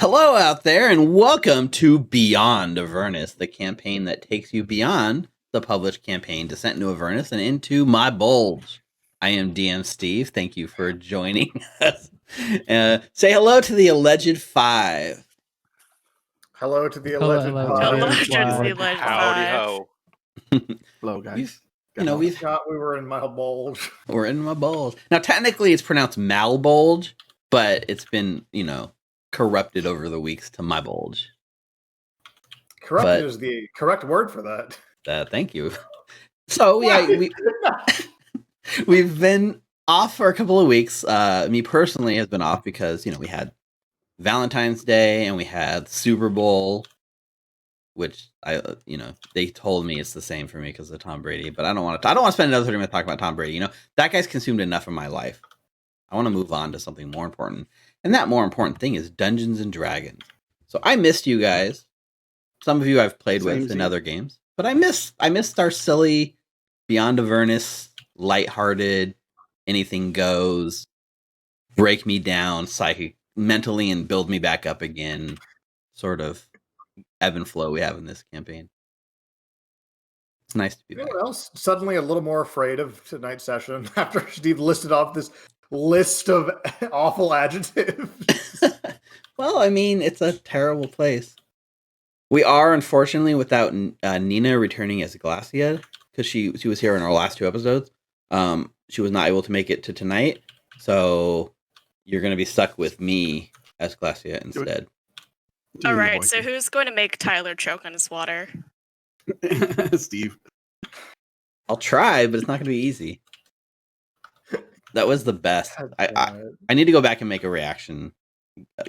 Hello out there, and welcome to Beyond Avernus, the campaign that takes you beyond the published campaign, Descent into Avernus, and into Malbolge. I am DM Steve. Thank you for joining us. Say hello to the alleged five. Hello to the alleged five. Howdy ho. Hello, guys. We were in Malbolge. We're in Malbolge. Now, technically, it's pronounced Malbolge, but it's been, corrupted over the weeks to Malbolge. Corrupted is the correct word for that. Thank you. So, we've been off for a couple of weeks. Me personally has been off because, we had Valentine's Day and we had Super Bowl, which they told me it's the same for me because of Tom Brady, but I don't want to spend another 30 minutes talking about Tom Brady. That guy's consumed enough of my life. I want to move on to something more important. And that more important thing is Dungeons and Dragons. So I missed you guys. Some of you I've played with in other games, but I missed our silly Beyond Avernus, lighthearted, anything goes, break me down mentally and build me back up again sort of ebb and flow we have in this campaign. It's nice to be back. Anyone else suddenly a little more afraid of tonight's session after Steve listed off this list of awful adjectives? Well, it's a terrible place. We are, unfortunately, without Nina returning as Glasya, because she was here in our last two episodes. She was not able to make it to tonight, so you're going to be stuck with me as Glasya instead. All right, so who's going to make Tyler choke on his water? Steve. I'll try, but it's not going to be easy. That was the best. I need to go back and make a reaction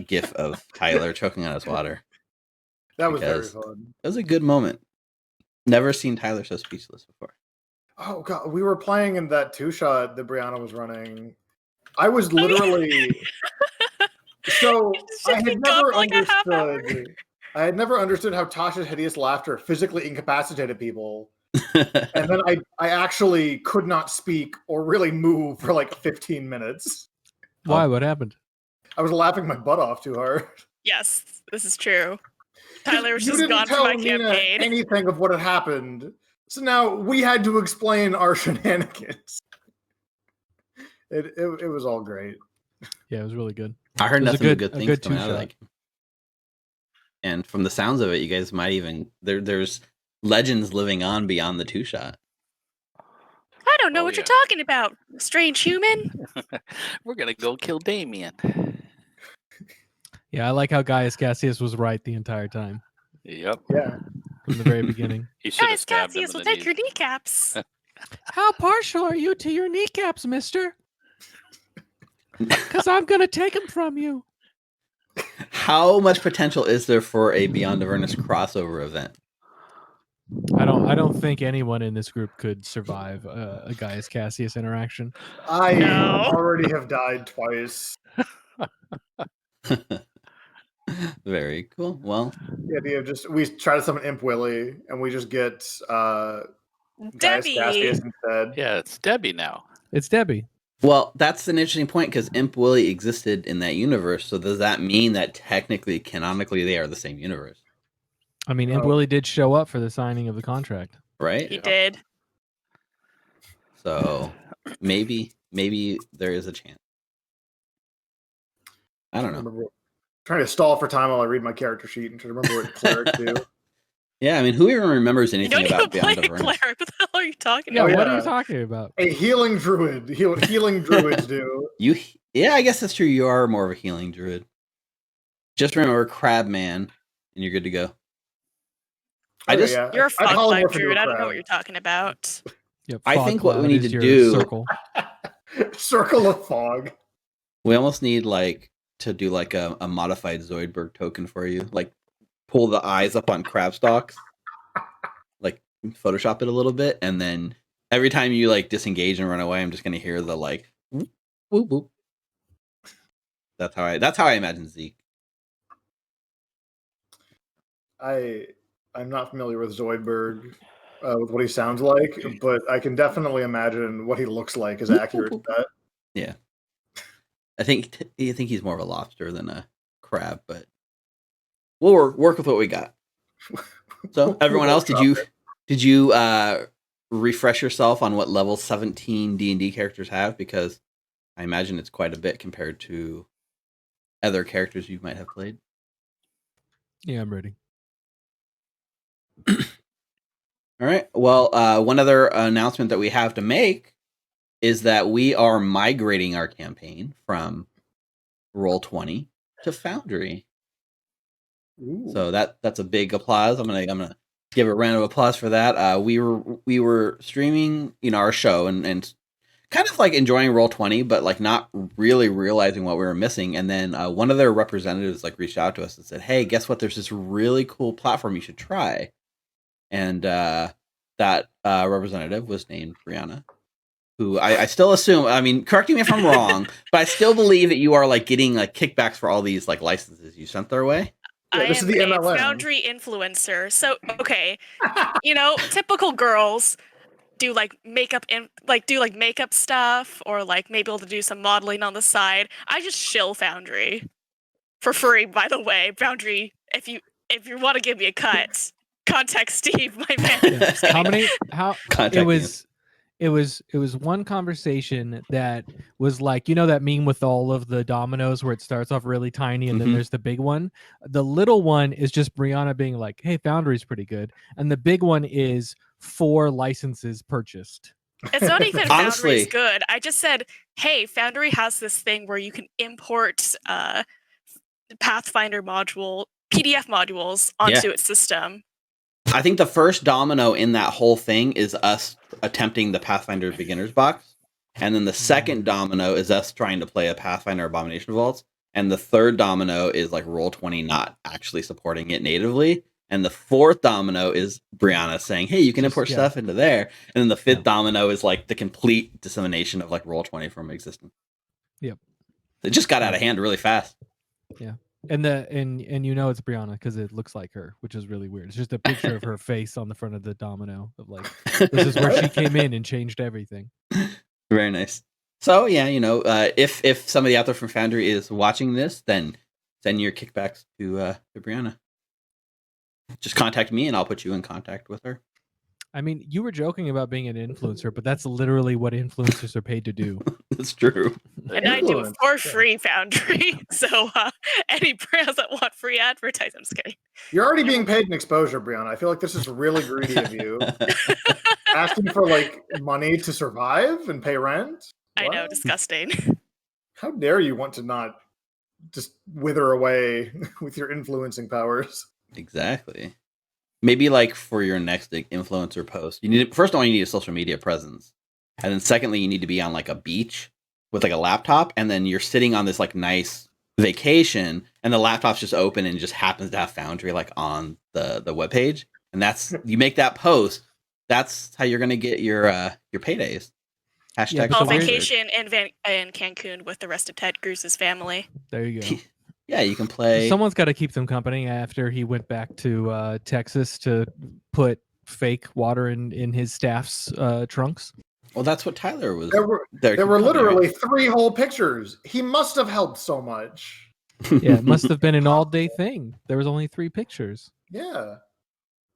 gif of Tyler choking on his water. That was very fun. It was a good moment. Never seen Tyler so speechless before. Oh god, we were playing in that two-shot that Brianna was running. I was literally so I had never understood how Tasha's hideous laughter physically incapacitated people. And then I actually could not speak or really move for like 15 minutes. Why? What happened? I was laughing my butt off too hard. Yes, this is true. Tyler was just gone from my campaign. Anything of what had happened. So now we had to explain our shenanigans. It was all great. Yeah, it was really good. I heard nothing but good things coming out of that. And from the sounds of it, you guys might even there's legends living on beyond the two-shot. I don't know what you're talking about, strange human. We're gonna go kill Damien. Yeah, I like how Gaius Cassius was right the entire time. Yep. Yeah. From the very beginning. Gaius Cassius will take your kneecaps. How partial are you to your kneecaps, mister? Because I'm going to take them from you. How much potential is there for a Beyond Avernus crossover event? I don't think anyone in this group could survive a Gaius Cassius interaction. I already have died twice. Very cool. Well, the idea of we try to summon Imp Willie and we just get Debbie instead. Yeah, it's Debbie now. It's Debbie. Well, that's an interesting point because Imp Willie existed in that universe. So does that mean that technically, canonically, they are the same universe? Imp Willie did show up for the signing of the contract, right? He did. So maybe there is a chance. I don't know. Trying to stall for time while I read my character sheet and try to remember what clerics do. Yeah, who even remembers anything about Beyond Avernus? What the hell are you talking about? Yeah, what are you talking about? A healing druid. Healing druids do. Yeah, I guess that's true. You are more of a healing druid. Just remember Crabman, and you're good to go. You're a fog druid. I don't know what you're talking about. Yep, I think what we need to do circle of fog. We almost need to do a modified Zoidberg token for you, pull the eyes up on crab stalks, Photoshop it a little bit, and then every time you disengage and run away, I'm just gonna hear the whoop whoop whoop. That's how I imagine Zeke. I'm not familiar with Zoidberg, with what he sounds like, but I can definitely imagine what he looks like is accurate to that. Yeah. I think he's more of a lobster than a crab, but we'll work with what we got. So everyone else, did you refresh yourself on what level 17 D&D characters have? Because I imagine it's quite a bit compared to other characters you might have played. Yeah, I'm ready. All right. Well, one other announcement that we have to make is that we are migrating our campaign from Roll20 to Foundry. Ooh. So that's a big applause. I'm gonna give a round of applause for that. We were streaming, our show and kind of like enjoying Roll20, but like not really realizing what we were missing. And then one of their representatives like reached out to us and said, "Hey, guess what? There's this really cool platform you should try." And that representative was named Brianna, who I still assume. I mean, correct me if I'm wrong, but I still believe that you are like getting like kickbacks for all these like licenses you sent their way. Yeah, I this am is the a MLM. Foundry influencer. So okay, typical girls do like makeup makeup stuff, or like maybe able to do some modeling on the side. I just shill Foundry for free. By the way, Foundry, if you want to give me a cut, contact Steve, my man. It was one conversation that was like, that meme with all of the dominoes where it starts off really tiny and then there's the big one. The little one is just Brianna being like, "Hey, Foundry's pretty good," and the big one is 4 licenses purchased. It's not even Foundry's good. I just said, "Hey, Foundry has this thing where you can import Pathfinder PDF modules onto its system." I think the first domino in that whole thing is us attempting the Pathfinder Beginner's Box. And then the second domino is us trying to play a Pathfinder Abomination Vaults. And the third domino is like Roll20 not actually supporting it natively. And the fourth domino is Brianna saying, "Hey, you can import stuff into there." And then the fifth domino is like the complete dissemination of like Roll20 from existence. Yep. It just got out of hand really fast. Yeah. And it's Brianna because it looks like her, which is really weird. It's just a picture of her face on the front of the domino of like, this is where she came in and changed everything. Very nice. So yeah, if somebody out there from Foundry is watching this, then send your kickbacks to Brianna. Just contact me and I'll put you in contact with her. I mean, you were joking about being an influencer, but that's literally what influencers are paid to do. That's true. And I do it for free, Foundry. So any brands that want free advertising, I'm just kidding. You're already being paid in exposure, Brianna. I feel like this is really greedy of you. Asking for like money to survive and pay rent? I know, disgusting. How dare you want to not just wither away with your influencing powers? Exactly. Maybe like for your next influencer post, first of all, you need a social media presence. And then secondly, you need to be on like a beach with like a laptop. And then you're sitting on this like nice vacation and the laptop's just open and just happens to have Foundry like on the webpage. And you make that post. That's how you're going to get your paydays. Hashtag vacation in Cancun with the rest of Ted Cruz's family. There you go. Yeah, you can play. Someone's got to keep them company after he went back to Texas to put fake water in his staff's trunks. Well, that's what Tyler was. There were literally 3 whole pictures. He must have helped so much. Yeah, it must have been an all-day thing. There was only 3 pictures. Yeah.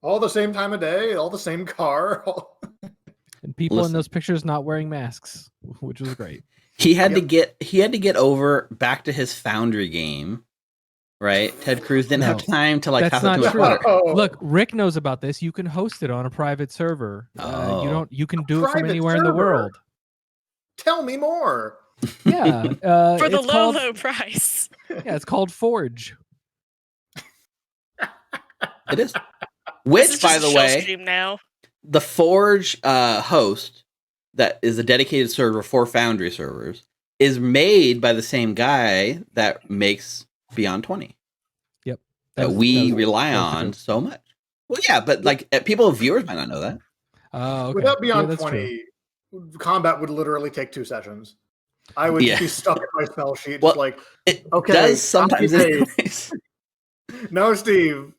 All the same time of day, all the same car. And people in those pictures not wearing masks, which was great. He had to get over back to his Foundry game, right? Ted Cruz didn't have time to like that's pass it to true. a Look, Rick knows about this. You can host it on a private server. You can do it from anywhere in the world. Tell me more. Yeah, for the low price. Yeah, it's called Forge. It is. Which, by the way, now. The Forge host that is a dedicated server for Foundry servers is made by the same guy that makes Beyond 20. Yep. That we rely on so much. Well, yeah, but like viewers might not know that. Okay. Without Beyond 20, combat would literally take 2 sessions. I would be stuck at my spell sheet, just like, okay. Does sometimes No, Steve.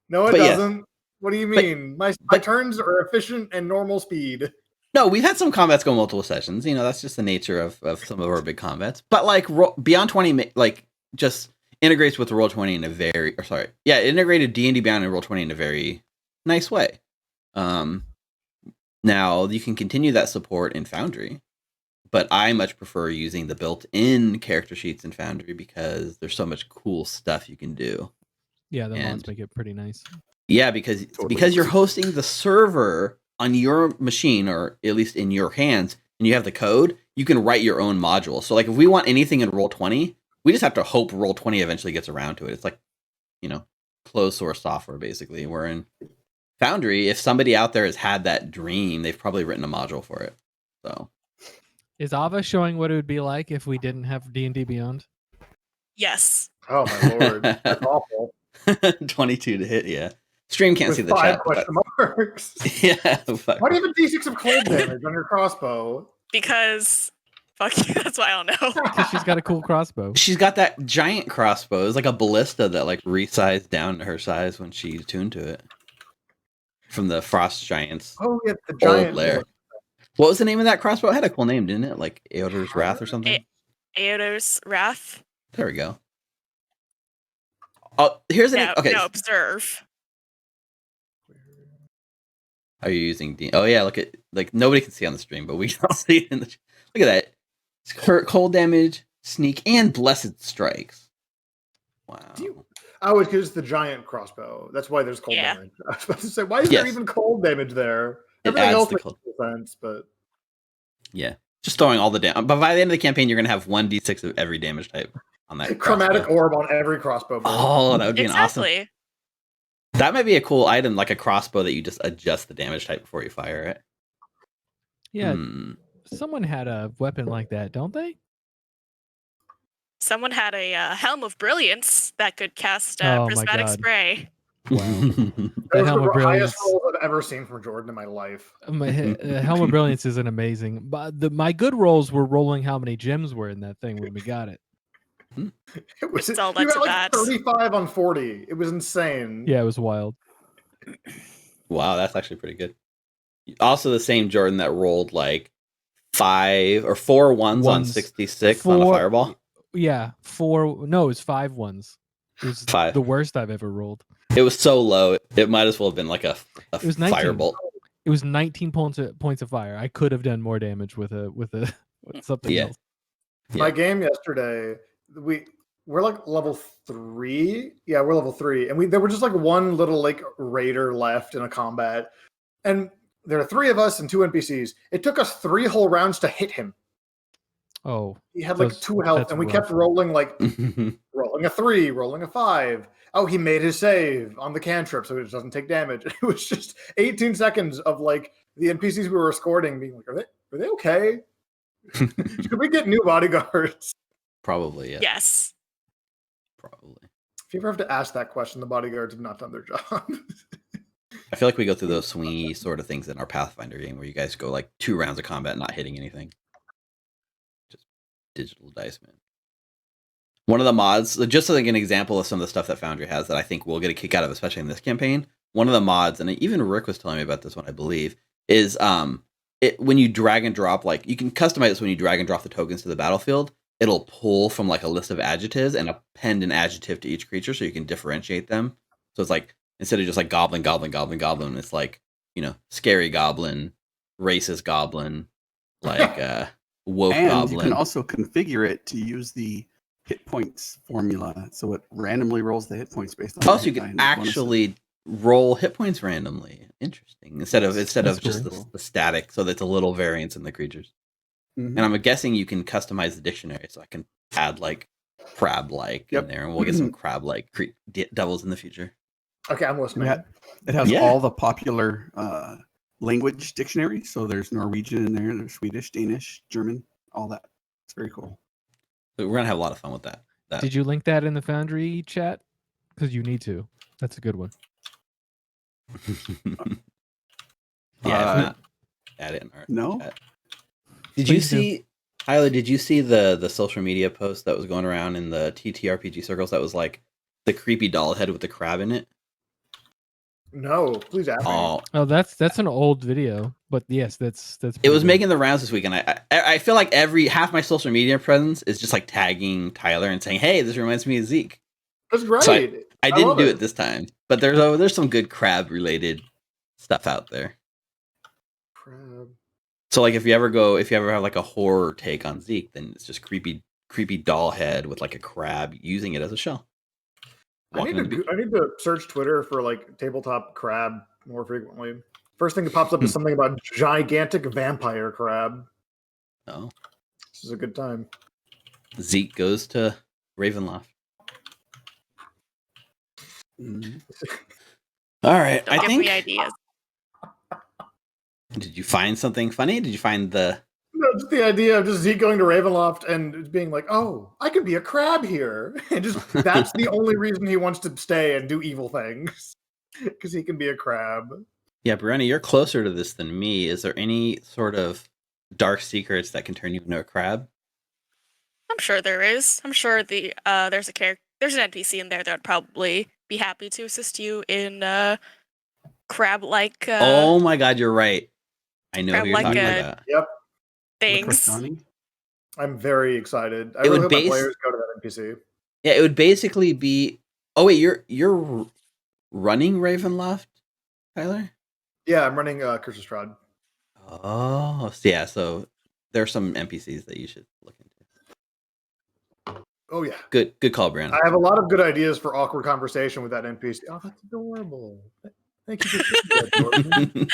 No, it doesn't. Yeah. What do you mean? My turns are efficient and normal speed. No, we've had some combats go multiple sessions. That's just the nature of some of our big combats. But like Beyond 20, like just integrates with Roll20 in a very, it integrated D&D Beyond and Roll20 in a very nice way. Now you can continue that support in Foundry, but I much prefer using the built-in character sheets in Foundry because there's so much cool stuff you can do. Yeah, the mods make it pretty nice. Yeah, because you're hosting the server on your machine, or at least in your hands, and you have the code, you can write your own module. So like if we want anything in Roll20, we just have to hope Roll20 eventually gets around to it. It's like, closed source software, basically. We're in Foundry. If somebody out there has had that dream, they've probably written a module for it. So is Ava showing what it would be like if we didn't have D&D Beyond? Yes. Oh my lord, that's awful. 22 to hit, yeah. Stream can't see the 5 chat. question marks. Yeah. Why do you have a D6 of cold damage on your crossbow? Because fuck you, that's why I don't know. Because she's got a cool crossbow. She's got that giant crossbow. It's like a ballista that like resized down to her size when she tuned to it. From the Frost Giants. Oh yeah, the giant lair. What was the name of that crossbow? It had a cool name, didn't it? Like Eodor's Wrath or something? Eodor's Wrath. There we go. Oh, here's an okay. No, observe. Are you using D? Oh yeah, look at nobody can see on the stream, but we can all see it in the. Look at that. Cold damage, sneak, and blessed strikes. Wow. Oh, it's because it's the giant crossbow. That's why there's cold damage. I was about to say, why is there even cold damage there? Everything else makes sense, but yeah, just throwing all the damage. But by the end of the campaign, you're gonna have 1d6 of every damage type on that. Chromatic orb on every crossbow. Oh, that would be awesome. That might be a cool item, like a crossbow that you just adjust the damage type before you fire it. Yeah, someone had a weapon like that, don't they? Someone had a Helm of Brilliance that could cast prismatic spray. Wow. Those are the highest rolls I've ever seen from Jordan in my life. Helm of Brilliance isn't amazing. But my good rolls were rolling how many gems were in that thing when we got it. It was all you got like 35 on 40. It was insane. Yeah, it was wild. Wow, that's actually pretty good. Also the same Jordan that rolled like 5 or 4 ones on 66 on a fireball. Yeah, 4. No, it was 5 ones. It was 5. The worst I've ever rolled. It was so low. It might as well have been like a it was 19. firebolt. It was 19 points of fire. I could have done more damage with something else. My game yesterday, we're like level 3. Yeah, we're level 3, and there were just like one little like raider left in a combat, and there are 3 of us and 2 NPCs. It took us 3 whole rounds to hit him. Oh, he had like 2 health, and we kept rolling rolling a 3, rolling a 5. Oh, he made his save on the cantrip, so it just doesn't take damage. It was just 18 seconds of like the NPCs we were escorting being like, are they okay? Should we get new bodyguards? Probably, yeah. Yes. Probably. If you ever have to ask that question, the bodyguards have not done their job. I feel like we go through those swingy sort of things in our Pathfinder game where you guys go like 2 rounds of combat not hitting anything. Just digital dice, man. One of the mods, just like an example of some of the stuff that Foundry has that I think we'll get a kick out of, especially in this campaign. One of the mods, and even Rick was telling me about this one, I believe, is when you drag and drop, like you can customize this when you drag and drop the tokens to the battlefield. It'll pull from like a list of adjectives and append an adjective to each creature so you can differentiate them. So it's like, instead of just like goblin, it's like, scary goblin, racist goblin, like woke and goblin. You can also configure it to use the hit points formula, so it randomly rolls the hit points based on. Oh, so you can actually roll hit points randomly. Interesting. Instead of just the static, so that's a little variance in the creatures. Mm-hmm. And I'm guessing you can customize the dictionary, so I can add like crab-like in there, and we'll get some crab-like devils in the future. Okay, I'm listening. It has all the popular language dictionaries. So there's Norwegian in there, there's Swedish, Danish, German, all that. It's very cool. So we're gonna have a lot of fun with that. Did you link that in the Foundry chat? Because you need to. That's a good one. Yeah, add it in our chat. Did you see, Hyla? Did you see the social media post that was going around in the TTRPG circles? That was like the creepy doll head with the crab in it. No, please ask me. Oh, that's an old video, but yes, that's. It was making the rounds this week, and I feel like half my social media presence is just like tagging Tyler and saying, "Hey, this reminds me of Zeke," That's great. So I didn't love do it this time, but there's some good crab related stuff out there. Crab. So like if you ever have like a horror take on Zeke, then it's just creepy doll head with like a crab using it as a shell. I need to search Twitter for like tabletop crab more frequently. First thing that pops up is something about gigantic vampire crab. Oh, this is a good time. Zeke goes to Ravenloft. All right, Don't give me ideas. Did you find something funny? Did you find the? No, just the idea of just Zeke going to Ravenloft and being like, "Oh, I could be a crab here," and just that's the only reason he wants to stay and do evil things, because he can be a crab. Yeah, Brianna, you're closer to this than me. Is there any sort of dark secrets that can turn you into a crab? I'm sure there is. I'm sure there's an NPC in there that would probably be happy to assist you in crab-like. Oh my God, you're right. I know who you're talking about. Yep. Things. I'm very excited. I really hope my players go to that NPC. Yeah, it would basically be. Oh wait, you're running Ravenloft, Tyler? Yeah, I'm running Curse of Strahd. Oh, yeah. So there's some NPCs that you should look into. Oh yeah, good call, Brandon. I have a lot of good ideas for awkward conversation with that NPC. Oh, that's adorable. Thank you for that, Jordan.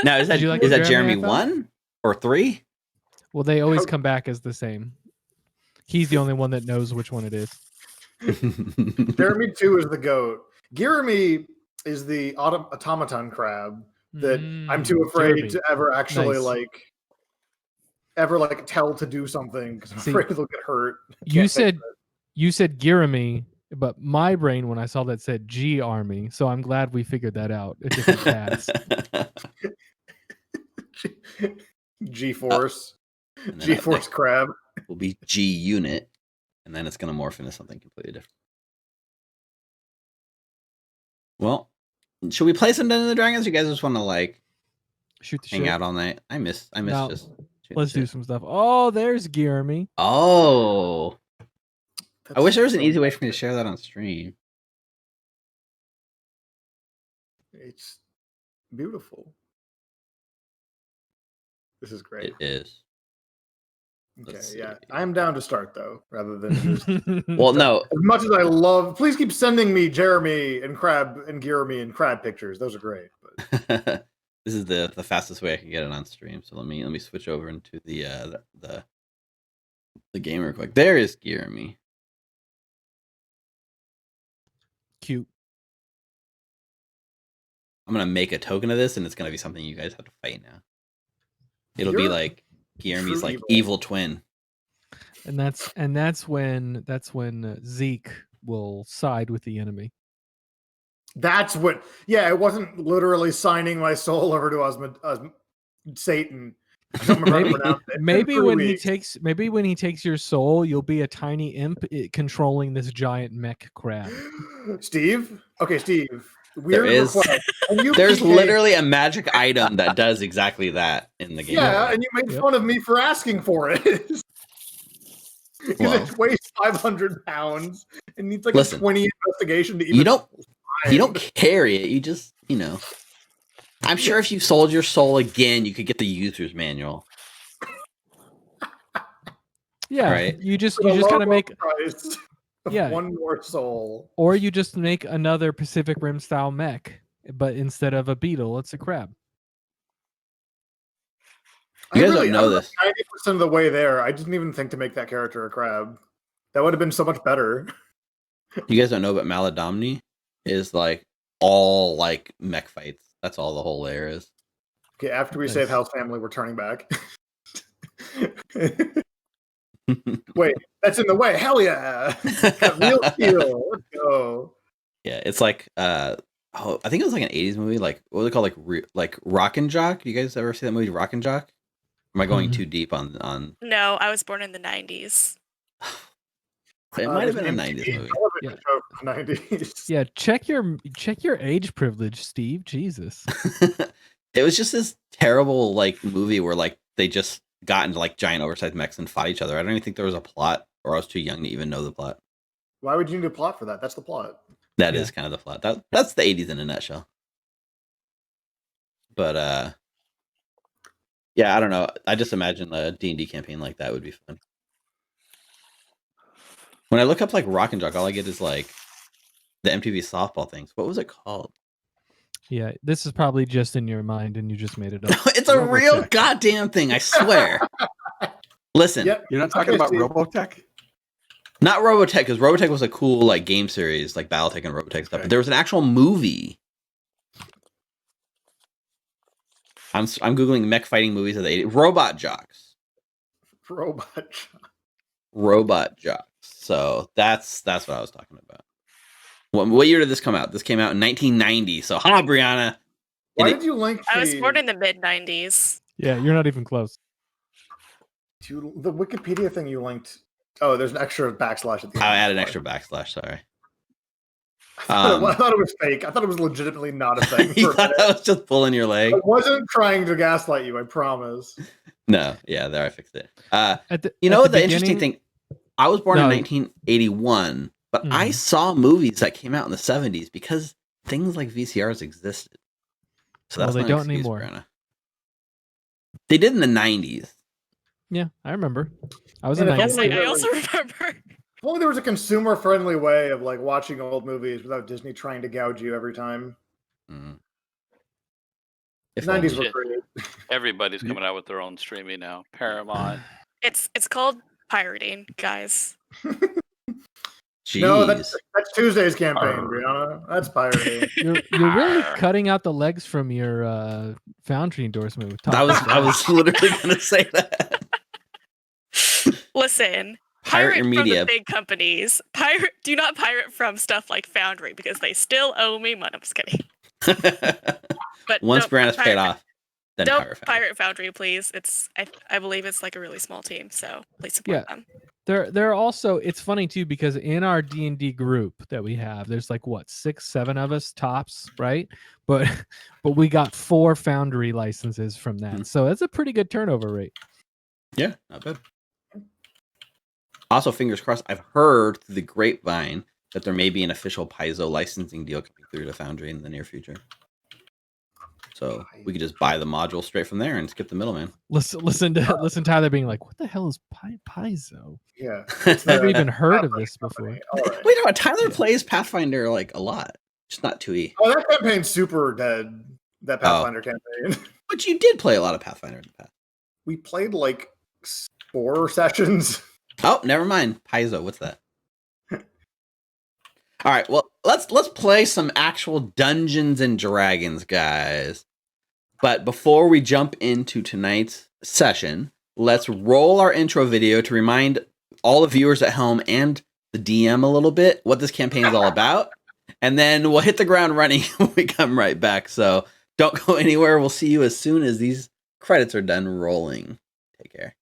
Now, is that Jeremy 1 or 3? Well, they always come back as the same. He's the only one that knows which one it is. Jeremy 2 is the goat. Jeremy is the automaton crab that I'm too afraid to ever actually tell to do something because I'm afraid they'll get hurt. You said Jeremy, but my brain when I saw that said G Army, so I'm glad we figured that out. A different paths. G-Force. G-Force crab. Will be G Unit, and then it's going to morph into something completely different. Well, should we play some Dungeons and Dragons? You guys just want to shoot the hang shit out all night? I miss no, just. Let's do some stuff. Oh, there's Jeremy. Oh. I wish there was an easy way for me to share that on stream. It's beautiful. This is great. It is. Okay, yeah. I'm down to start, though, rather than just... Well, no. As much as I love... Please keep sending me Jeremy and Crab and Jeremy and Crab pictures. Those are great. But... This is the fastest way I can get it on stream. So let me switch over into the game real quick. There is Jeremy. Cute. I'm gonna make a token of this, and it's gonna be something you guys have to fight now. It'll be like Jeremy's evil twin. And that's when Zeke will side with the enemy. That's what. Yeah, it wasn't literally signing my soul over to Satan. I don't remember how to pronounce it. Maybe when he takes your soul, you'll be a tiny imp controlling this giant mech crab. Steve. Okay, Steve. There's literally a magic item that does exactly that in the game. Yeah, and you made fun of me for asking for it. Because it weighs 500 pounds and needs a 20 investigation to even. You don't carry it. You just, I'm sure if you sold your soul again, you could get the user's manual. Yeah, right. You just gotta make one more soul, or you just make another Pacific Rim style mech, but instead of a beetle, it's a crab. You guys don't know this. 90% of the way there, I didn't even think to make that character a crab. That would have been so much better. You guys don't know, but Maladomni is all mech fights. That's all the whole layer is. Okay, after we save House Family, we're turning back. Wait, that's in the way. Hell yeah! Real steel. Let's go. Yeah, it's I think it was an '80s movie. What was it called? Rock and Jock. You guys ever see that movie, Rock and Jock? Am I going too deep on? No, I was born in the 90s. It might have been a '90s movie. Yeah. 90s. Yeah, check your age privilege, Steve. Jesus. It was just this terrible movie where they just got into giant oversized mechs and fought each other. I don't even think there was a plot, or I was too young to even know the plot. Why would you need a plot for that? That's the plot. That is kind of the plot. That's the 80s in a nutshell. But yeah, I don't know. I just imagine a D&D campaign like that would be fun. When I look up like Rock and Jock, all I get is like the MTV softball things. What was it called? Yeah, this is probably just in your mind and you just made it up. It's a real goddamn thing, I swear. Listen. Yep. You're not talking about Robotech? Not Robotech, because Robotech was a cool like game series, like Battletech and Robotech stuff. But there was an actual movie. I'm googling mech fighting movies of the 80s. Robot Jocks. Robot Jocks. So that's what I was talking about. What year did this come out? This came out in 1990. So, Brianna. Why did you link? I was born in the mid-90s. Yeah, you're not even close. The Wikipedia thing you linked. Oh, there's an extra backslash at the end. I added an extra backslash. Sorry. I thought it was fake. I thought it was legitimately not a thing. You thought I was just pulling your leg? I wasn't trying to gaslight you. I promise. No, yeah, there I fixed it. The Interesting thing? I was born in 1981, but I saw movies that came out in the 70s because things like VCRs existed. So that's they my don't excuse, anymore. Brianna. They did in the 90s. Yeah, I remember. I was in And 90s. I also remember. If only there was a consumer-friendly way of like watching old movies without Disney trying to gouge you every time. Mm. The 90s were great. Everybody's coming out with their own streaming now. Paramount. It's called pirating, guys. Jeez. No, that's Tuesday's campaign, Brianna. That's pirating. You're really cutting out the legs from your Foundry endorsement. With I was literally going to say that. Listen, pirate from the big companies. Do not pirate from stuff like Foundry because they still owe me money. I'm just kidding. But once Brianna's paid off, then don't pirate Foundry, please. I believe it's like a really small team, so please support them. They're also, it's funny too because in our D&D group that we have, there's like what 6-7 of us tops, right? But we got 4 Foundry licenses from that, so that's a pretty good turnover rate. Yeah, not bad. Also, fingers crossed. I've heard through the grapevine that there may be an official Paizo licensing deal coming through to Foundry in the near future. So we could just buy the module straight from there and skip the middleman. Listen to Tyler being like, "What the hell is Paizo?" Yeah, never even heard of this before. Right. Wait, no, Tyler plays Pathfinder like a lot, just not 2E. Oh, that campaign's super dead. That Pathfinder campaign. But you did play a lot of Pathfinder in the past. We played like 4 sessions. Oh, never mind. Paizo, what's that? All right, well, let's play some actual Dungeons and Dragons, guys. But before we jump into tonight's session, let's roll our intro video to remind all the viewers at home and the DM a little bit what this campaign is all about. And then we'll hit the ground running when we come right back. So don't go anywhere. We'll see you as soon as these credits are done rolling. Take care.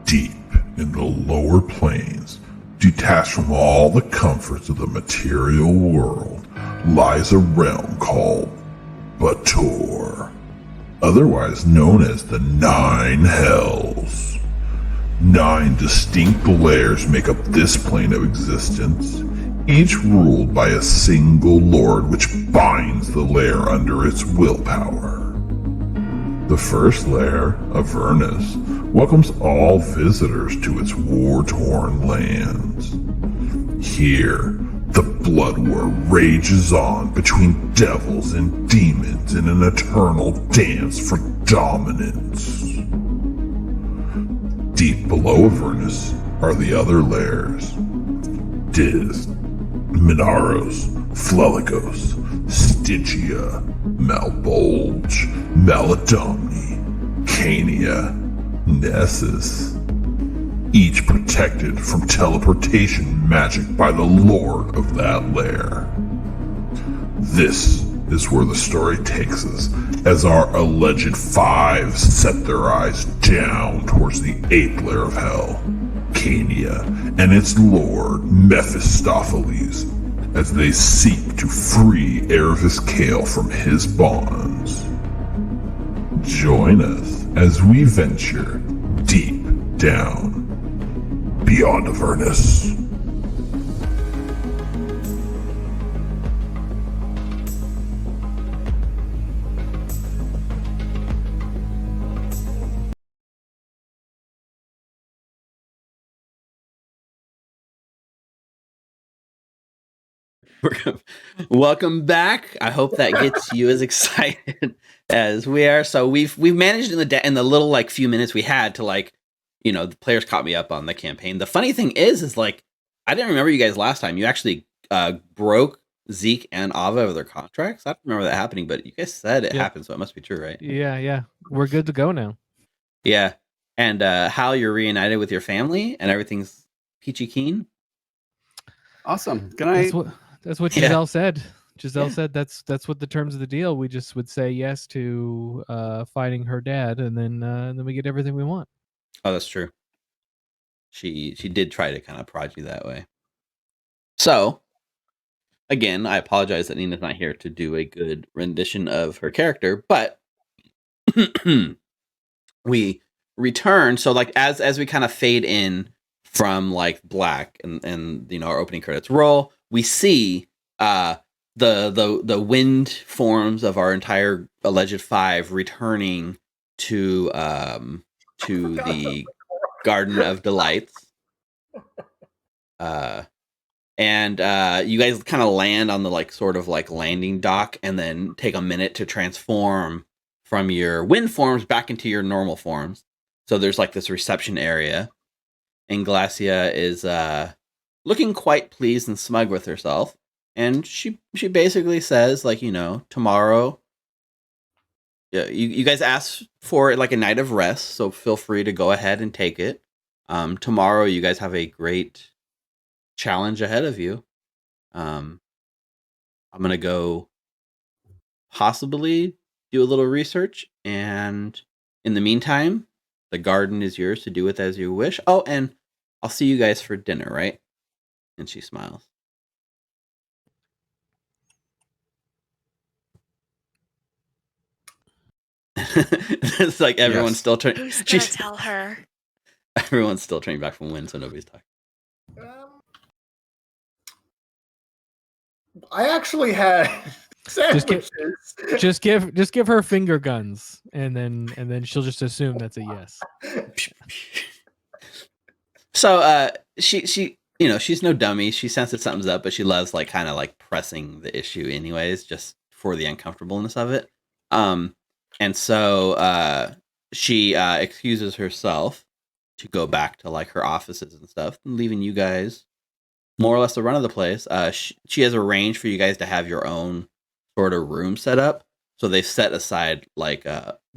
Deep in the lower planes, detached from all the comforts of the material world, lies a realm called Bator, otherwise known as the Nine Hells. 9 distinct layers make up this plane of existence, each ruled by a single lord which binds the layer under its willpower. The first layer, Avernus, welcomes all visitors to its war-torn lands. Here, the blood war rages on between devils and demons in an eternal dance for dominance. Deep below Avernus are the other layers. Dis, Minaros, Fleligos, Stygia, Malbolge, Maladomni, Cania, Nessus, each protected from teleportation magic by the lord of that lair. This is where the story takes us as our alleged 5 set their eyes down towards the 8th layer of hell, Cania, and its lord Mephistopheles, as they seek to free Erevis Kale from his bonds. Join us as we venture deep down beyond Avernus. Welcome back. I hope that gets you as excited as we are. So we've managed in the little like few minutes we had to like, you know, the players caught me up on the campaign. The funny thing is like I didn't remember you guys last time. You actually broke Zeke and Ava of their contracts. I don't remember that happening, but you guys said it happened, so it must be true, right? Yeah. We're good to go now. Yeah. And Hal, you're reunited with your family and everything's peachy keen. Awesome. That's what Giselle said. Giselle said that's what the terms of the deal. We just would say yes to fighting her dad, and then we get everything we want. Oh, that's true. She did try to kind of prod you that way. So, again, I apologize that Nina's not here to do a good rendition of her character, but we return. So, like as we kind of fade in from like black and you know our opening credits roll, we see the wind forms of our entire alleged 5 returning to the Garden of Delights. And you guys kind of land on the like sort of like landing dock and then take a minute to transform from your wind forms back into your normal forms. So there's like this reception area, and Glasya is looking quite pleased and smug with herself. And she basically says, like, you know, tomorrow, you guys asked for like a night of rest, so feel free to go ahead and take it. Tomorrow, you guys have a great challenge ahead of you. I'm gonna go possibly do a little research, and in the meantime, the garden is yours to do with as you wish. Oh, and I'll see you guys for dinner, right? And she smiles. It's like everyone's still turning. Who's gonna tell her? Everyone's still turning back from wind, so nobody's talking. I actually had sandwiches. Just give her finger guns, and then she'll just assume that's a yes. So she you know, she's no dummy. She senses something's up, but she loves like kind of like pressing the issue anyways, just for the uncomfortableness of it. And so she excuses herself to go back to like her offices and stuff, leaving you guys more or less the run of the place. She has arranged for you guys to have your own sort of room set up. So they've set aside like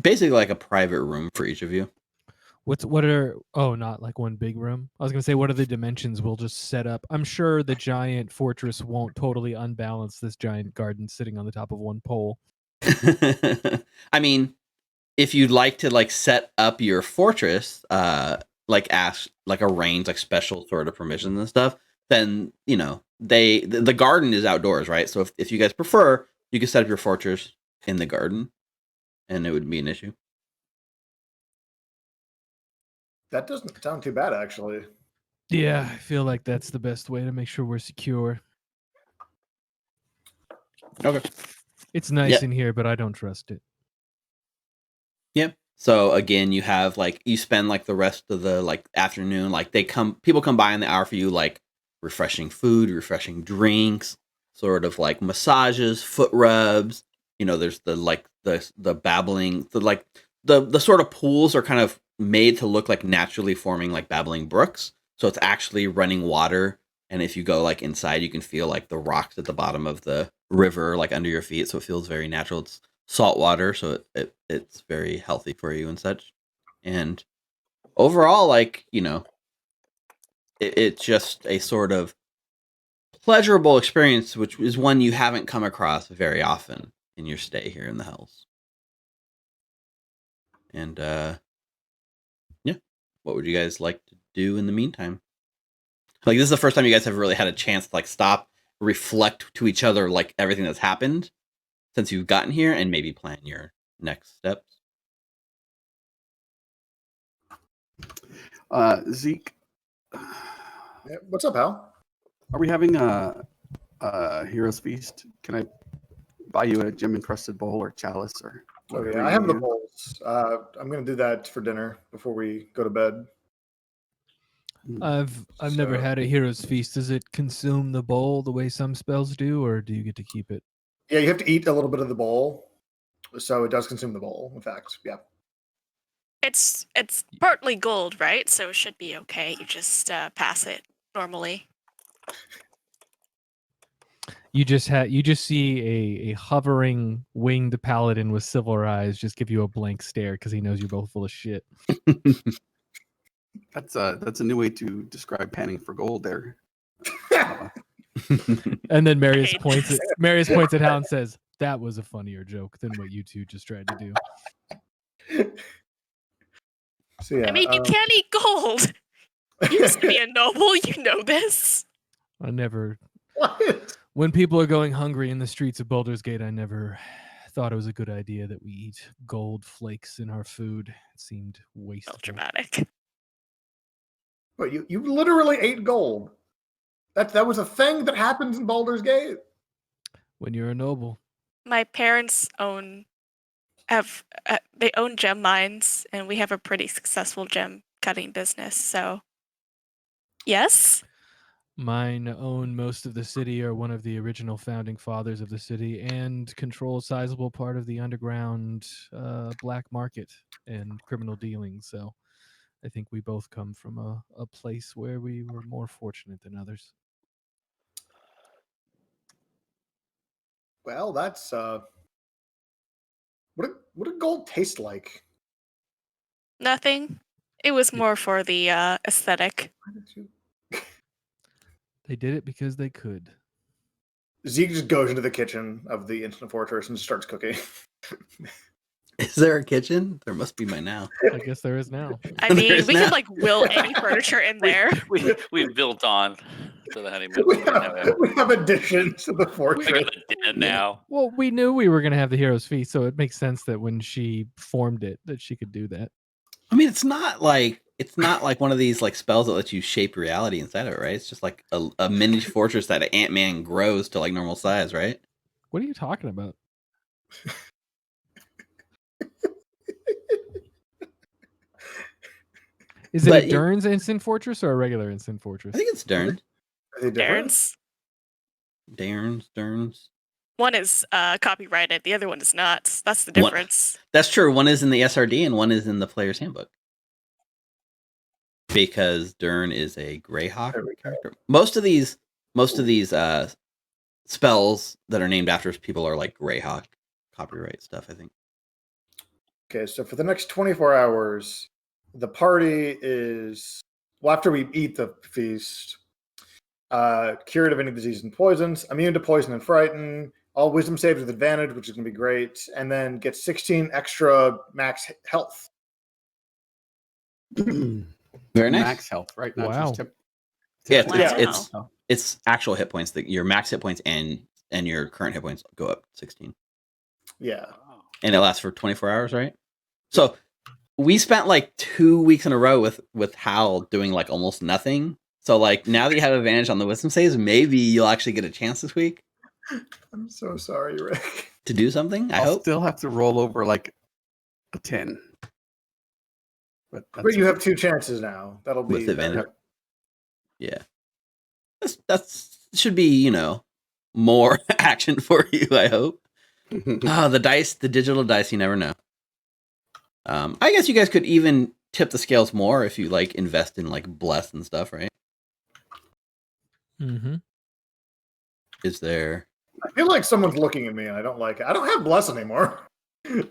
basically like a private room for each of you. Not like one big room. I was gonna say, what are the dimensions we'll just set up? I'm sure the giant fortress won't totally unbalance this giant garden sitting on the top of one pole. I mean, if you'd like to like set up your fortress, like ask like arrange like special sort of permissions and stuff, then you know the garden is outdoors, right? So if you guys prefer, you can set up your fortress in the garden, and it wouldn't be an issue. That doesn't sound too bad, actually. Yeah, I feel like that's the best way to make sure we're secure. Okay. It's nice in here, but I don't trust it. Yep. So again, you have like you spend like the rest of the like afternoon, like people come by in the hour for you, like refreshing food, refreshing drinks, sort of like massages, foot rubs. You know, there's the like the babbling, the sort of pools are kind of made to look like naturally forming like babbling brooks. So it's actually running water. And if you go like inside, you can feel like the rocks at the bottom of the river, like under your feet. So it feels very natural. It's salt water. So it's very healthy for you and such. And overall, like, you know, it's just a sort of pleasurable experience, which is one you haven't come across very often in your stay here in the Hells. And, yeah, what would you guys like to do in the meantime? Like, this is the first time you guys have really had a chance to like stop, reflect to each other, like everything that's happened since you've gotten here, and maybe plan your next steps. Zeke, Yeah, what's up, Hal? are we having a Heroes Feast? Can I buy you a gem-encrusted bowl or chalice or whatever? Okay, I have the bowls. I'm gonna do that for dinner before we go to bed. I've never had a hero's feast. Does it consume the bowl the way some spells do, or do you get to keep it? Yeah, you have to eat a little bit of the bowl, so it does consume the bowl. In fact, yeah. It's partly gold, right? So it should be okay. You just pass it normally. You just see a hovering winged paladin with silver eyes just give you a blank stare because he knows you're both full of shit. That's a new way to describe panning for gold there. And then Marius hate points this. at Hal and says, "That was a funnier joke than what you two just tried to do." So yeah, I mean, you can't eat gold. You used to be a noble. You know this. I never. What? When people are going hungry in the streets of Baldur's Gate, I never thought it was a good idea that we eat gold flakes in our food. It seemed wasteful. Dramatic. But you literally ate gold. That was a thing that happens in Baldur's Gate. When you're a noble. My parents own gem mines, and we have a pretty successful gem cutting business. So, yes. Mine own most of the city, are one of the original founding fathers of the city, and control a sizable part of the underground black market and criminal dealings. So I think we both come from a place where we were more fortunate than others. Well, that's what did gold taste like? Nothing. It was more for the aesthetic. Why did you- They did it because they could. Zeke just goes into the kitchen of the Instant Fortress and starts cooking. Is there a kitchen? There must be by now. I guess there is now. I mean, There's we now. could like will any furniture in there. We built on to the honeymoon. we have additions to the We got fortress. a den now. Well, we knew we were going to have the hero's feast, so it makes sense that when she formed it, that she could do that. I mean, it's not like one of these like spells that lets you shape reality inside of it, right? It's just like a mini fortress that an Ant-Man grows to like normal size, right? What are you talking about? Is it But a Dern's instant fortress or a regular instant fortress? I think it's Dern. Are they different? Darren's. One is copyrighted. The other one is not. That's the One- difference. That's true. One is in the SRD and one is in the player's handbook. Because Dern is a Greyhawk There we go. character. Most of these spells that are named after people are like Greyhawk copyright stuff, I think. Okay, so for the next 24 hours, the party is, well, after we eat the feast, cured of any disease and poisons, immune to poison and frighten, all wisdom saves with advantage, which is going to be great, and then get 16 extra max health. Very nice. Max health, right? Not Wow. just tip. Yeah, Wow. it's actual hit points that your max hit points and your current hit points go up 16. Yeah. And it lasts for 24 hours, right? So we spent like 2 weeks in a row with Hal doing like almost nothing. So like now that you have advantage on the wisdom saves, maybe you'll actually get a chance this week I'm so sorry, Rick. to do something. I I'll hope. still have to roll over like a 10. But But you have 2 chances now. That'll be With advantage. Yeah. That's should be, more action for you, I hope. Oh, the dice, the digital dice, you never know. I guess you guys could even tip the scales more if you like invest in like bless and stuff, right? Mm-hmm. Is there? I feel like someone's looking at me and I don't like it. I don't have bless anymore. I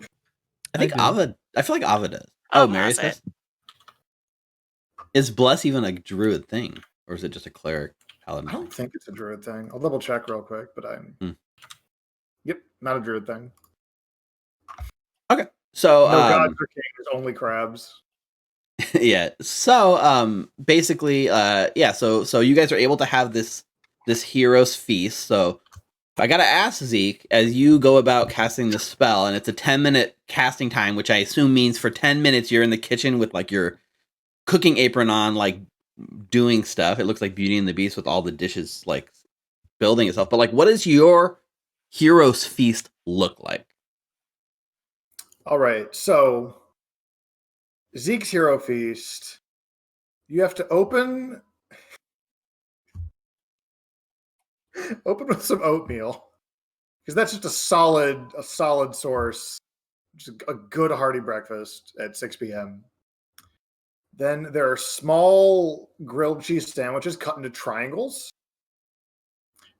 think do. Ava. I feel like Ava does. Oh, Oh, Marius has does. Is bless even a druid thing, or is it just a cleric paladin? I don't think it's a druid thing. I'll double check real quick, but I'm. Yep, not a druid thing. So No gods or kings, only crabs. yeah. So basically so you guys are able to have this hero's feast. So I gotta ask Zeke, as you go about casting the spell, and it's a 10-minute casting time, which I assume means for 10 minutes you're in the kitchen with like your cooking apron on, like doing stuff. It looks like Beauty and the Beast with all the dishes like building itself. But like, what does your hero's feast look like? All right, so Zeke's hero feast. You have to open with some oatmeal, because that's just a solid source, just a good hearty breakfast at 6 p.m. Then there are small grilled cheese sandwiches cut into triangles,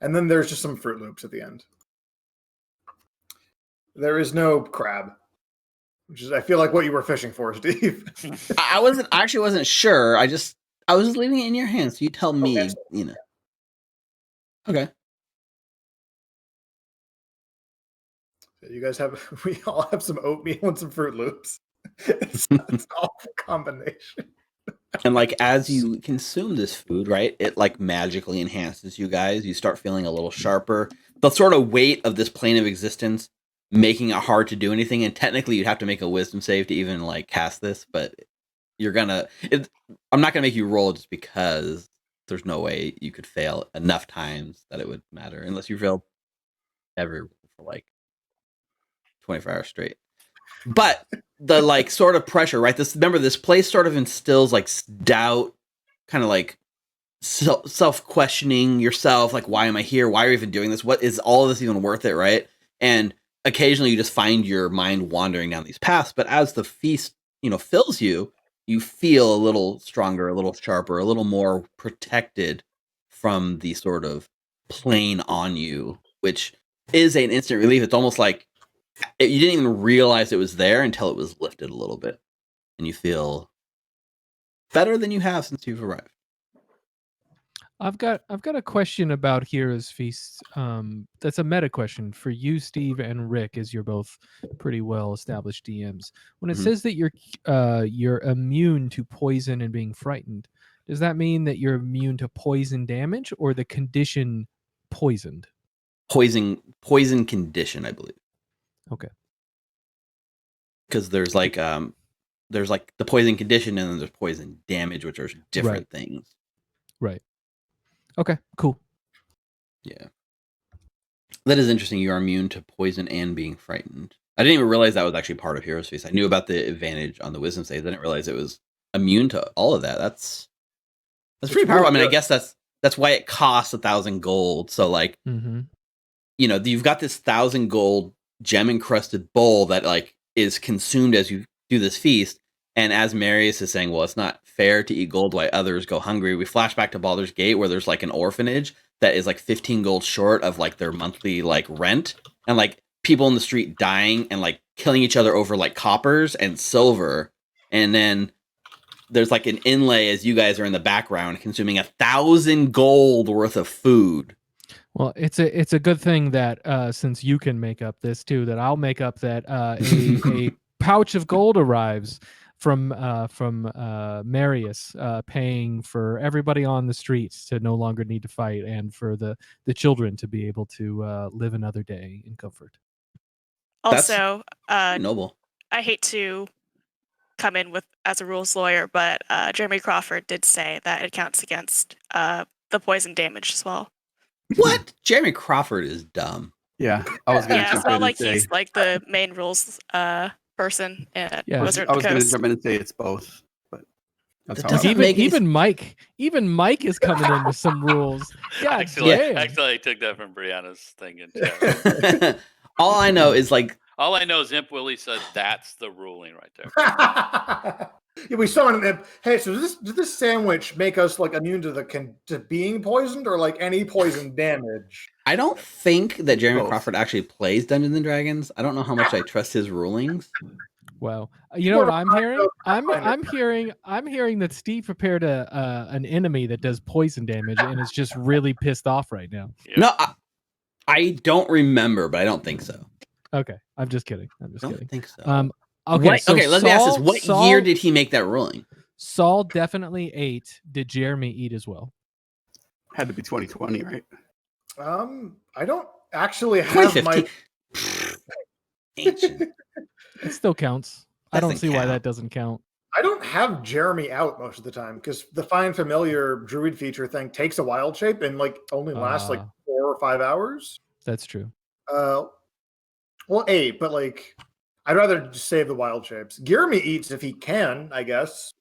and then there's just some Fruit Loops at the end. There is no crab, which is, I feel like, what you were fishing for, Steve. I actually wasn't sure. I was just leaving it in your hands. So you tell me, Okay. you know. Okay. You guys we all have some oatmeal and some Fruit Loops. It's an awful combination. And like, as you consume this food, right, it like magically enhances you guys. You start feeling a little sharper. The sort of weight of this plane of existence making it hard to do anything. And technically you'd have to make a wisdom save to even like cast this, but I'm not gonna make you roll just because there's no way you could fail enough times that it would matter, unless you failed every roll for like 24 hours straight. But the like sort of pressure, right? This place sort of instills like doubt, kind of like self-questioning yourself, like, why am I here? Why are you even doing this? What is all of this even worth it, right? And occasionally you just find your mind wandering down these paths. But as the feast, fills you, you feel a little stronger, a little sharper, a little more protected from the sort of plane on you, which is an instant relief. It's almost like you didn't even realize it was there until it was lifted a little bit, and you feel better than you have since you've arrived. I've got a question about Heroes Feast. That's a meta question for you, Steve, and Rick, as you're both pretty well established DMs. When it says that you're immune to poison and being frightened, does that mean that you're immune to poison damage or the condition poisoned? Poison condition, I believe. Okay. Because there's like the poison condition, and then there's poison damage, which are different things. Right. Okay, cool. Yeah. That is interesting. You are immune to poison and being frightened. I didn't even realize that was actually part of Heroes Feast. I knew about the advantage on the wisdom save. I didn't realize it was immune to all of that. That's pretty powerful. I mean, I guess that's why it costs 1,000 gold. So like, you've got this 1,000 gold gem encrusted bowl that like is consumed as you do this feast. And as Marius is saying, well, it's not fair to eat gold while others go hungry. We flash back to Baldur's Gate, where there's like an orphanage that is like 15 gold short of like their monthly like rent, and like people in the street dying and like killing each other over like coppers and silver. And then there's like an inlay as you guys are in the background consuming 1,000 gold worth of food. Well, it's a good thing that since you can make up this too, that I'll make up that a pouch of gold arrives from Marius, paying for everybody on the streets to no longer need to fight, and for the children to be able to live another day in comfort. Also, noble. I hate to come in as a rules lawyer, but Jeremy Crawford did say that it counts against the poison damage as well. What? Jeremy Crawford is dumb. Yeah, I was going to. Yeah, it's not like he's like the main rules person. I was going to jump in and say it's both, but that's even Mike is coming in with some rules. God actually, damn. I took that from Brianna's thing in chat. All I know is Imp Willie said that's the ruling right there. Yeah, we saw an Imp. Hey, so does this sandwich make us like immune to being poisoned, or like any poison damage? I don't think that Jeremy Crawford actually plays Dungeons and Dragons. I don't know how much I trust his rulings. Well, you know what I'm hearing? I'm hearing that Steve prepared an enemy that does poison damage and is just really pissed off right now. Yep. No, I don't remember, but I don't think so. Okay, I'm just kidding. I don't think so. Okay, let me ask this. What year did he make that ruling? Saul definitely ate. Did Jeremy eat as well? Had to be 2020, right? I don't actually have my... Ancient. It still counts. I don't see why that doesn't count. I don't have Jeremy out most of the time because the Find Familiar Druid feature thing takes a wild shape and like only lasts like 4 or 5 hours. That's true. Well, 8, but like I'd rather just save the wild shapes. Jeremy eats if he can, I guess.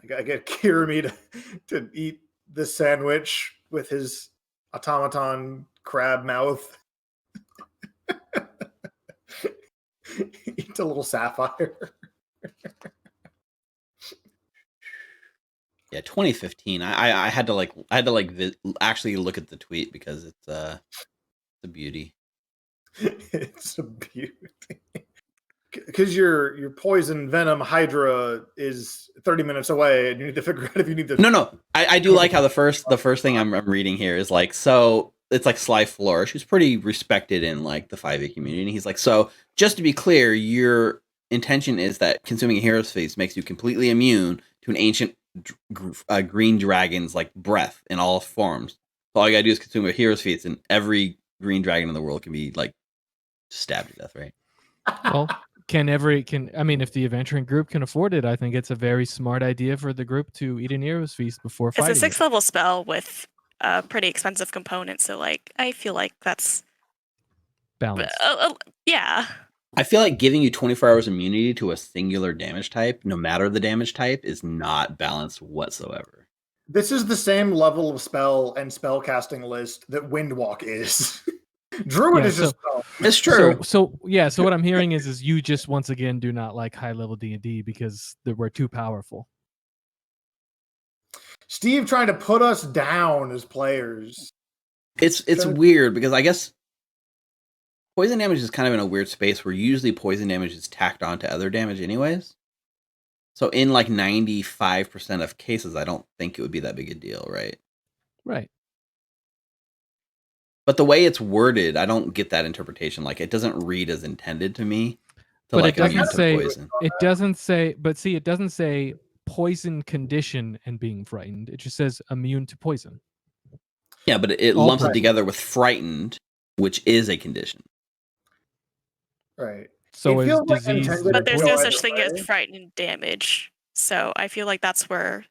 I get Jeremy to eat the sandwich with his automaton crab mouth. Eats a little sapphire. Yeah, 2015. I had to actually look at the tweet because it's a beauty. It's a beauty. Because your poison venom Hydra is 30 minutes away, and you need to figure out if you need to. No. I do like how the first thing I'm reading here is like, so it's like Sly Flourish, who's pretty respected in like the 5e community. He's like, so just to be clear, your intention is that consuming a hero's feast makes you completely immune to an ancient green dragon's like breath in all forms. So all you gotta do is consume a hero's feast, and every green dragon in the world can be like stabbed to death, right? Well, if the adventuring group can afford it, I think it's a very smart idea for the group to eat an hero's feast before fighting. It's a 6th level spell with a pretty expensive component, so like I feel like that's balanced. Yeah. I feel like giving you 24 hours immunity to a singular damage type, no matter the damage type, is not balanced whatsoever. This is the same level of spell and spell casting list that Windwalk is. Druid is just spell. It's true. So what I'm hearing is you just once again do not like high level D&D because we're too powerful. Steve trying to put us down as players. It's weird because I guess poison damage is kind of in a weird space where usually poison damage is tacked on to other damage anyways. So in like 95% of cases, I don't think it would be that big a deal, right? Right. But the way it's worded, I don't get that interpretation. Like it doesn't read as intended to me. But it doesn't say poison. It doesn't say poison condition and being frightened. It just says immune to poison. Yeah, but it lumps it together with frightened, which is a condition. Right. So is disease. But there's no such thing as frightened damage. So I feel like that's where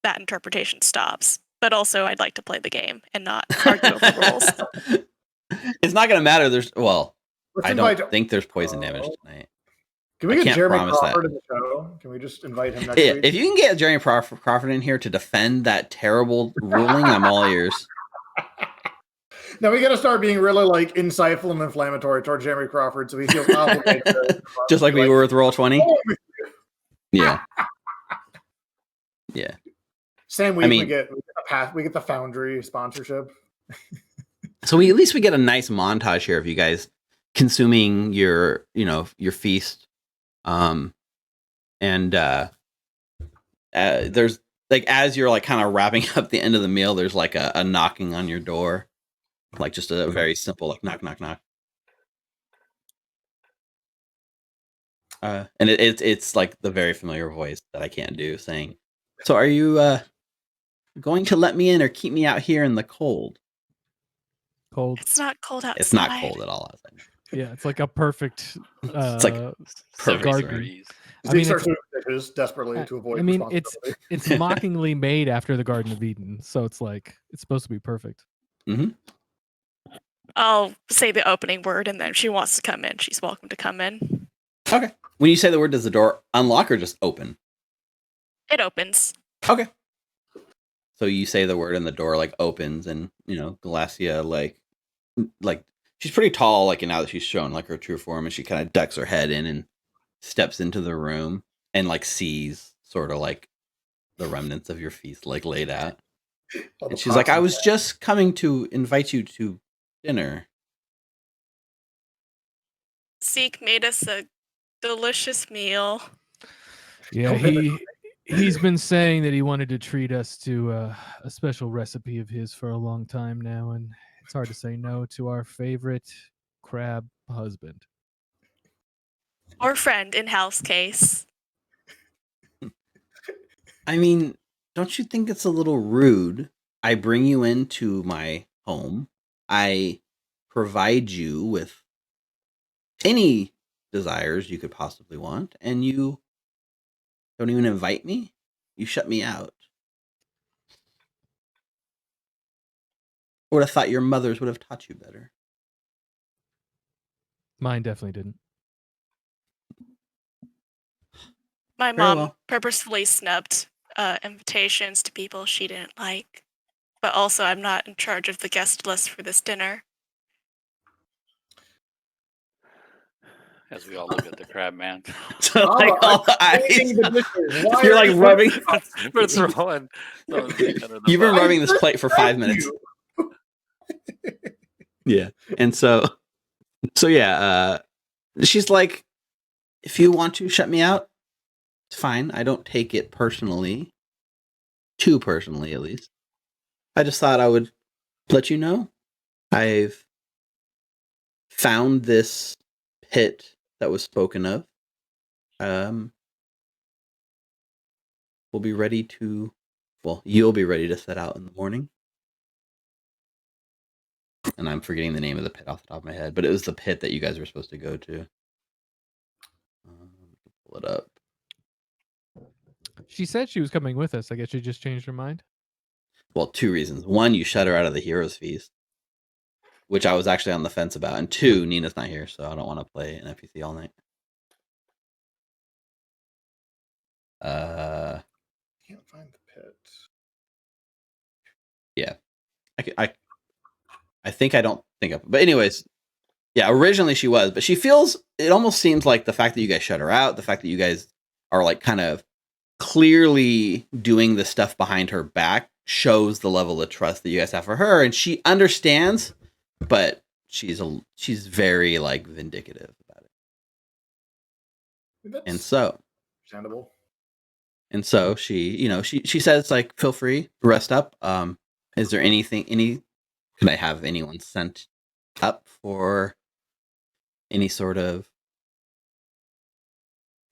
that interpretation stops. But also, I'd like to play the game and not argue over rules. It's not going to matter. I don't think there's poison damage tonight. Can we get Jeremy Crawford in the show? Can we just invite him next week? If you can get Jeremy Crawford in here to defend that terrible ruling, I'm all ears. Now we got to start being really like insightful and inflammatory toward Jeremy Crawford, so he feels obligated. Just like we were with Roll20. Yeah. Yeah. Same week we get the Foundry sponsorship. So at least we get a nice montage here of you guys consuming your feast. There's like, as you're like kind of wrapping up the end of the meal, there's like a knocking on your door, like just a very simple like knock knock knock. And it's like the very familiar voice that I can't do saying, "So are you going to let me in or keep me out here in the cold?" Cold. It's not cold outside. It's not cold at all outside. Yeah, it's like a perfect. It's like garden. I mean, it's desperately to avoid. I mean, it's mockingly made after the Garden of Eden, so it's like it's supposed to be perfect. Mm-hmm. I'll say the opening word, and then if she wants to come in, she's welcome to come in. Okay. When you say the word, does the door unlock or just open? It opens. Okay. So you say the word, and the door like opens, and Glasya like she's pretty tall, like now that she's shown like her true form, and she kind of ducks her head in and steps into the room and like sees sort of like the remnants of your feast like laid out. And she's like, "I was just coming to invite you to dinner." Zeke made us a delicious meal. Yeah, he's been saying that he wanted to treat us to a special recipe of his for a long time now, and it's hard to say no to our favorite crab husband. Or friend in house case. I mean, don't you think it's a little rude? I bring you into my home. I provide you with any desires you could possibly want, and you Don't even invite me? You shut me out. I would have thought your mothers would have taught you better. Mine definitely didn't. My Very mom well. purposefully snubbed invitations to people she didn't like. But also, I'm not in charge of the guest list for this dinner. As we all look at the crab man. So like all the eyes. You're like rubbing. We're throwing You've been rubbing this plate for 5 minutes. Yeah. And so yeah, she's like, if you want to shut me out, it's fine. I don't take it personally. Too personally, at least. I just thought I would let you know. I've found this pit that was spoken of. We'll be ready to, well, you'll be ready to set out in the morning. And I'm forgetting the name of the pit off the top of my head, but it was the pit that you guys were supposed to go to. Pull it up. She said she was coming with us. I guess she just changed her mind. Well, 2 reasons. 1, you shut her out of the Heroes Feast, which I was actually on the fence about. And 2, Nina's not here, so I don't want to play an NPC all night. Can't find the pit. Yeah. I think I don't think of, but anyways, yeah, originally she was, but she feels, it almost seems like the fact that you guys shut her out, the fact that you guys are like kind of clearly doing the stuff behind her back shows the level of trust that you guys have for her, and she understands, but she's very like vindicative about it. That's And so understandable. And so she says, like, feel free, rest up. Is there can I have anyone sent up for any sort of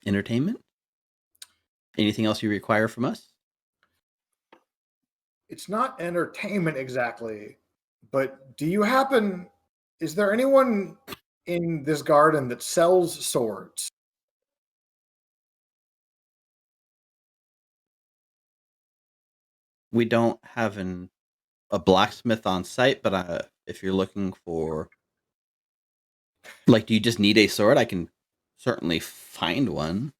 entertainment? Anything else you require from us? It's not entertainment exactly, but is there anyone in this garden that sells swords? We don't have a blacksmith on site, but if you're looking for, like, do you just need a sword? I can certainly find one.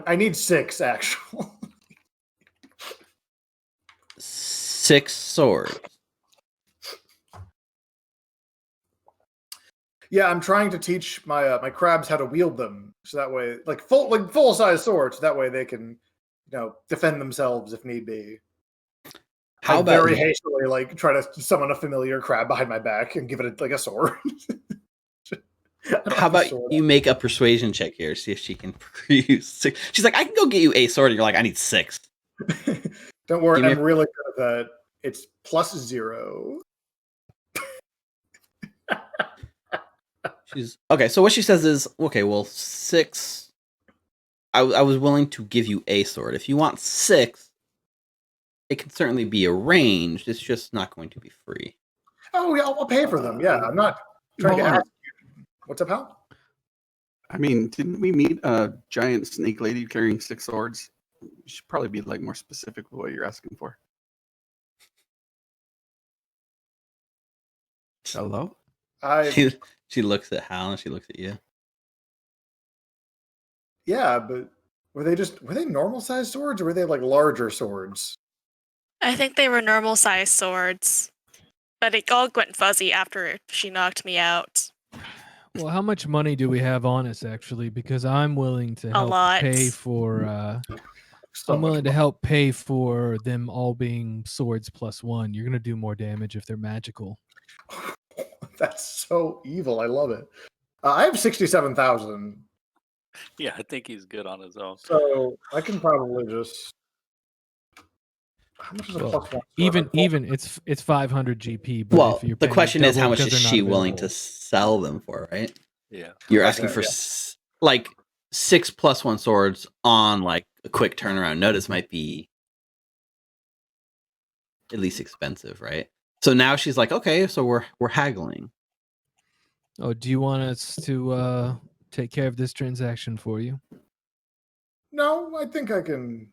I need 6, actually. 6 swords. Yeah, I'm trying to teach my my crabs how to wield them, so that way, like full size swords, that way they can, defend themselves if need be. How about very hastily try to summon a familiar crab behind my back and give it a sword. How about you make a persuasion check here, see if she can produce 6. She's like, I can go get you a sword, and you're like, I need 6. Don't worry, I'm really good at that. It's +0. Okay, so what she says is, okay, well, 6. I was willing to give you a sword. If you want 6, it can certainly be arranged. It's just not going to be free. Oh, yeah, I'll pay for them. Yeah, I'm not trying to ask you. What's up, Hal? I mean, didn't we meet a giant snake lady carrying 6 swords? You should probably be more specific with what you're asking for. Hello? She looks at Hal and she looks at you. Yeah, but were they normal sized swords, or were they larger swords? I think they were normal sized swords, but it all went fuzzy after she knocked me out. Well, how much money do we have on us, actually? Because I'm willing to help pay for. I'm willing to help pay for them all being swords +1. You're gonna do more damage if they're magical. That's so evil. I love it. I have 67,000. Yeah, I think he's good on his own. So I can probably just. How much is a +1? Even it's 500 GP. But if you're the question is, how much is she willing available. to sell them for? Right? Yeah, you're asking for 6 +1 swords on a quick turnaround notice might be at least expensive, right? So now she's like, okay, so we're haggling. Oh, do you want us to take care of this transaction for you? No, I think I can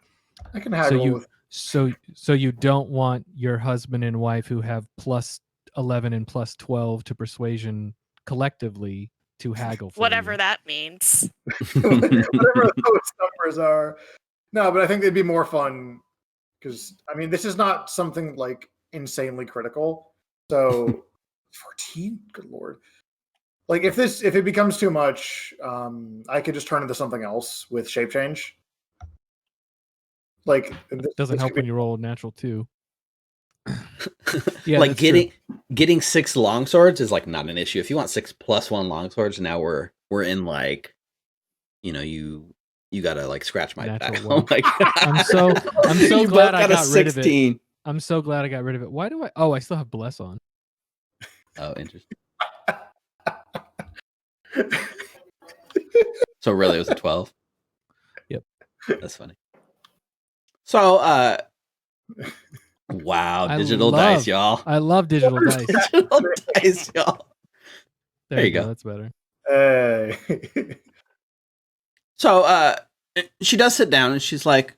haggle with. So you don't want your husband and wife who have plus 11 and plus 12 to persuasion collectively to haggle for Whatever you. that means. Whatever those numbers are. No, but I think it'd be more fun because I mean this is not something like insanely critical. So 14, good lord. Like if it becomes too much, I could just turn into something else with shape change. Like Doesn't help when you roll a natural 2. Yeah, like getting 6 longswords is like not an issue. If you want 6 plus 1 longswords, now we're in like, you gotta like scratch my Natural back. 1. Oh my God. I'm so You glad both I got a got rid of it. 16. I'm so glad I got rid of it. Why do I? Oh, I still have bless on. Oh, interesting. So really, it was a 12. Yep. That's funny. So, wow, digital dice, y'all. I love digital dice. Digital dice, y'all. There you go. That's better. Hey. So, she does sit down and she's like,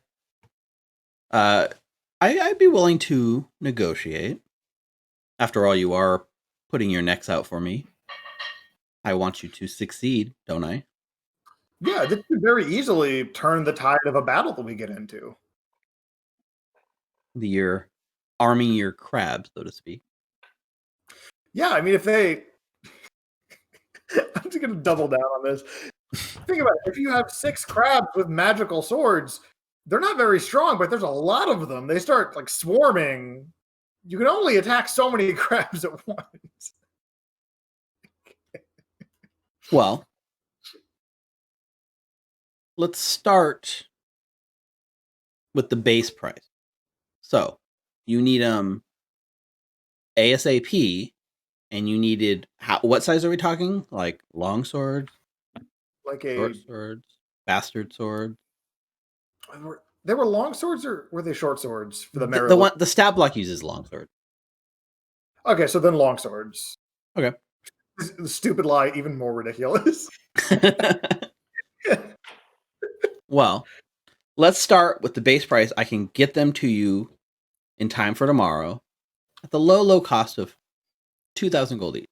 I'd be willing to negotiate. After all, you are putting your necks out for me. I want you to succeed, don't I? Yeah, this could very easily turn the tide of a battle that we get into. You're arming your crabs, so to speak. Yeah, I mean, if they... I'm just going to double down on this. Think about it. If you have 6 crabs with magical swords, they're not very strong, but there's a lot of them. They start, like, swarming. You can only attack so many crabs at once. Well, let's start with the base price. So, you need ASAP, and you needed what size are we talking? Like long swords, Like short swords, bastard swords. They were long swords, or were they short swords for the melee? The stab block uses long sword. Okay, so then long swords. Okay. The stupid lie, even more ridiculous. Well, let's start with the base price. I can get them to you in time for tomorrow at the low cost of 2,000 gold each.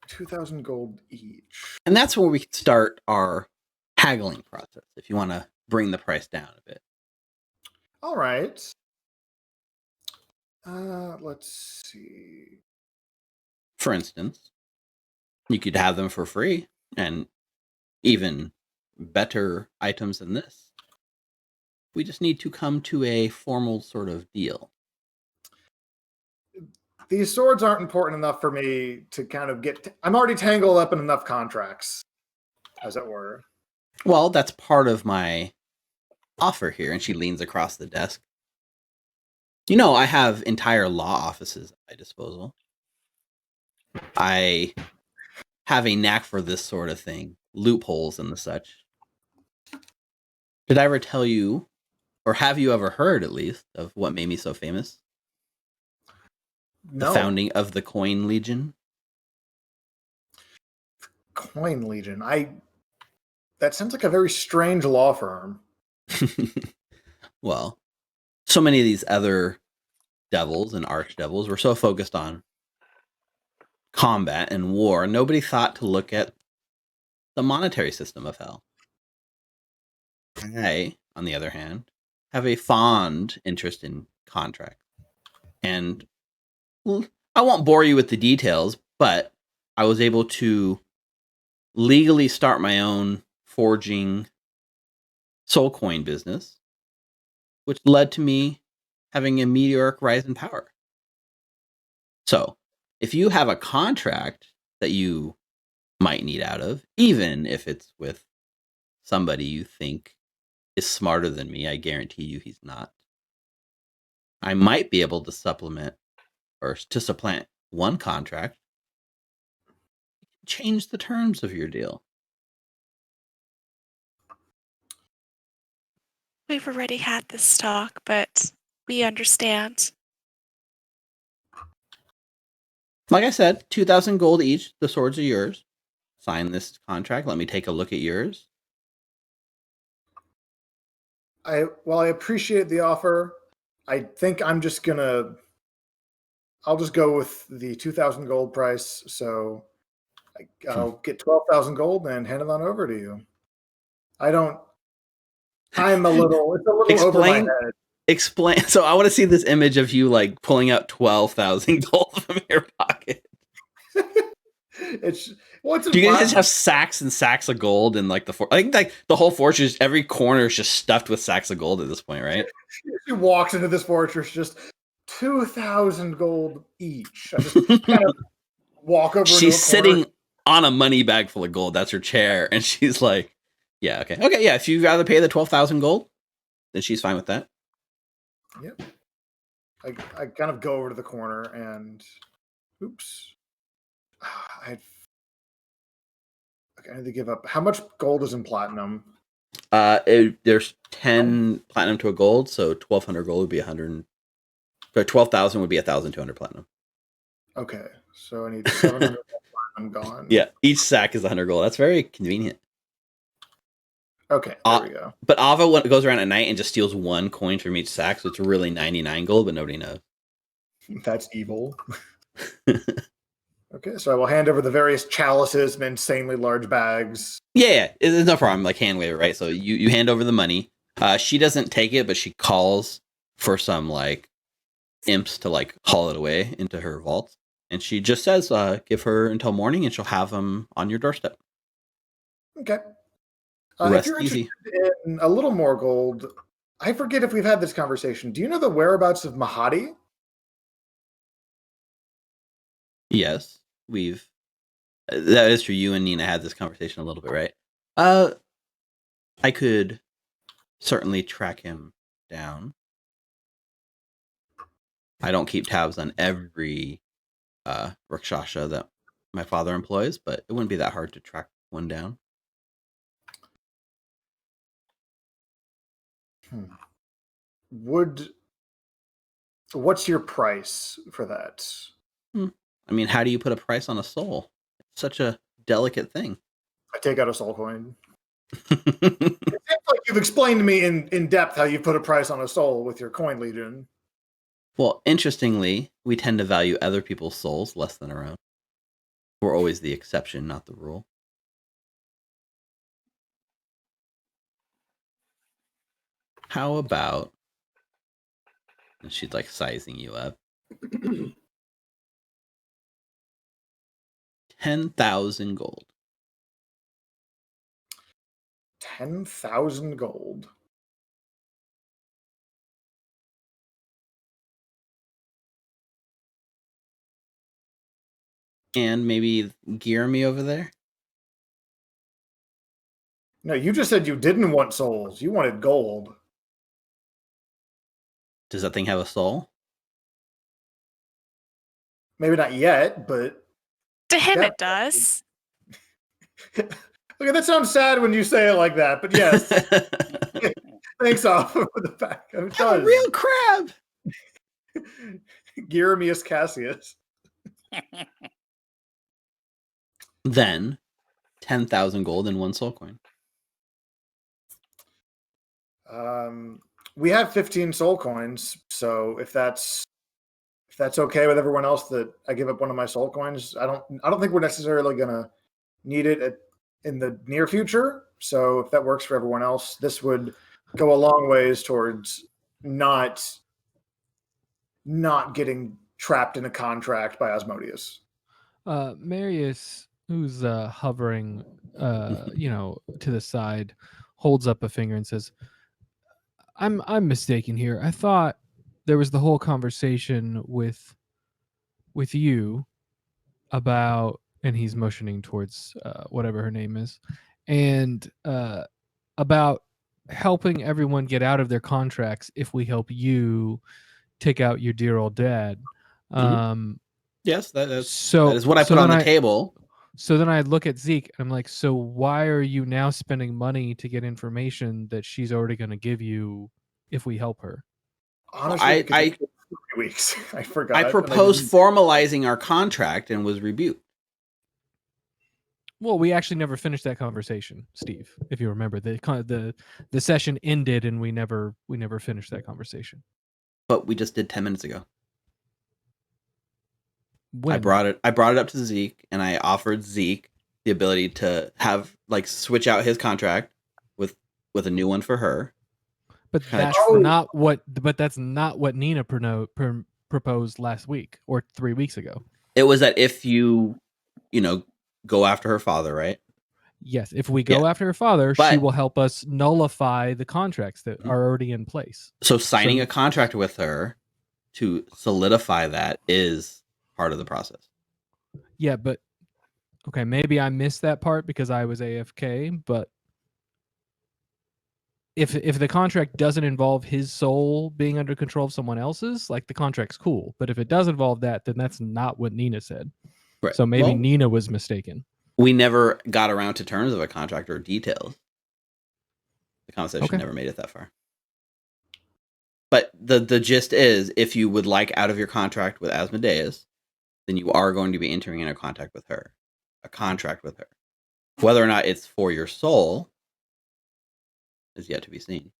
2,000 gold each. And that's where we can start our haggling process, if you want to bring the price down a bit. All right. Let's see. For instance, you could have them for free, and even better items than this. We just need to come to a formal sort of deal. These swords aren't important enough for me to kind of get... I'm already tangled up in enough contracts, as it were. Well, that's part of my offer here. And she leans across the desk. I have entire law offices at my disposal. I have a knack for this sort of thing. Loopholes and the such. Did I ever tell you, or have you ever heard at least, of what made me so famous? No. The founding of the Coin Legion. Coin Legion. That sounds like a very strange law firm. Well, so many of these other devils and archdevils were so focused on combat and war, nobody thought to look at the monetary system of hell. I, on the other hand, have a fond interest in contract. And I won't bore you with the details, but I was able to legally start my own forging soul coin business, which led to me having a meteoric rise in power. So, if you have a contract that you might need out of, even if it's with somebody you think is smarter than me, I guarantee you he's not, I might be able to supplement or to supplant one contract, change the terms of your deal. We've already had this talk, but we understand. Like I said, 2,000 gold each. The swords are yours. Sign this contract. Let me take a look at yours. I appreciate the offer. I think I'll just go with the 2,000 gold price. So I'll get 12,000 gold and hand it on over to you. It's a little over my head. Explain. So I want to see this image of you like pulling out 12,000 gold from your pocket. Do you guys just have sacks and sacks of gold and like I think like the whole fortress, every corner is just stuffed with sacks of gold at this point, right? She walks into this fortress just 2,000 gold each. I just kind of walk over. She's sitting on a money bag full of gold. That's her chair, and she's like, "Yeah, okay, yeah. If you'd rather pay the 12,000 gold, then she's fine with that." Yep. I kind of go over to the corner and, oops. I need to give up. How much gold is in platinum? There's 10 platinum to a gold, so 1,200 gold would be 100. So 12,000 would be 1,200 platinum. Okay, so I need 700 platinum gone. Yeah, each sack is 100 gold. That's very convenient. Okay, there we go. But Ava goes around at night and just steals one coin from each sack, so it's really 99 gold, but nobody knows. That's evil. Okay, so I will hand over the various chalices and insanely large bags. Yeah, there's no problem. Like hand wave, right? So you hand over the money. She doesn't take it, but she calls for some like imps to like haul it away into her vault, and she just says, "Give her until morning, and she'll have them on your doorstep." Okay. Rest if you're easy. interested in a little more gold, I forget if we've had this conversation. Do you know the whereabouts of Mahadi? Yes, that is true. You and Nina had this conversation a little bit, right? I could certainly track him down. I don't keep tabs on every rakshasa that my father employs, but it wouldn't be that hard to track one down. What's your price for that? I mean, how do you put a price on a soul? It's such a delicate thing. I take out a soul coin. It seems like you've explained to me in depth how you put a price on a soul with your coin legion. Well, interestingly, we tend to value other people's souls less than our own. We're always the exception, not the rule. How about... And she's like sizing you up. 10,000 gold. 10,000 gold. And maybe gear me over there? No, you just said you didn't want souls. You wanted gold. Does that thing have a soul? Maybe not yet, but... To him it does. Okay, that sounds sad when you say it like that, but yes. Thanks, Alpha, for the back. I'm a real crab! Gyramius Cassius. Then, 10,000 gold and 1 soul coin. We have 15 soul coins, so if that's okay with everyone else, that I give up one of my soul coins. I don't think we're necessarily gonna need it in the near future. So if that works for everyone else, this would go a long ways towards not getting trapped in a contract by Asmodeus. Marius, who's hovering, to the side, holds up a finger and says, "I'm mistaken here. I thought there was the whole conversation with you about," and he's motioning towards whatever her name is, and about helping everyone get out of their contracts if we help you take out your dear old dad. Yes, that is what I put on the table. So then I look at Zeke and I'm like, so why are you now spending money to get information that she's already going to give you if we help her? Honestly, weeks. I forgot. I proposed formalizing our contract and was rebuked. Well, we actually never finished that conversation, Steve. If you remember, the session ended and we never finished that conversation. But we just did 10 minutes ago. When? I brought it up to Zeke, and I offered Zeke the ability to have switch out his contract with a new one for her. But that's not what. But that's not what Nina proposed last week or 3 weeks ago. It was that if you go after her father, right? Yes, if we go after her father, she will help us nullify the contracts that are already in place. So signing a contract with her to solidify that is part of the process. Yeah, but okay, maybe I missed that part because I was AFK, but if the contract doesn't involve his soul being under control of someone else's, like, the contract's cool. But if it does involve that, then that's not what Nina said. Right. So maybe Nina was mistaken. We never got around to terms of a contract or details. The conversation never made it that far. But the gist is, if you would like out of your contract with Asmodeus, then you are going to be entering in a contract with her. Whether or not it's for your soul is yet to be seen.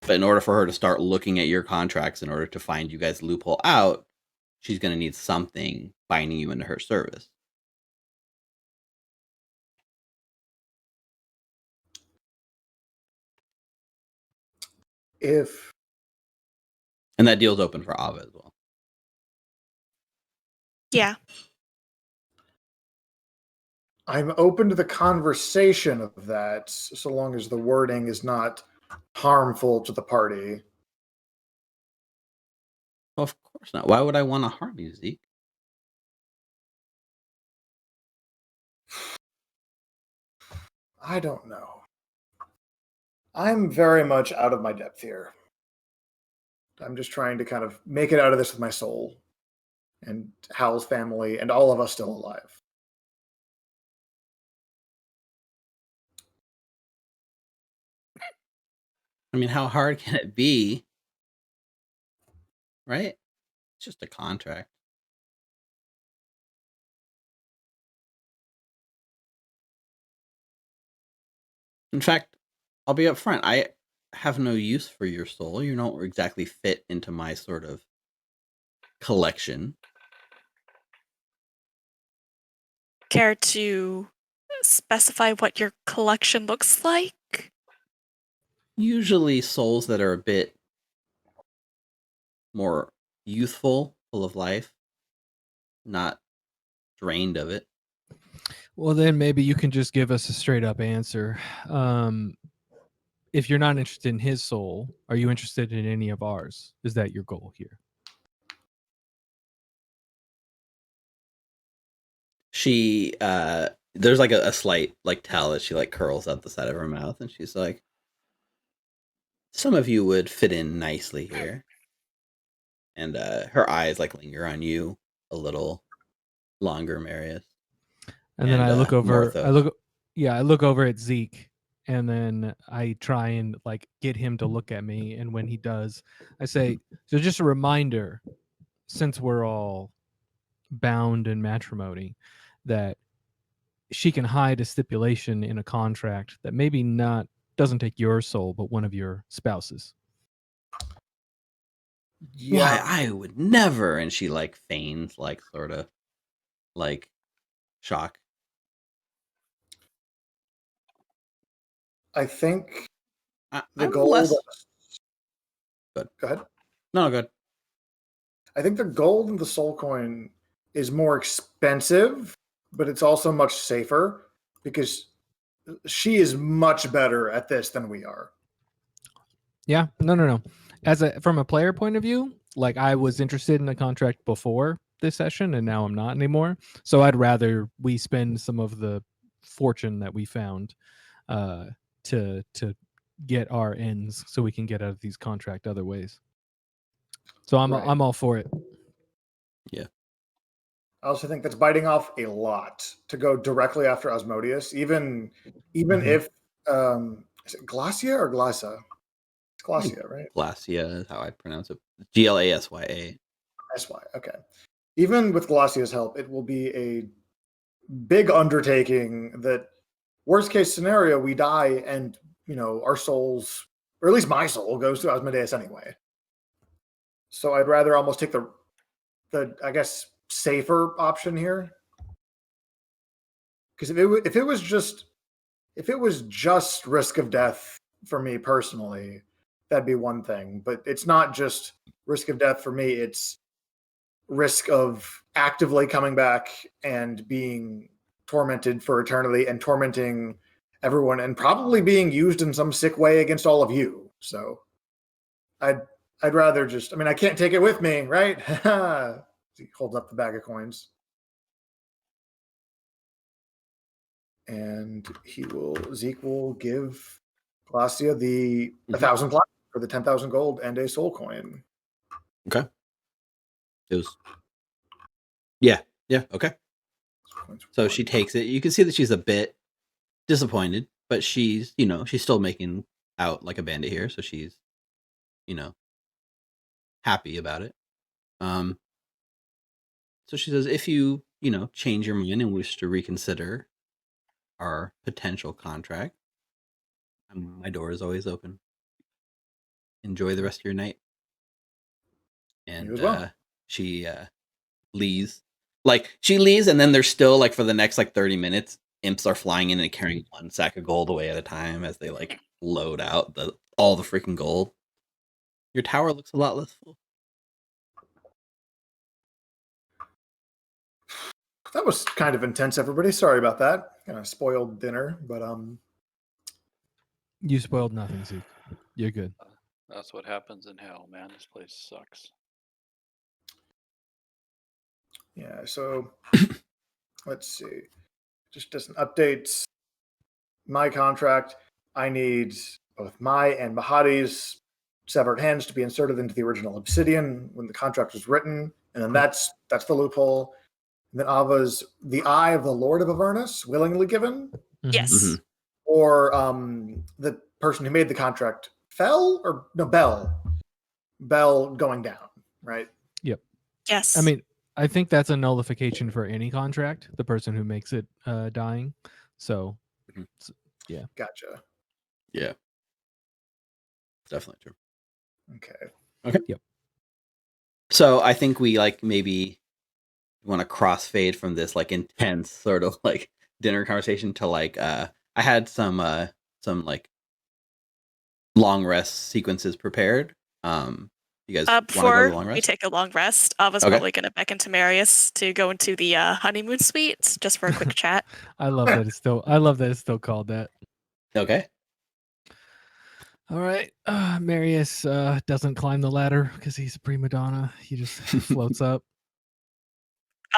But in order for her to start looking at your contracts, in order to find you guys loophole out, she's going to need something binding you into her service. And that deal's open for Ava as well. Yeah. I'm open to the conversation of that, so long as the wording is not harmful to the party. Well, of course not. Why would I want to harm you, Zeke? I don't know. I'm very much out of my depth here. I'm just trying to kind of make it out of this with my soul and Hal's family and all of us still alive. I mean, how hard can it be? Right? It's just a contract. In fact, I'll be upfront. I have no use for your soul. You don't exactly fit into my sort of collection. Care to specify what your collection looks like? Usually souls that are a bit more youthful, full of life, not drained of it. Well, then maybe you can just give us a straight up answer. If you're not interested in his soul, are you interested in any of ours? Is that your goal here? She there's like a slight towel that she curls out the side of her mouth, and she's like, some of you would fit in nicely here. And her eyes linger on you a little longer, Marius. And then I look over I look over at Zeke, and then I try and get him to look at me, and when he does, I say, so just a reminder, since we're all bound in matrimony, that she can hide a stipulation in a contract that maybe doesn't take your soul, but one of your spouses. Yeah, I would never. And she feigns sort of shock. I think the I'm gold. Good. Go ahead. No, good. I think the gold and the soul coin is more expensive, but it's also much safer because she is much better at this than we are. Yeah, no. From a player point of view, I was interested in the contract before this session, and now I'm not anymore. So I'd rather we spend some of the fortune that we found to get our ends, so we can get out of these contract other ways. So I'm all for it. Yeah. I also think that's biting off a lot to go directly after Asmodeus, even if is it Glasya or Glasya? It's Glasya, right? Glasya is how I pronounce it. Glasya. SY. Okay. Even with Glasya's help, it will be a big undertaking that worst case scenario, we die and, our souls, or at least my soul, goes to Asmodeus anyway. So I'd rather almost take the I guess, safer option here. Because if it was just risk of death for me personally, that'd be one thing. But it's not just risk of death for me, it's risk of actively coming back and being tormented for eternity and tormenting everyone and probably being used in some sick way against all of you. So I'd rather just, I can't take it with me, right? He holds up the bag of coins. And Zeke will give Glasya the 1,000 platinum for the 10,000 gold and a soul coin. Okay. It was. Yeah. Okay. So she takes it. You can see that she's a bit disappointed, but she's still making out like a bandit here, so she's, happy about it. So she says, if you, change your mind and wish to reconsider our potential contract, my door is always open. Enjoy the rest of your night. And she leaves. She leaves, and then there's still, for the next, 30 minutes, imps are flying in and carrying one sack of gold away at a time as they, load out all the freaking gold. Your tower looks a lot less full. That was kind of intense, everybody. Sorry about that. Kind of spoiled dinner, but You spoiled nothing, Zeke. You're good. That's what happens in hell, man. This place sucks. Yeah, so let's see. Just as an update, my contract, I need both my and Mahadi's severed hands to be inserted into the original obsidian when the contract was written, and then that's the loophole. And then Ava's the eye of the Lord of Avernus willingly given. Yes. Mm-hmm. Or the person who made the contract Bell going down, right? Yep. Yes. I think that's a nullification for any contract, the person who makes it dying. So, yeah. Gotcha. Yeah. Definitely true. Okay. Yep. So I think we maybe want to crossfade from this intense sort of dinner conversation to I had some long rest sequences prepared. You guys want to go to the long rest? We take a long rest, Ava's probably going to beckon to Marius to go into the honeymoon suite just for a quick chat. I love that it's still called that. Okay. All right. Marius doesn't climb the ladder because he's a prima donna. He just floats up.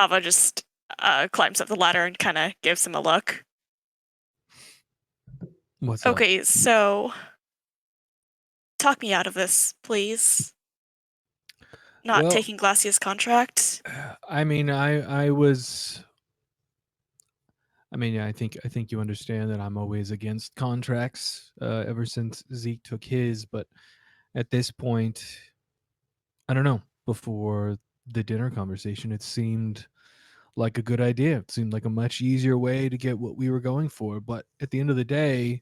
Ava just climbs up the ladder and kind of gives him a look. What's up? Okay, so talk me out of this, please. Not taking Glasya's contract. I think you understand that I'm always against contracts ever since Zeke took his, but at this point, I don't know, before the dinner conversation, it seemed like a good idea. It seemed like a much easier way to get what we were going for. But at the end of the day,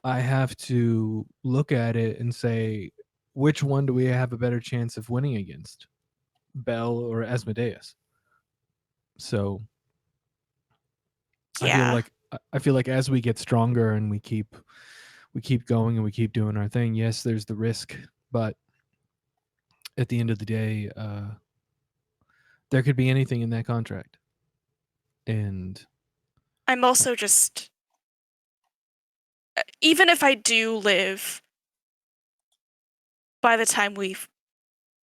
I have to look at it and say, which one do we have a better chance of winning against? Bell or Asmodeus? So yeah. I feel like as we get stronger and we keep going and we keep doing our thing, yes, there's the risk, but at the end of the day, there could be anything in that contract. And I'm also just, even if I do live by the time we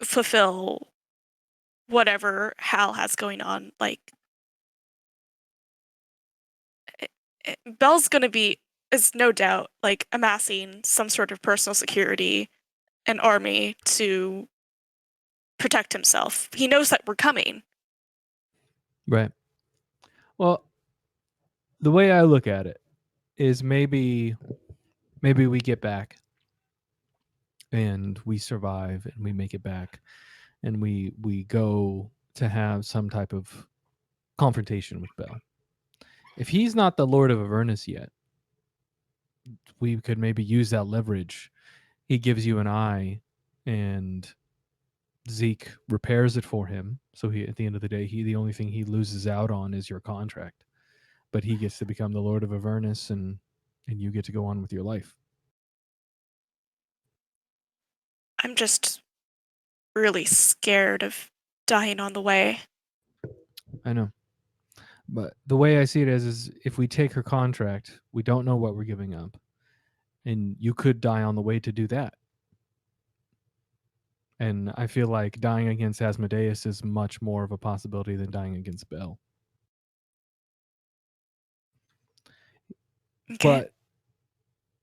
fulfill whatever Hal has going on, Bell's going to be, is no doubt, amassing some sort of personal security, an army to protect himself. He knows that we're coming. Right. Well, the way I look at it is maybe we get back and we survive and we make it back and we go to have some type of confrontation with Bell. If he's not the Lord of Avernus yet, we could maybe use that leverage. He gives you an eye, and Zeke repairs it for him. So he, at the end of the day, the only thing he loses out on is your contract, but he gets to become the Lord of Avernus, and you get to go on with your life. I'm just really scared of dying on the way. I know. But the way I see it is if we take her contract, we don't know what we're giving up. And you could die on the way to do that. And I feel like dying against Asmodeus is much more of a possibility than dying against Bell. Okay. But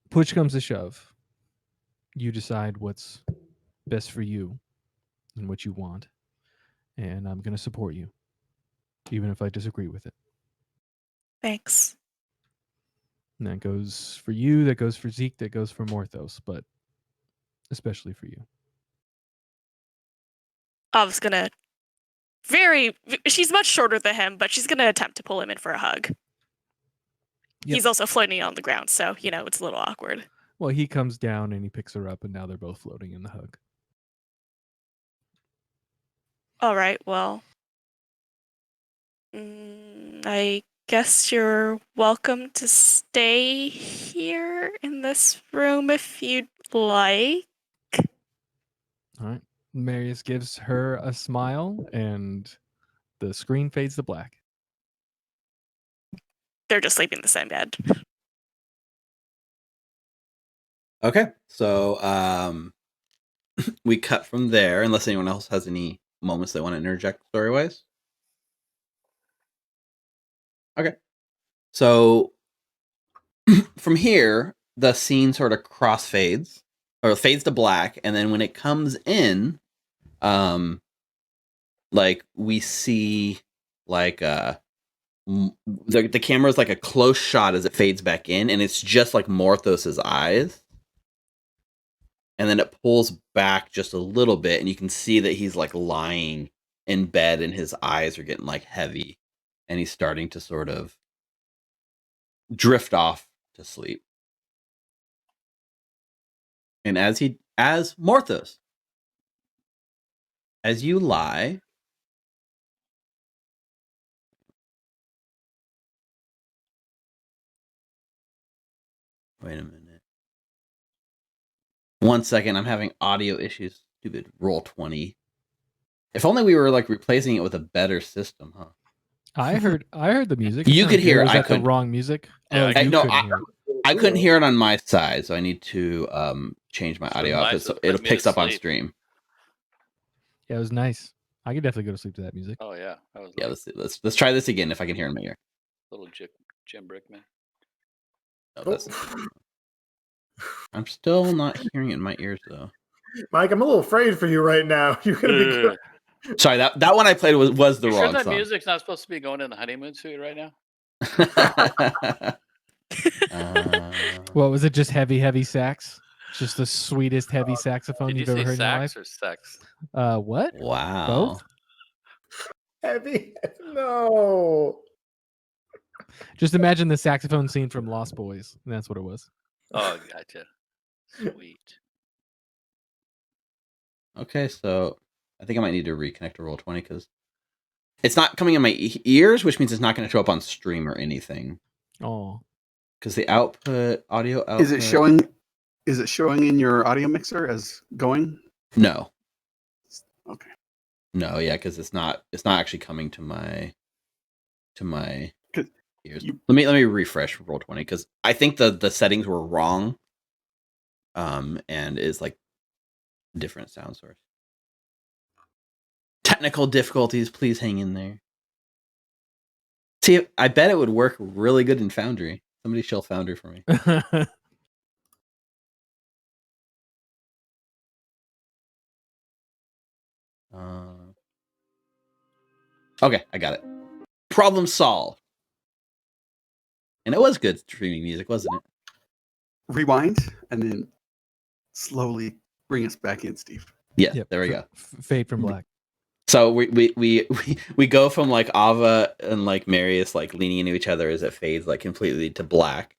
push comes to shove. You decide what's best for you and what you want. And I'm going to support you, even if I disagree with it. Thanks. And that goes for you, that goes for Zeke, that goes for Morthos, but especially for you. Av's gonna she's much shorter than him, but she's gonna attempt to pull him in for a hug. Yep. He's also floating on the ground, so, it's a little awkward. Well, he comes down and he picks her up, and now they're both floating in the hug. All right, well, I guess you're welcome to stay here in this room if you'd like. All right. Marius gives her a smile, and the screen fades to black. They're just sleeping in the same bed. Okay, so we cut from there, unless anyone else has any moments they want to interject story-wise. Okay, so from here, the scene sort of crossfades, or fades to black, and then when it comes in, like we see, like the camera is like a close shot as it fades back in, and it's just like Morthos's eyes. And then it pulls back just a little bit, and you can see that he's like lying in bed, and his eyes are getting like heavy, and he's starting to sort of drift off to sleep. And as Morthos, as you lie, wait a minute. 1 second, I'm having audio issues. Stupid Roll20. If only we were like replacing it with a better system, huh? I heard the music. You could hear it. Was I that the couldn't. wrong music? Yeah, Oh, you no, couldn't hear it. I couldn't hear it on my side, so I need to change my audio output so it picks up on stream. Yeah, it was nice. I could definitely go to sleep to that music. Oh yeah, that was Yeah, nice. let's try this again if I can hear in my ear. Little Jim Brickman. No, that's I'm still not hearing it in my ears though. Mike, I'm a little afraid for you right now. You're gonna be good. Sorry, that one I played was the wrong sure that song. music's not supposed to be going in the honeymoon suite right now? What was it? Just heavy sax? Just the sweetest heavy saxophone you've ever heard in your life? Or sex? What? Wow. Both? Heavy? No. Just imagine the saxophone scene from Lost Boys. And that's what it was. Oh, gotcha. Sweet. Okay, so I think I might need to reconnect to Roll20 because it's not coming in my ears, which means it's not going to show up on stream or anything. Oh. Because the audio output... Is it showing in your audio mixer as going? No. Okay. No, yeah, because it's not actually coming to my ears. Let me refresh Roll20 because I think the settings were wrong. And is like different sound source. Technical difficulties, please hang in there. See, I bet it would work really good in Foundry. Somebody shell Foundry for me. Okay, I got it. Problem solved. And it was good streaming music, wasn't it? Rewind and then slowly bring us back in, Steve. Yeah, Yep. there we go. Fade from black. So we go from like Ava and like Marius like leaning into each other as it fades like completely to black,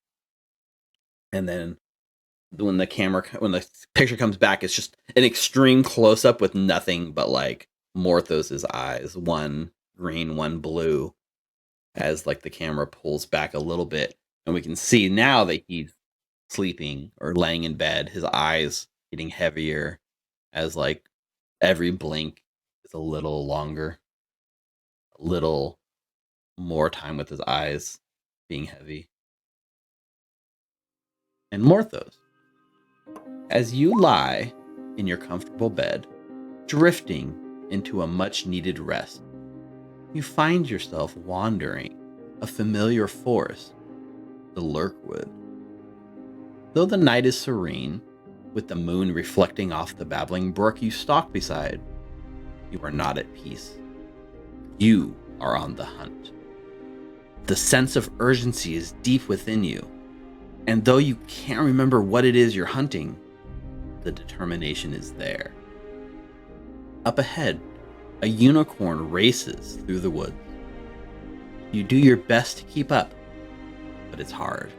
and then when the picture comes back, it's just an extreme close up with nothing but like Morthos's eyes, one green, one blue, as like the camera pulls back a little bit, and we can see now that he's sleeping or laying in bed, his eyes getting heavier as like every blink is a little longer, a little more time with his eyes being heavy. And Morthos, as you lie in your comfortable bed, drifting into a much needed rest, you find yourself wandering a familiar forest, the Lurkwood. Though the night is serene, with the moon reflecting off the babbling brook you stalk beside, you are not at peace. You are on the hunt. The sense of urgency is deep within you, and though you can't remember what it is you're hunting, the determination is there. Up ahead, a unicorn races through the woods. You do your best to keep up, but it's hard.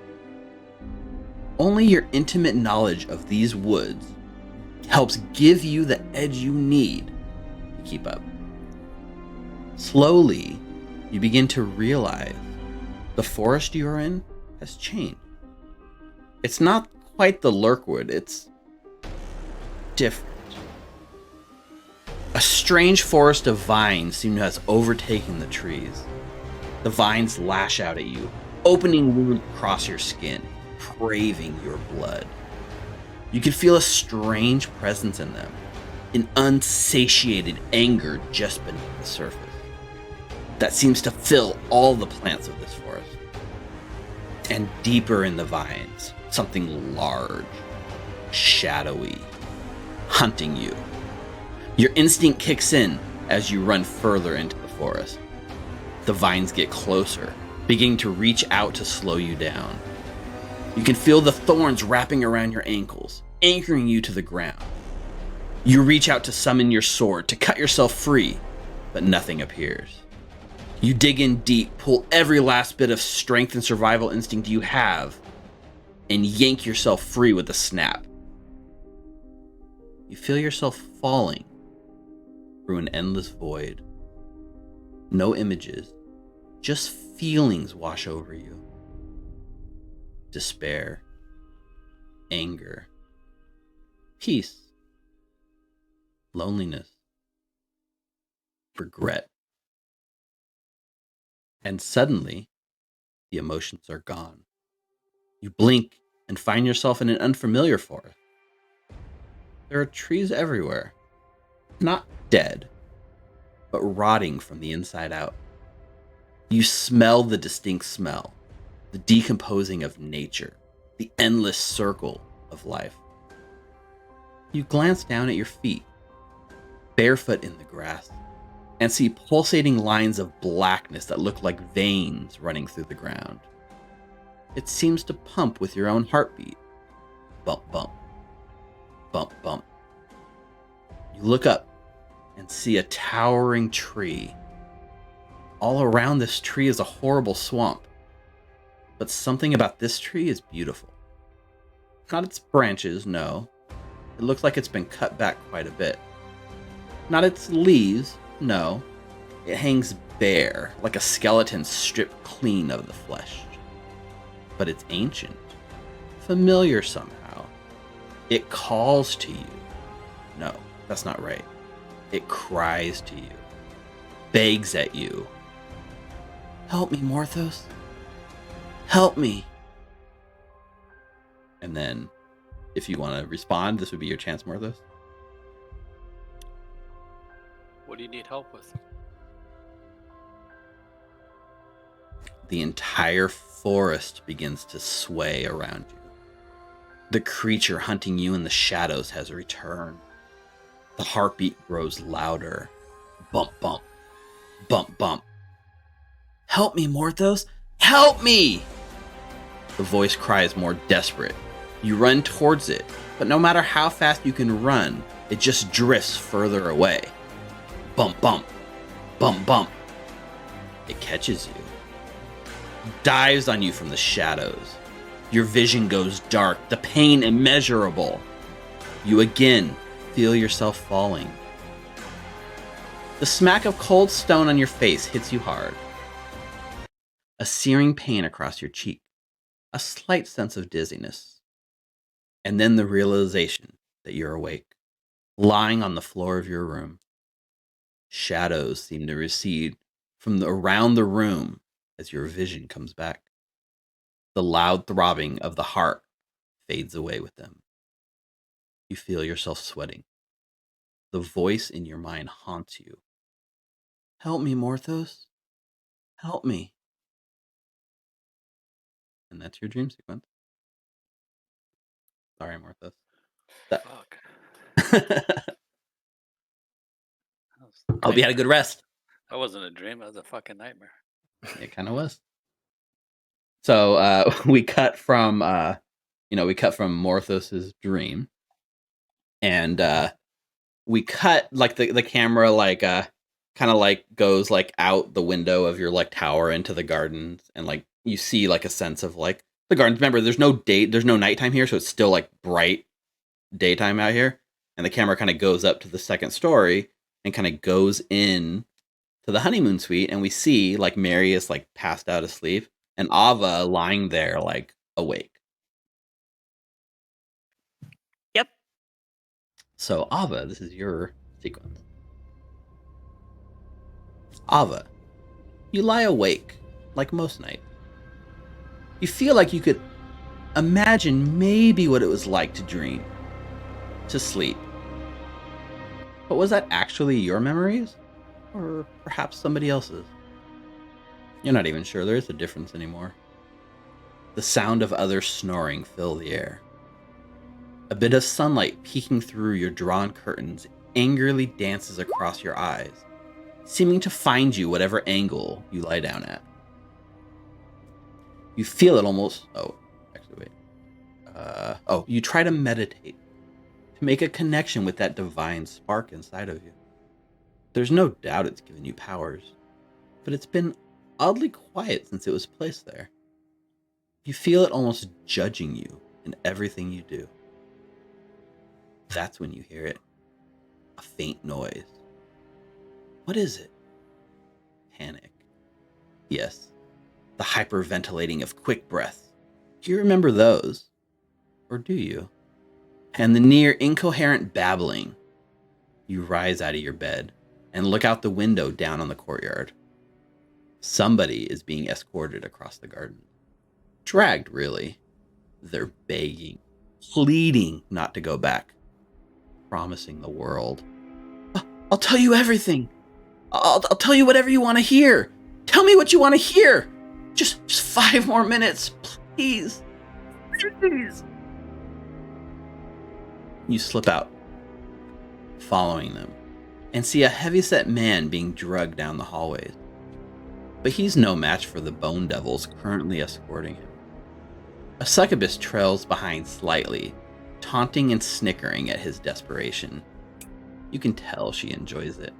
Only your intimate knowledge of these woods helps give you the edge you need to keep up. Slowly, you begin to realize the forest you are in has changed. It's not quite the Lurkwood, it's different. A strange forest of vines seems to have overtaken the trees. The vines lash out at you, opening wounds across your skin, craving your blood. You can feel a strange presence in them, an unsatiated anger just beneath the surface that seems to fill all the plants of this forest. And deeper in the vines, something large, shadowy, hunting you. Your instinct kicks in as you run further into the forest. The vines get closer, beginning to reach out to slow you down. You can feel the thorns wrapping around your ankles, anchoring you to the ground. You reach out to summon your sword to cut yourself free, but nothing appears. You dig in deep, pull every last bit of strength and survival instinct you have, and yank yourself free with a snap. You feel yourself falling through an endless void. No images, just feelings wash over you. Despair, anger, peace, loneliness, regret. And suddenly, the emotions are gone. You blink and find yourself in an unfamiliar forest. There are trees everywhere, not dead, but rotting from the inside out. You smell the distinct smell, the decomposing of nature, the endless circle of life. You glance down at your feet, barefoot in the grass, and see pulsating lines of blackness that look like veins running through the ground. It seems to pump with your own heartbeat. Bump, bump, bump, bump. You look up and see a towering tree. All around this tree is a horrible swamp, but something about this tree is beautiful. Not its branches, no. It looks like it's been cut back quite a bit. Not its leaves, no. It hangs bare, like a skeleton stripped clean of the flesh. But it's ancient, familiar somehow. It calls to you. No, that's not right. It cries to you, begs at you. Help me, Morthos. Help me. And then, if you want to respond, this would be your chance, Morthos. What do you need help with? The entire forest begins to sway around you. The creature hunting you in the shadows has returned. The heartbeat grows louder. Bump, bump, bump, bump. Help me, Morthos! Help me! The voice cries more desperate. You run towards it, but no matter how fast you can run, it just drifts further away. Bump, bump. Bump, bump. It catches you. Dives on you from the shadows. Your vision goes dark, the pain immeasurable. You again feel yourself falling. The smack of cold stone on your face hits you hard. A searing pain across your cheek. A slight sense of dizziness. And then the realization that you're awake, lying on the floor of your room. Shadows seem to recede from around the room as your vision comes back. The loud throbbing of the heart fades away with them. You feel yourself sweating. The voice in your mind haunts you. Help me, Morthos. Help me. And that's your dream sequence. Sorry, Morthos. Fuck. Hope you had a good rest. That wasn't a dream. That was a fucking nightmare. It kind of was. So we cut from Morthos's dream, and we cut like the camera like kind of like goes like out the window of your like tower into the gardens, and like you see like a sense of like the gardens. Remember, there's no nighttime here, so it's still like bright daytime out here, and the camera kind of goes up to the second story and kind of goes in to the honeymoon suite, and we see like Mary is like passed out asleep, and Ava lying there like awake. Yep. So Ava, this is your sequence. Ava, you lie awake like most nights. You feel like you could imagine maybe what it was like to dream, to sleep. But was that actually your memories? Or perhaps somebody else's? You're not even sure there is a difference anymore. The sound of others snoring fill the air. A bit of sunlight peeking through your drawn curtains angrily dances across your eyes, seeming to find you whatever angle you lie down at. You feel it almost... you try to meditate, to make a connection with that divine spark inside of you. There's no doubt it's given you powers, but it's been oddly quiet since it was placed there. You feel it almost judging you in everything you do. That's when you hear it. A faint noise. What is it? Panic. Yes, the hyperventilating of quick breaths. Do you remember those? Or do you? And the near incoherent babbling. You rise out of your bed and look out the window down on the courtyard. Somebody is being escorted across the garden. Dragged, really. They're begging, pleading not to go back, promising the world. I'll tell you everything. I'll tell you whatever you want to hear. Tell me what you want to hear. Just 5 more minutes, please. Please. You slip out, following them, and see a heavyset man being dragged down the hallways. But he's no match for the bone devils currently escorting him. A succubus trails behind slightly, taunting and snickering at his desperation. You can tell she enjoys it.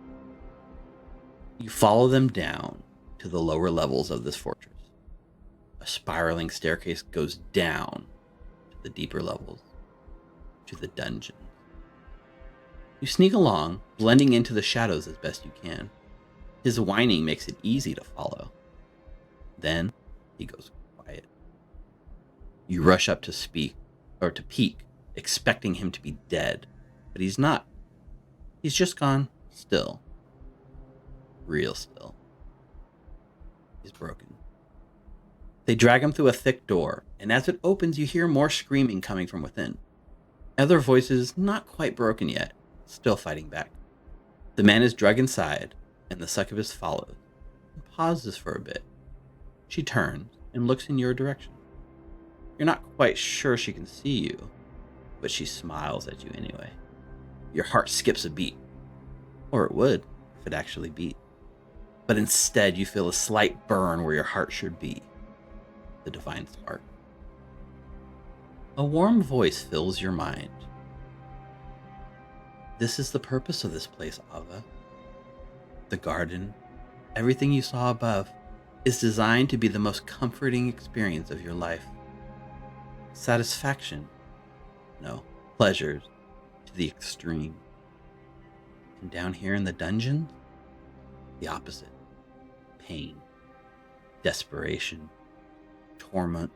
You follow them down to the lower levels of this fortress. A spiraling staircase goes down to the deeper levels, to the dungeon. You sneak along, blending into the shadows as best you can. His whining makes it easy to follow. Then he goes quiet. You rush up to peek, expecting him to be dead, but he's not. He's just gone still. Real still. He's broken. They drag him through a thick door, and as it opens, you hear more screaming coming from within. Other voices not quite broken yet, still fighting back. The man is dragged inside, and the succubus follows, and pauses for a bit. She turns and looks in your direction. You're not quite sure she can see you, but she smiles at you anyway. Your heart skips a beat. Or it would, if it actually beat. But instead, you feel a slight burn where your heart should be. The divine spark. A warm voice fills your mind. This is the purpose of this place, Ava. the garden, everything you saw above is designed to be the most comforting experience of your life. Satisfaction, no, pleasures to the extreme. And down here in the dungeon, the opposite. Pain, desperation, torment,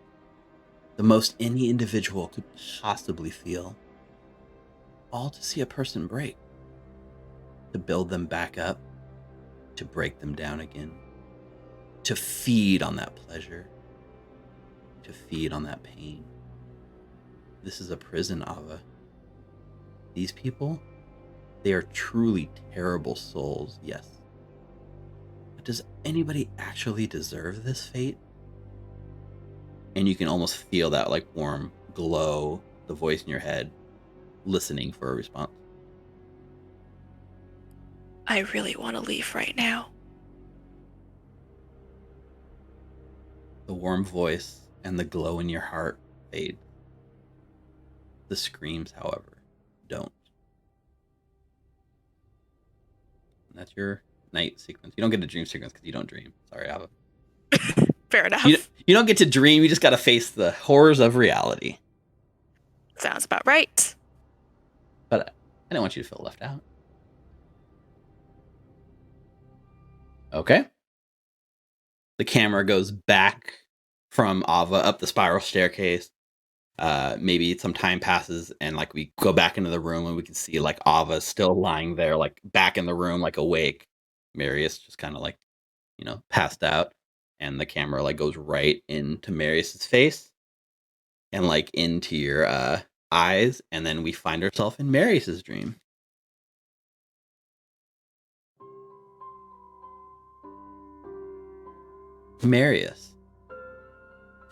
the most any individual could possibly feel. All to see a person break. To build them back up, to break them down again, to feed on that pleasure, to feed on that pain. This is a prison, Ava. These people, they are truly terrible souls, yes. But does anybody actually deserve this fate? And you can almost feel that like warm glow, the voice in your head, listening for a response. I really want to leave right now. The warm voice and the glow in your heart fade. The screams, however, don't. And that's your night sequence. You don't get a dream sequence because you don't dream. Sorry, Ava. Fair enough. You don't get to dream. You just got to face the horrors of reality. Sounds about right. But I don't want you to feel left out. Okay. The camera goes back from Ava up the spiral staircase. Maybe some time passes and like we go back into the room and we can see like Ava still lying there, like back in the room, like awake. Marius just kind of like, passed out. And the camera like goes right into Marius's face and like into your eyes. And then we find ourselves in Marius's dream. Marius,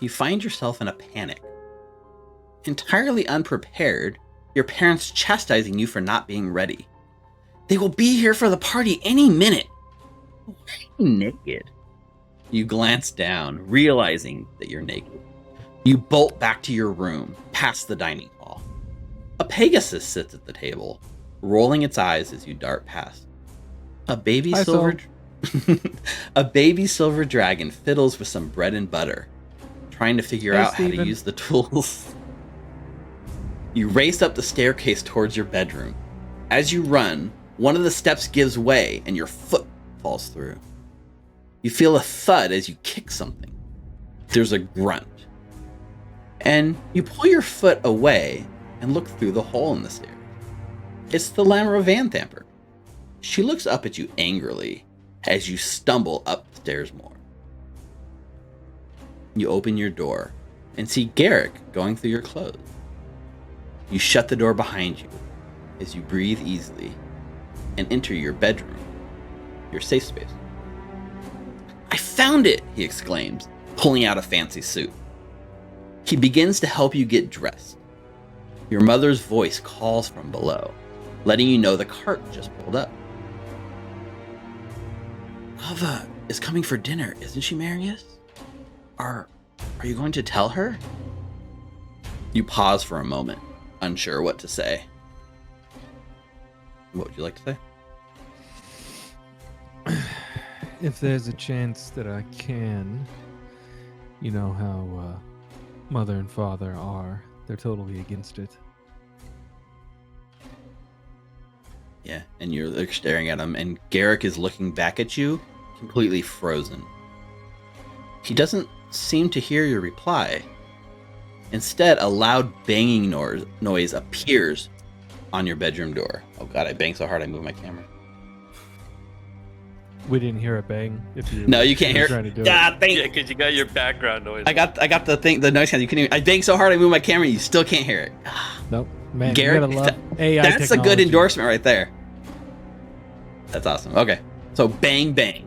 you find yourself in a panic. Entirely unprepared, your parents chastising you for not being ready. They will be here for the party any minute. Why are you naked? You glance down, realizing that you're naked. You bolt back to your room, past the dining hall. A Pegasus sits at the table, rolling its eyes as you dart past. A baby silver dragon fiddles with some bread and butter, trying to figure out how to use the tools. You race up the staircase towards your bedroom. As you run, one of the steps gives way and your foot falls through. You feel a thud as you kick something. There's a grunt. And you pull your foot away and look through the hole in the stairs. It's the Lamra Van Thamper. She looks up at you angrily as you stumble up the stairs more. You open your door and see Garrick going through your clothes. You shut the door behind you as you breathe easily and enter your bedroom, your safe space. "I found it!" he exclaims, pulling out a fancy suit. He begins to help you get dressed. Your mother's voice calls from below, letting you know the cart just pulled up. "Ava is coming for dinner, isn't she, Marius? Are you going to tell her?" You pause for a moment, unsure what to say. What would you like to say? If there's a chance that I can, you know how mother and father are. They're totally against it. Yeah, and you're staring at him, and Garrick is looking back at you, completely frozen. He doesn't seem to hear your reply. Instead, a loud banging noise appears on your bedroom door. Oh god, I banged so hard I moved my camera. We didn't hear a bang. No, you can't hear it. Yeah, because you got your background noise. I got the noise canceling. You couldn't even, I banged so hard I moved my camera. You still can't hear it. Nope, man. Garrick, you gotta love AI that's technology. a good endorsement right there. That's awesome. Okay, so bang bang.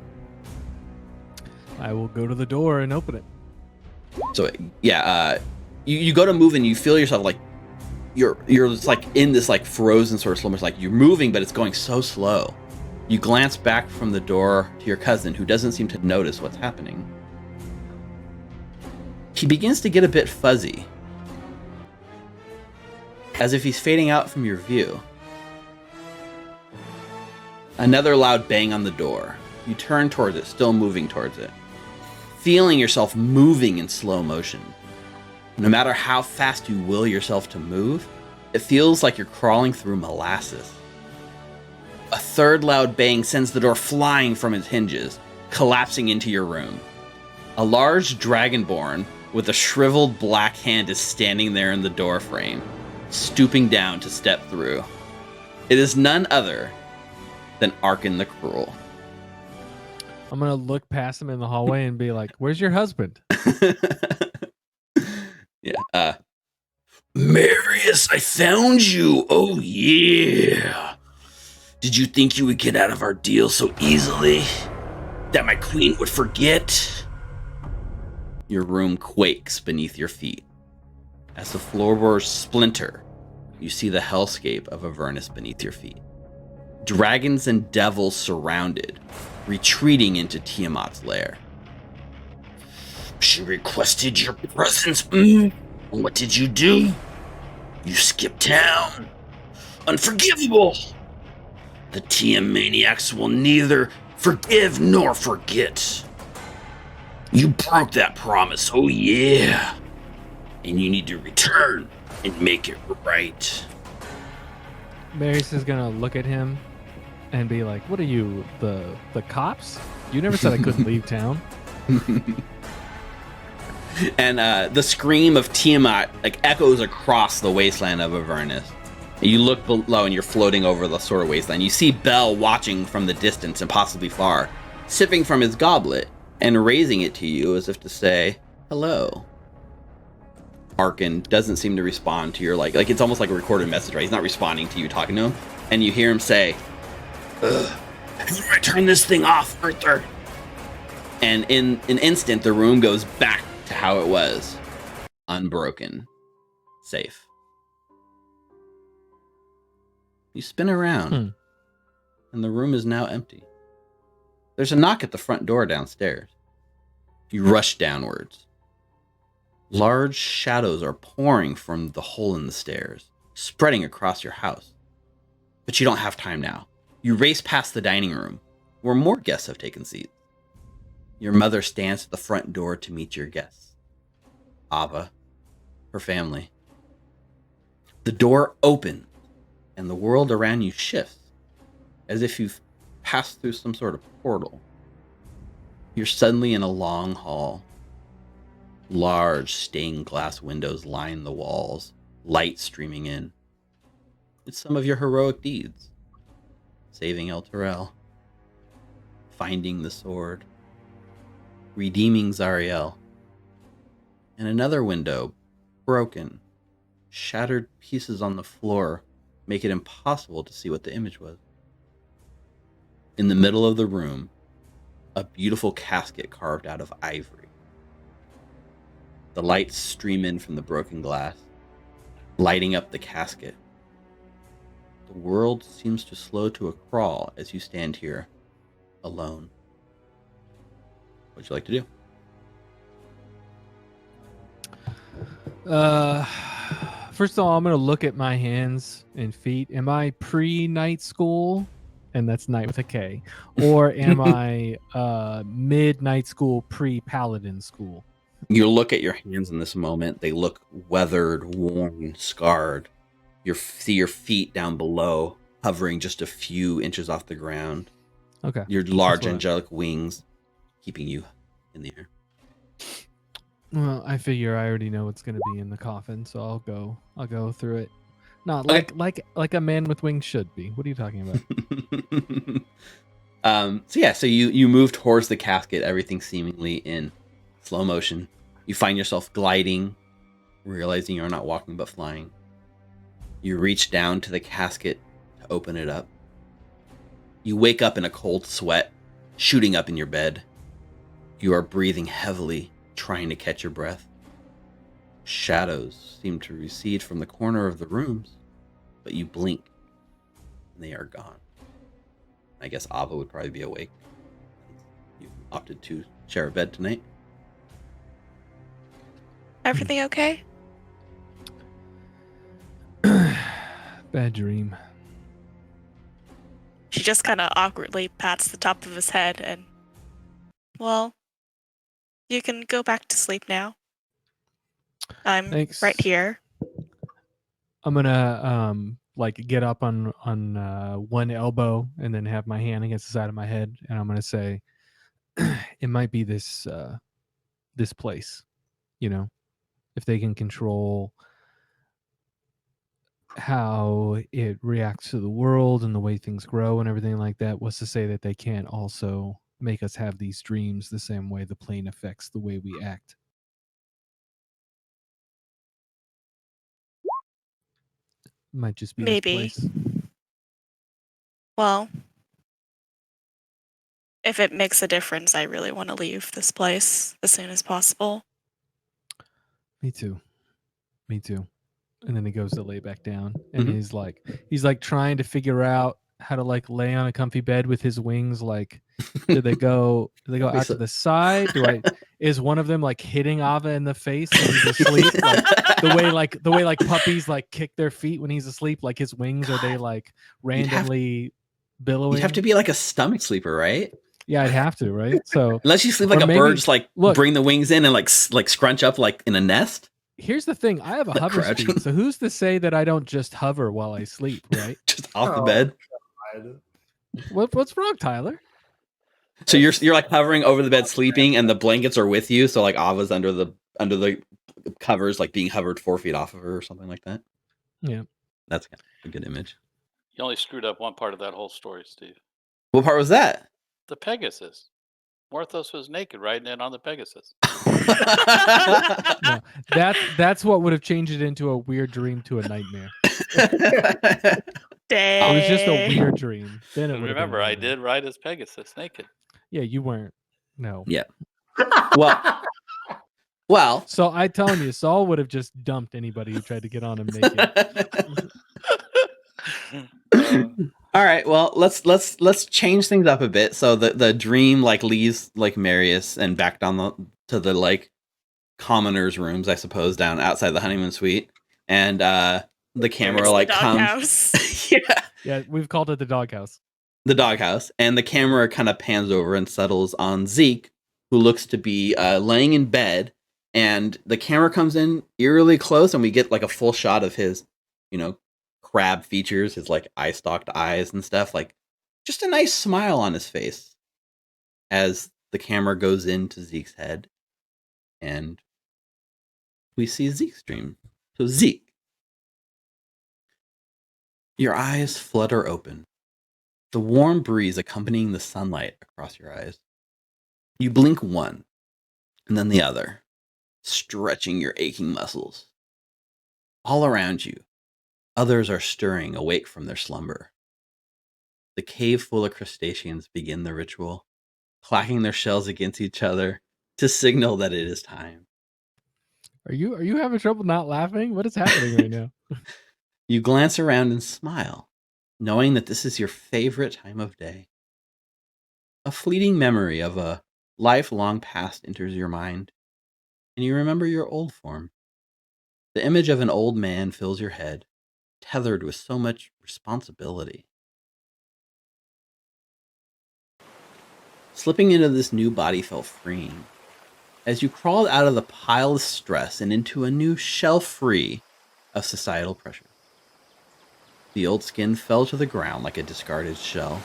I will go to the door and open it. So yeah, you go to move and you feel yourself like you're just like in this like frozen sort of slow motion, like you're moving but it's going so slow. You glance back from the door to your cousin, who doesn't seem to notice what's happening. He begins to get a bit fuzzy, as if he's fading out from your view. Another loud bang on the door. You turn towards it, still moving towards it, feeling yourself moving in slow motion. No matter how fast you will yourself to move, it feels like you're crawling through molasses. A third loud bang sends the door flying from its hinges, collapsing into your room. A large dragonborn with a shriveled black hand is standing there in the doorframe, stooping down to step through. It is none other than Arkin the Cruel. I'm gonna look past him in the hallway and be like, "Where's your husband?" Yeah. Marius, I found you. Oh, yeah. Did you think you would get out of our deal so easily? That my queen would forget? Your room quakes beneath your feet. As the floorboards splinter, you see the hellscape of Avernus beneath your feet. Dragons and devils surrounded, retreating into Tiamat's lair. She requested your presence. What did you do? You skipped town. Unforgivable. The TM maniacs will neither forgive nor forget. You broke that promise, oh yeah. And you need to return and make it right. Marius is gonna look at him and be like, "What are you, the cops? You never said I couldn't leave town." And the scream of Tiamat echoes across the wasteland of Avernus. You look below and you're floating over the sort of wasteland. You see Bell watching from the distance and possibly far, sipping from his goblet and raising it to you as if to say, hello. Arkin doesn't seem to respond to your like it's almost like a recorded message, right? He's not responding to you talking to him. And you hear him say, how do I turn this thing off, Arthur? And in an instant, the room goes back to how it was. Unbroken. Safe. You spin around, and the room is now empty. There's a knock at the front door downstairs. You rush downwards. Large shadows are pouring from the hole in the stairs, spreading across your house. But you don't have time now. You race past the dining room, where more guests have taken seats. Your mother stands at the front door to meet your guests. Ava, her family. The door opens, and the world around you shifts, as if you've passed through some sort of portal. You're suddenly in a long hall. Large stained glass windows line the walls, light streaming in. It's some of your heroic deeds. Saving El Terrell, finding the sword, redeeming Zariel. And another window, broken, shattered pieces on the floor make it impossible to see what the image was. In the middle of the room, a beautiful casket carved out of ivory. The lights stream in from the broken glass, lighting up the casket. The world seems to slow to a crawl as you stand here, alone. What'd you like to do? First of all, I'm gonna look at my hands and feet. Am I pre-night school? And that's night with a K. Or am I mid-night school, pre-paladin school? You look at your hands in this moment. They look weathered, worn, scarred. You see your feet down below, hovering just a few inches off the ground. Okay. Your large angelic wings keeping you in the air. Well, I figure I already know what's going to be in the coffin, so I'll go through it. Not like a man with wings should be. What are you talking about? So you move towards the casket, everything seemingly in slow motion. You find yourself gliding, realizing you're not walking but flying. You reach down to the casket to open it up. You wake up in a cold sweat, shooting up in your bed. You are breathing heavily, trying to catch your breath. Shadows seem to recede from the corner of the rooms, but you blink, and they are gone. I guess Ava would probably be awake. You opted to share a bed tonight. Everything okay? Bad dream. she just kind of awkwardly pats the top of his head and, well, you can go back to sleep now. I'm Thanks. right here. I'm gonna like get up on one elbow and then have my hand against the side of my head, and I'm gonna say, it might be this this place, if they can control how it reacts to the world and the way things grow and everything like that. What's to say that they can't also make us have these dreams the same way the plane affects the way we act? Might just be Maybe. this place. Well, if it makes a difference, I really want to leave this place as soon as possible. Me too. And then he goes to lay back down, and he's like trying to figure out how to like lay on a comfy bed with his wings. Like, do they go out to the side? Is one of them like hitting Ava in the face when he's asleep? Like, the way puppies like kick their feet when he's asleep, like his wings, are they like randomly billowing? You'd have to be like a stomach sleeper, right? Yeah, I'd have to, right? So unless you sleep like a bird, just like bring the wings in and like scrunch up like in a nest. Here's the thing: I have a hover speed, so who's to say that I don't just hover while I sleep, right? Just off the bed. What's wrong, Tyler? So you're like hovering over the bed, sleeping, and the blankets are with you. So like Ava's under the covers, like being hovered 4 feet off of her or something like that. Yeah, that's kind of a good image. You only screwed up one part of that whole story, Steve. What part was that? The Pegasus. Morthos was naked riding in on the Pegasus. No, that's what would have changed it into a weird dream to a nightmare. Dang. It was just a weird dream. Then it remember, I did ride his Pegasus naked. Yeah, you weren't. No. Yeah. Well. So I'm telling you, Saul would have just dumped anybody who tried to get on him naked. All right, well, let's change things up a bit. So the dream like leaves like Marius and back down to the like commoners' rooms, I suppose, down outside the honeymoon suite, and the camera like comes. Yeah, we've called it the doghouse. The doghouse, and the camera kind of pans over and settles on Zeke, who looks to be laying in bed, and the camera comes in eerily close, and we get like a full shot of his, crab features, his like eye-stalked eyes and stuff, like just a nice smile on his face as the camera goes into Zeke's head, and we see Zeke's dream. So Zeke, your eyes flutter open, the warm breeze accompanying the sunlight across your eyes. You blink one, and then the other, stretching your aching muscles. All around you, others are stirring, awake from their slumber. The cave full of crustaceans begin the ritual, clacking their shells against each other to signal that it is time. Are you having trouble not laughing? What is happening right now? You glance around and smile, knowing that this is your favorite time of day. A fleeting memory of a lifelong past enters your mind, and you remember your old form. The image of an old man fills your head, tethered with so much responsibility. Slipping into this new body felt freeing, as you crawled out of the pile of stress and into a new shell free of societal pressure. The old skin fell to the ground like a discarded shell,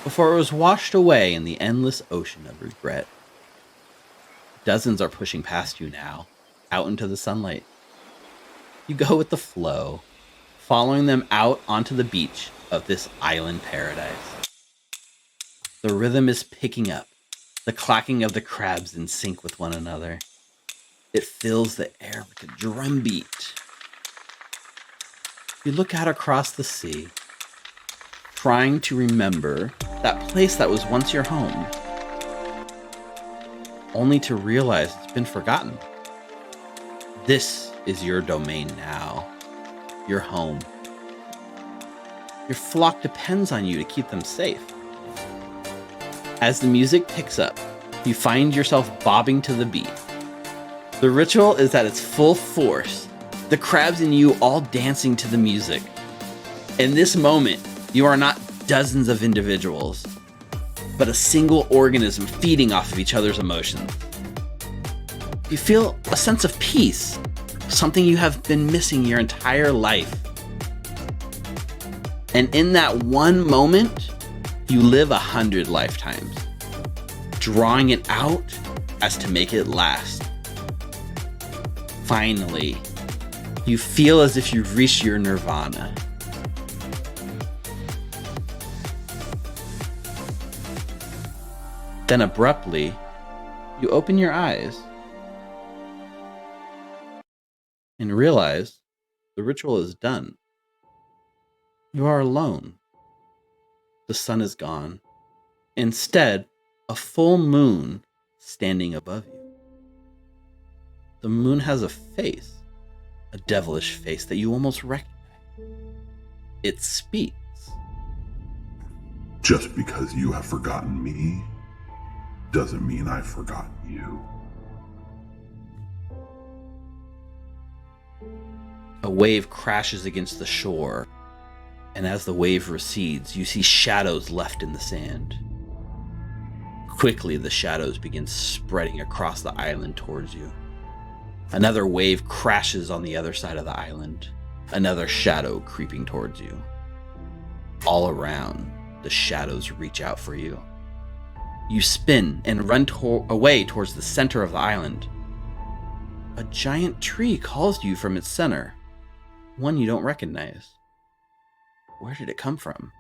before it was washed away in the endless ocean of regret. Dozens are pushing past you now, out into the sunlight. You go with the flow, following them out onto the beach of this island paradise. The rhythm is picking up, the clacking of the crabs in sync with one another. It fills the air with a drumbeat. You look out across the sea, trying to remember that place that was once your home, only to realize it's been forgotten. This is your domain now, your home. Your flock depends on you to keep them safe. As the music picks up, you find yourself bobbing to the beat. The ritual is at its full force, the crabs in you all dancing to the music. In this moment, you are not dozens of individuals, but a single organism feeding off of each other's emotions. You feel a sense of peace, something you have been missing your entire life. And in that one moment, you live 100 lifetimes, drawing it out as to make it last. Finally, you feel as if you've reached your nirvana. Then abruptly, you open your eyes and realize the ritual is done. You are alone. The sun is gone. Instead, a full moon standing above you. The moon has a face, a devilish face that you almost recognize. It speaks. Just because you have forgotten me doesn't mean I've forgotten you. A wave crashes against the shore, and as the wave recedes, you see shadows left in the sand. Quickly, the shadows begin spreading across the island towards you. Another wave crashes on the other side of the island, another shadow creeping towards you. All around, the shadows reach out for you. You spin and run away towards the center of the island. A giant tree calls to you from its center, one you don't recognize. Where did it come from?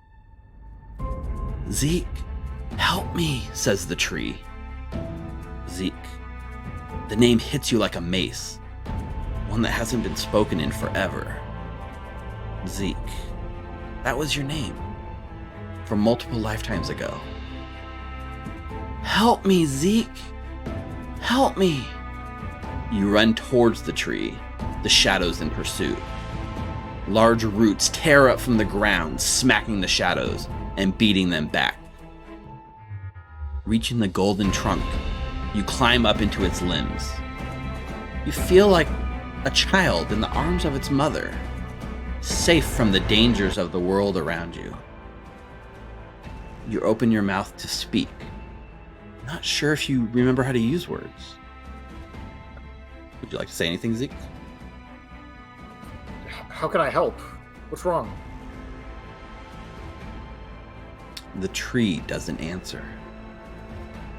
Zeke, help me, says the tree. Zeke. The name hits you like a mace, one that hasn't been spoken in forever. Zeke. That was your name, from multiple lifetimes ago. Help me, Zeke. Help me. You run towards the tree, the shadows in pursuit. Large roots tear up from the ground, smacking the shadows and beating them back. Reaching the golden trunk, you climb up into its limbs. You feel like a child in the arms of its mother, safe from the dangers of the world around you. You open your mouth to speak, not sure if you remember how to use words. Would you like to say anything, Zeke? How can I help? What's wrong? The tree doesn't answer.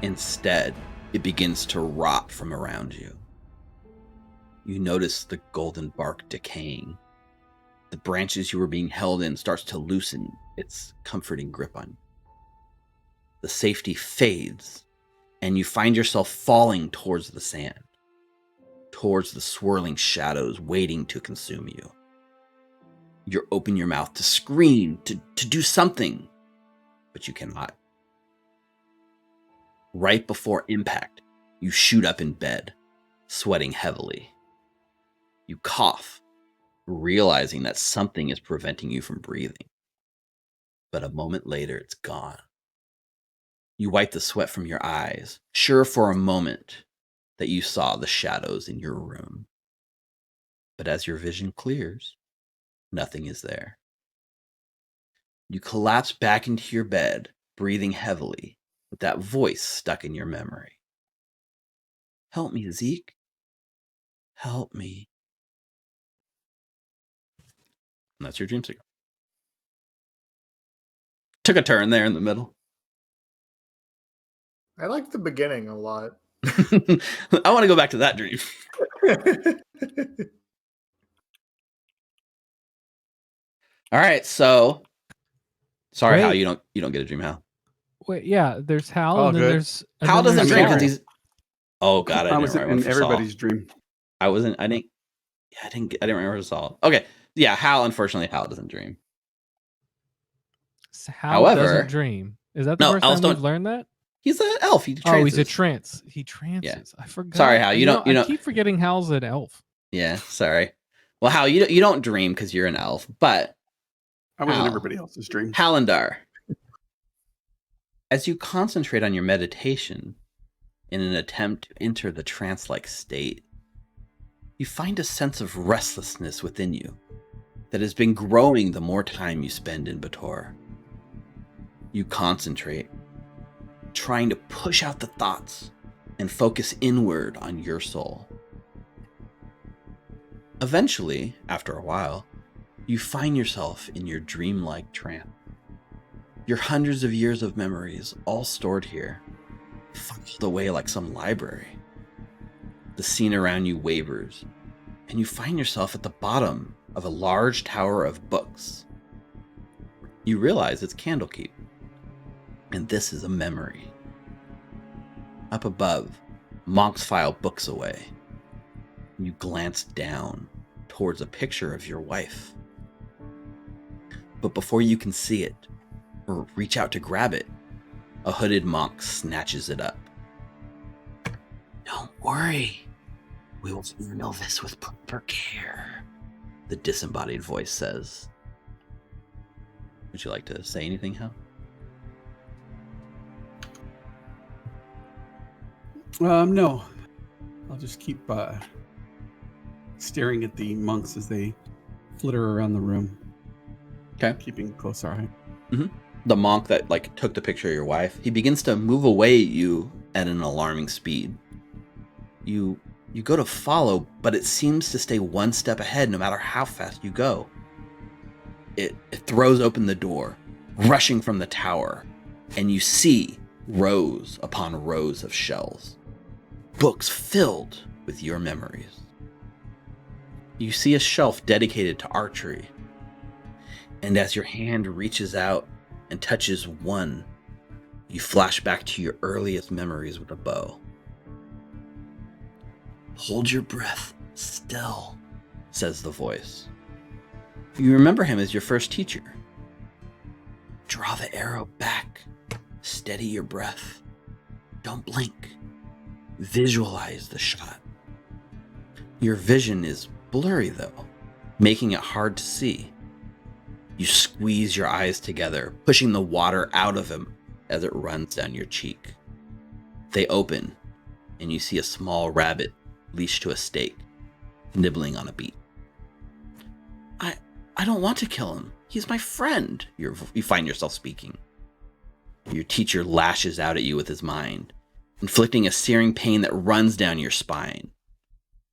Instead, it begins to rot from around you. You notice the golden bark decaying. The branches you were being held in starts to loosen its comforting grip on you. The safety fades, and you find yourself falling towards the sand, towards the swirling shadows waiting to consume you. You open your mouth to scream, to do something, but you cannot. Right before impact, you shoot up in bed, sweating heavily. You cough, realizing that something is preventing you from breathing. But a moment later, it's gone. You wipe the sweat from your eyes, sure for a moment that you saw the shadows in your room. But as your vision clears, nothing is there. You collapse back into your bed, breathing heavily, with that voice stuck in your memory. Help me, Zeke. Help me. And that's your dream sequence. Took a turn there in the middle. I like the beginning a lot. I want to go back to that dream. All right, so sorry, Wait. Hal, you don't get a dream, Hal. Wait, yeah, there's Hal, Oh, and then good. there's Hal doesn't there's dream Saul. because he's. Oh God, I I didn't was remember in for Saul. everybody's dream. I didn't remember Saul. Okay, yeah, Hal. Unfortunately, Hal doesn't dream. Hal However- doesn't dream. Is that the No, first elves time we've don't- learned that? He's an elf. He Oh, he's a trances. trance. He trances. I forgot. Sorry, Hal, you don't- I keep forgetting Hal's an elf. Yeah, sorry. Well, Hal, you don't dream because you're an elf, but I was in Hal. everybody else's dream. Hallandar, as you concentrate on your meditation in an attempt to enter the trance-like state, you find a sense of restlessness within you that has been growing the more time you spend in Bator. You concentrate, trying to push out the thoughts and focus inward on your soul. Eventually, after a while, you find yourself in your dreamlike trance. Your hundreds of years of memories, all stored here, filed away like some library. The scene around you wavers, and you find yourself at the bottom of a large tower of books. You realize it's Candlekeep, and this is a memory. Up above, monks file books away. You glance down towards a picture of your wife. But before you can see it, or reach out to grab it, a hooded monk snatches it up. Don't worry, we will handle this with proper care, the disembodied voice says. Would you like to say anything, Hal? No. I'll just keep staring at the monks as they flitter around the room. Okay. Keeping close eye. The monk that took the picture of your wife, he begins to move away at you at an alarming speed. You go to follow, but it seems to stay one step ahead no matter how fast you go. It throws open the door, rushing from the tower, and you see rows upon rows of shelves. Books filled with your memories. You see a shelf dedicated to archery, and as your hand reaches out and touches one, you flash back to your earliest memories with a bow. Hold your breath still, says the voice. You remember him as your first teacher. Draw the arrow back. Steady your breath. Don't blink. Visualize the shot. Your vision is blurry though, making it hard to see. You squeeze your eyes together, pushing the water out of him as it runs down your cheek. They open, and you see a small rabbit leashed to a stake, nibbling on a beet. I don't want to kill him. He's my friend, you find yourself speaking. Your teacher lashes out at you with his mind, inflicting a searing pain that runs down your spine.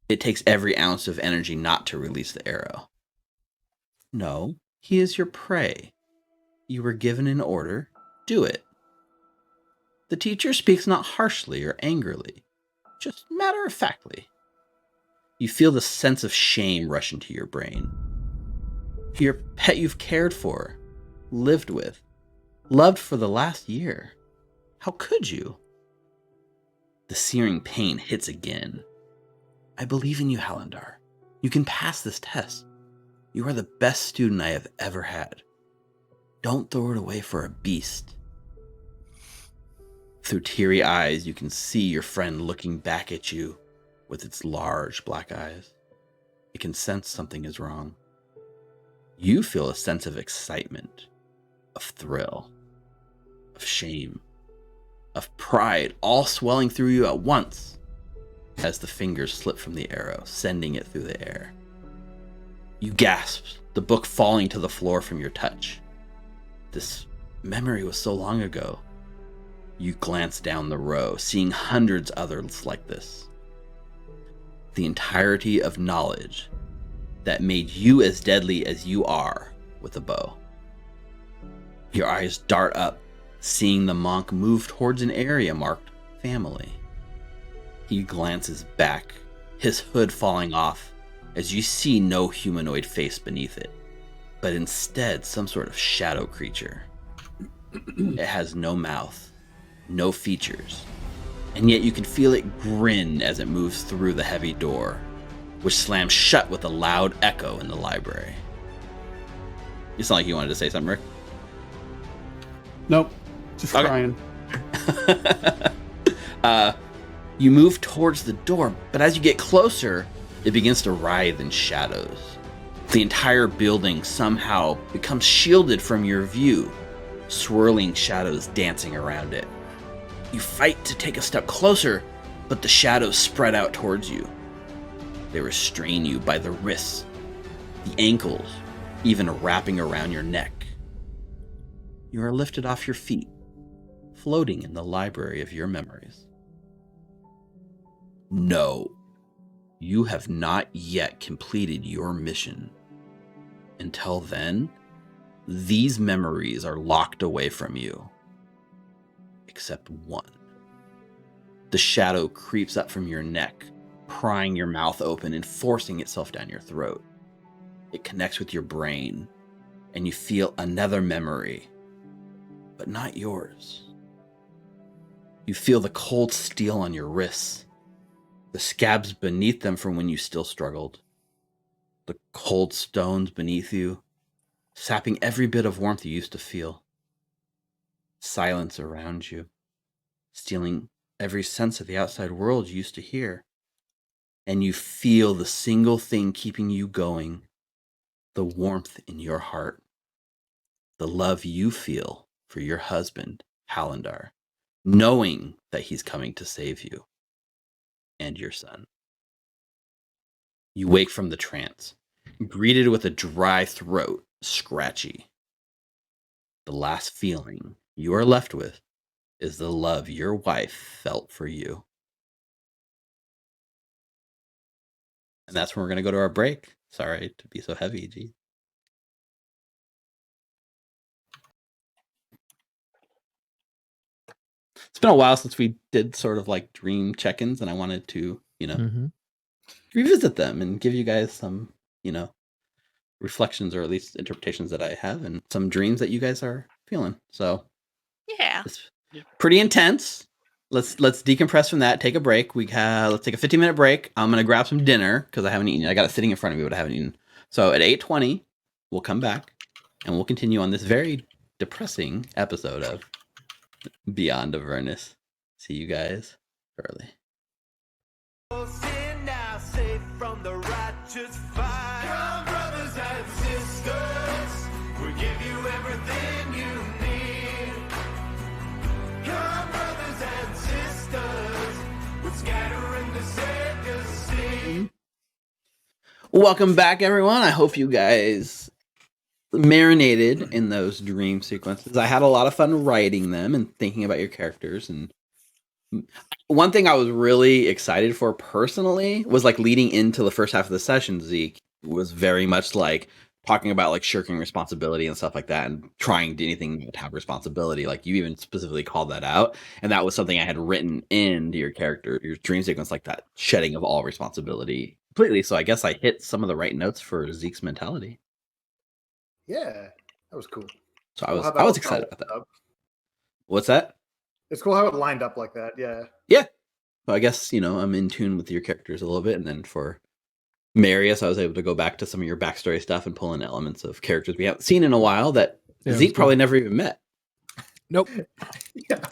It takes every ounce of energy not to release the arrow. No, he is your prey. You were given an order. Do it. The teacher speaks not harshly or angrily, just matter-of-factly. You feel the sense of shame rush into your brain. Your pet you've cared for, lived with, loved for the last year. How could you? The searing pain hits again. I believe in you, Hallandar. You can pass this test. You are the best student I have ever had. Don't throw it away for a beast. Through teary eyes, you can see your friend looking back at you with its large black eyes. It can sense something is wrong. You feel a sense of excitement, of thrill, of shame, of pride, all swelling through you at once as the fingers slip from the arrow, sending it through the air. You gasp, the book falling to the floor from your touch. This memory was so long ago. You glance down the row, seeing hundreds others like this. The entirety of knowledge that made you as deadly as you are with a bow. Your eyes dart up, seeing the monk move towards an area marked family. He glances back, his hood falling off, as you see no humanoid face beneath it, but instead some sort of shadow creature. It has no mouth, no features, and yet you can feel it grin as it moves through the heavy door, which slams shut with a loud echo in the library. You sound like you wanted to say something, Rick? Nope, just crying. You move towards the door, but as you get closer, it begins to writhe in shadows. The entire building somehow becomes shielded from your view, swirling shadows dancing around it. You fight to take a step closer, but the shadows spread out towards you. They restrain you by the wrists, the ankles, even wrapping around your neck. you are lifted off your feet, floating in the library of your memories. No, you have not yet completed your mission. Until then, these memories are locked away from you. Except one. The shadow creeps up from your neck, prying your mouth open and forcing itself down your throat. It connects with your brain, and you feel another memory, but not yours. You feel the cold steel on your wrists, the scabs beneath them from when you still struggled, the cold stones beneath you, sapping every bit of warmth you used to feel. Silence around you, stealing every sense of the outside world you used to hear. And you feel the single thing keeping you going, the warmth in your heart, the love you feel for your husband, Hallandar, knowing that he's coming to save you and your son. You wake from the trance, greeted with a dry throat, scratchy. The last feeling you are left with is the love your wife felt for you. And that's when we're going to go to our break. Sorry to be so heavy, G. It's been a while since we did sort of like dream check-ins, and I wanted to, revisit them and give you guys some, reflections or at least interpretations that I have and some dreams that you guys are feeling. So Yeah. it's pretty intense. Let's decompress from that. Take a break. Let's take a 15-minute break. I'm gonna grab some dinner because I haven't eaten. I got it sitting in front of me, but I haven't eaten. So at 8:20, we'll come back and we'll continue on this very depressing episode of Beyond Avernus. See you guys early. From the righteous fire. Come, brothers and sisters, we'll give you everything you need. Come, brothers and sisters, we're scattering the Savior's seed. Welcome back, everyone. I hope you guys marinated in those dream sequences. I had a lot of fun writing them and thinking about your characters. And one thing I was really excited for personally was like leading into the first half of the session, Zeke was very much like talking about like shirking responsibility and stuff like that and trying to anything to have responsibility. Like you even specifically called that out. And that was something I had written into your character, your dream sequence, like that shedding of all responsibility completely. So I guess I hit some of the right notes for Zeke's mentality. Yeah, that was cool. So I was excited about that. What's that? It's cool how it lined up like that. Yeah. Yeah. So I guess, I'm in tune with your characters a little bit. And then for Marius, I was able to go back to some of your backstory stuff and pull in elements of characters we haven't seen in a while that Zeke probably never even met. Nope. Yeah.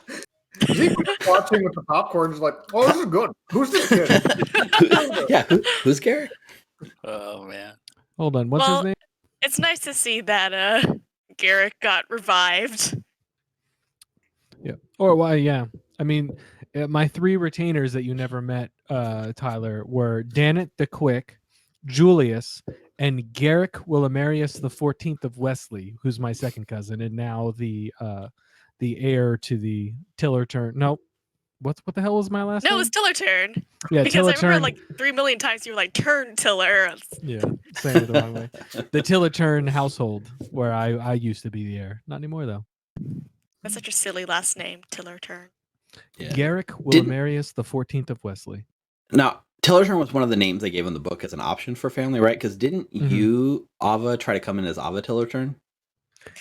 Zeke was watching with the popcorn, just like, oh, this is good. Who's this kid? Yeah, who's Garrett? Oh, man. Hold on. What's his name? It's nice to see that Garrett got revived. Yeah. Or why? Yeah. I mean, my 3 retainers that you never met, Tyler, were Danet the Quick, Julius, and Garrick Willimarius the 14th of Wesley, who's my second cousin, and now the heir to the Tiller turn. Nope. What the hell was my last name? No, it was Tiller turn. Yeah, because Tiller I remember turn. like 3 million times you were like, turn Tiller. Yeah, saying it the wrong way. The Tiller turn household, where I used to be the heir. Not anymore, though. That's such a silly last name, Tiller turn. Yeah. Garrick Willimarius the 14th of Wesley. Now, Tillerturn was one of the names they gave in the book as an option for family, right? Because didn't you, Ava, try to come in as Ava Tillerturn?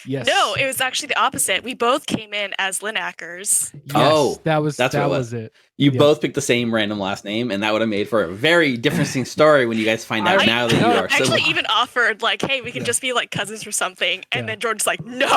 Yes. No, it was actually the opposite. We both came in as Linackers. Yes, that was it. You both picked the same random last name, and that would have made for a very different story when you guys find out now that you are actually sibling. even offered like, hey, we can just be like cousins or something, and then George's like, no.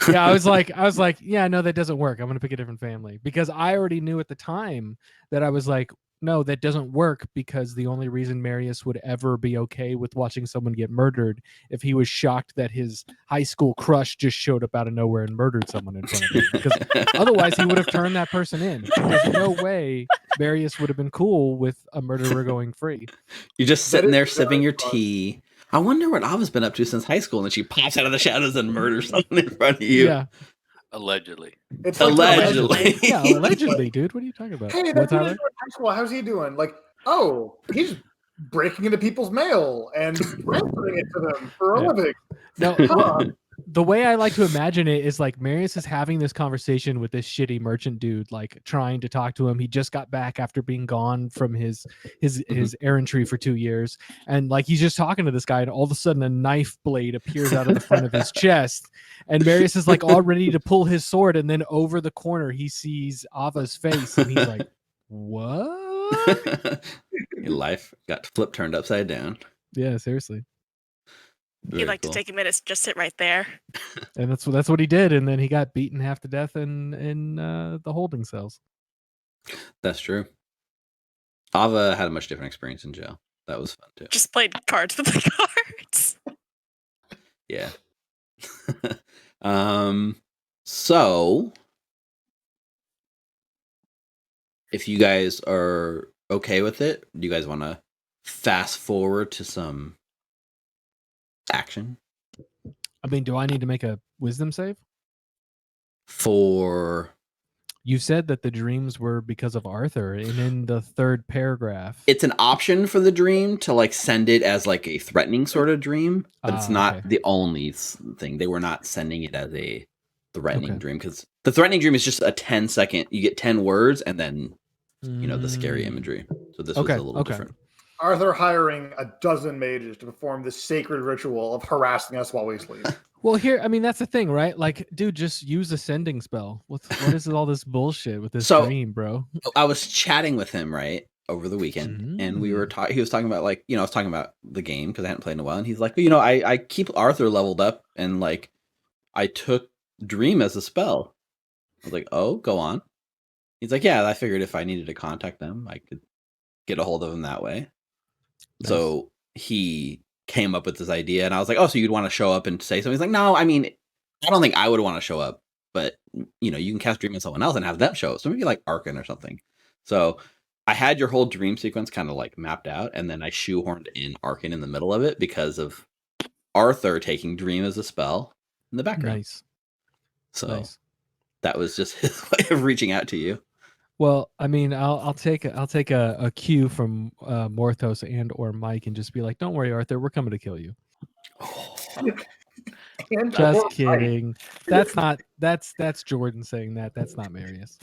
Yeah, I was like, yeah, no, that doesn't work. I'm gonna pick a different family because I already knew at the time that I was like, no, that doesn't work because the only reason Marius would ever be okay with watching someone get murdered if he was shocked that his high school crush just showed up out of nowhere and murdered someone in front of him. Because otherwise he would have turned that person in. There's no way Marius would have been cool with a murderer going free. You're just sitting there sipping your tea, I wonder what Ava's been up to since high school, and then she pops out of the shadows and murders someone in front of you. Yeah. Allegedly. It's Allegedly. Yeah, allegedly, dude. What are you talking about? Hey, What, that's what I Tyler? do in high school. How's he doing? Like, oh, he's breaking into people's mail and transferring it to them for a Yeah. living. No, Huh. the way I like to imagine it is like Marius is having this conversation with this shitty merchant dude, like trying to talk to him. He just got back after being gone from his errantry for 2 years, and like he's just talking to this guy, and all of a sudden a knife blade appears out of the front of his chest, and Marius is like all ready to pull his sword, and then over the corner he sees Ava's face, and he's like, "What?" Your life got turned upside down. Yeah, seriously. Very He'd like cool. to take a minute, just sit right there. And that's what he did, and then he got beaten half to death in the holding cells. That's true. Ava had a much different experience in jail. That was fun too. Just played cards with the cards. Yeah. So if you guys are okay with it, do you guys want to fast forward to some action I mean, do I need to make a wisdom save? for You said that the dreams were because of Arthur, and in the third paragraph, it's an option for the dream to like send it as like a threatening sort of dream, but it's not okay. the only thing. They were not sending it as a threatening Okay. dream, because the threatening dream is just a 10-second, you get 10 words and then the scary Mm. imagery. So this Okay, was a little okay. different. Arthur hiring a dozen mages to perform this sacred ritual of harassing us while we sleep. Well, here, I mean, that's the thing, right? Like, dude, just use a sending spell. What is all this bullshit with this So- dream, bro? I was chatting with him over the weekend, and we were he was talking about like, I was talking about the game because I hadn't played in a while, and he's like, I keep Arthur leveled up, and like I took Dream as a spell. I was like, oh, go on. He's like, yeah, I figured if I needed to contact them, I could get a hold of them that way. Nice. So he came up with this idea, and I was like, oh, so you'd want to show up and say something? He's like, no, I mean, I don't think I would want to show up, but you can cast Dream on someone else and have them show up. So maybe like Arkan or something. So I had your whole dream sequence kind of like mapped out, and then I shoehorned in Arkan in the middle of it because of Arthur taking Dream as a spell in the background. Nice. So Nice. that was just his way of reaching out to you. Well, I mean, I'll take a cue from Morthos and or Mike and just be like, don't worry, Arthur, we're coming to kill you. And Just kidding. That's Jordan saying that. That's not Marius.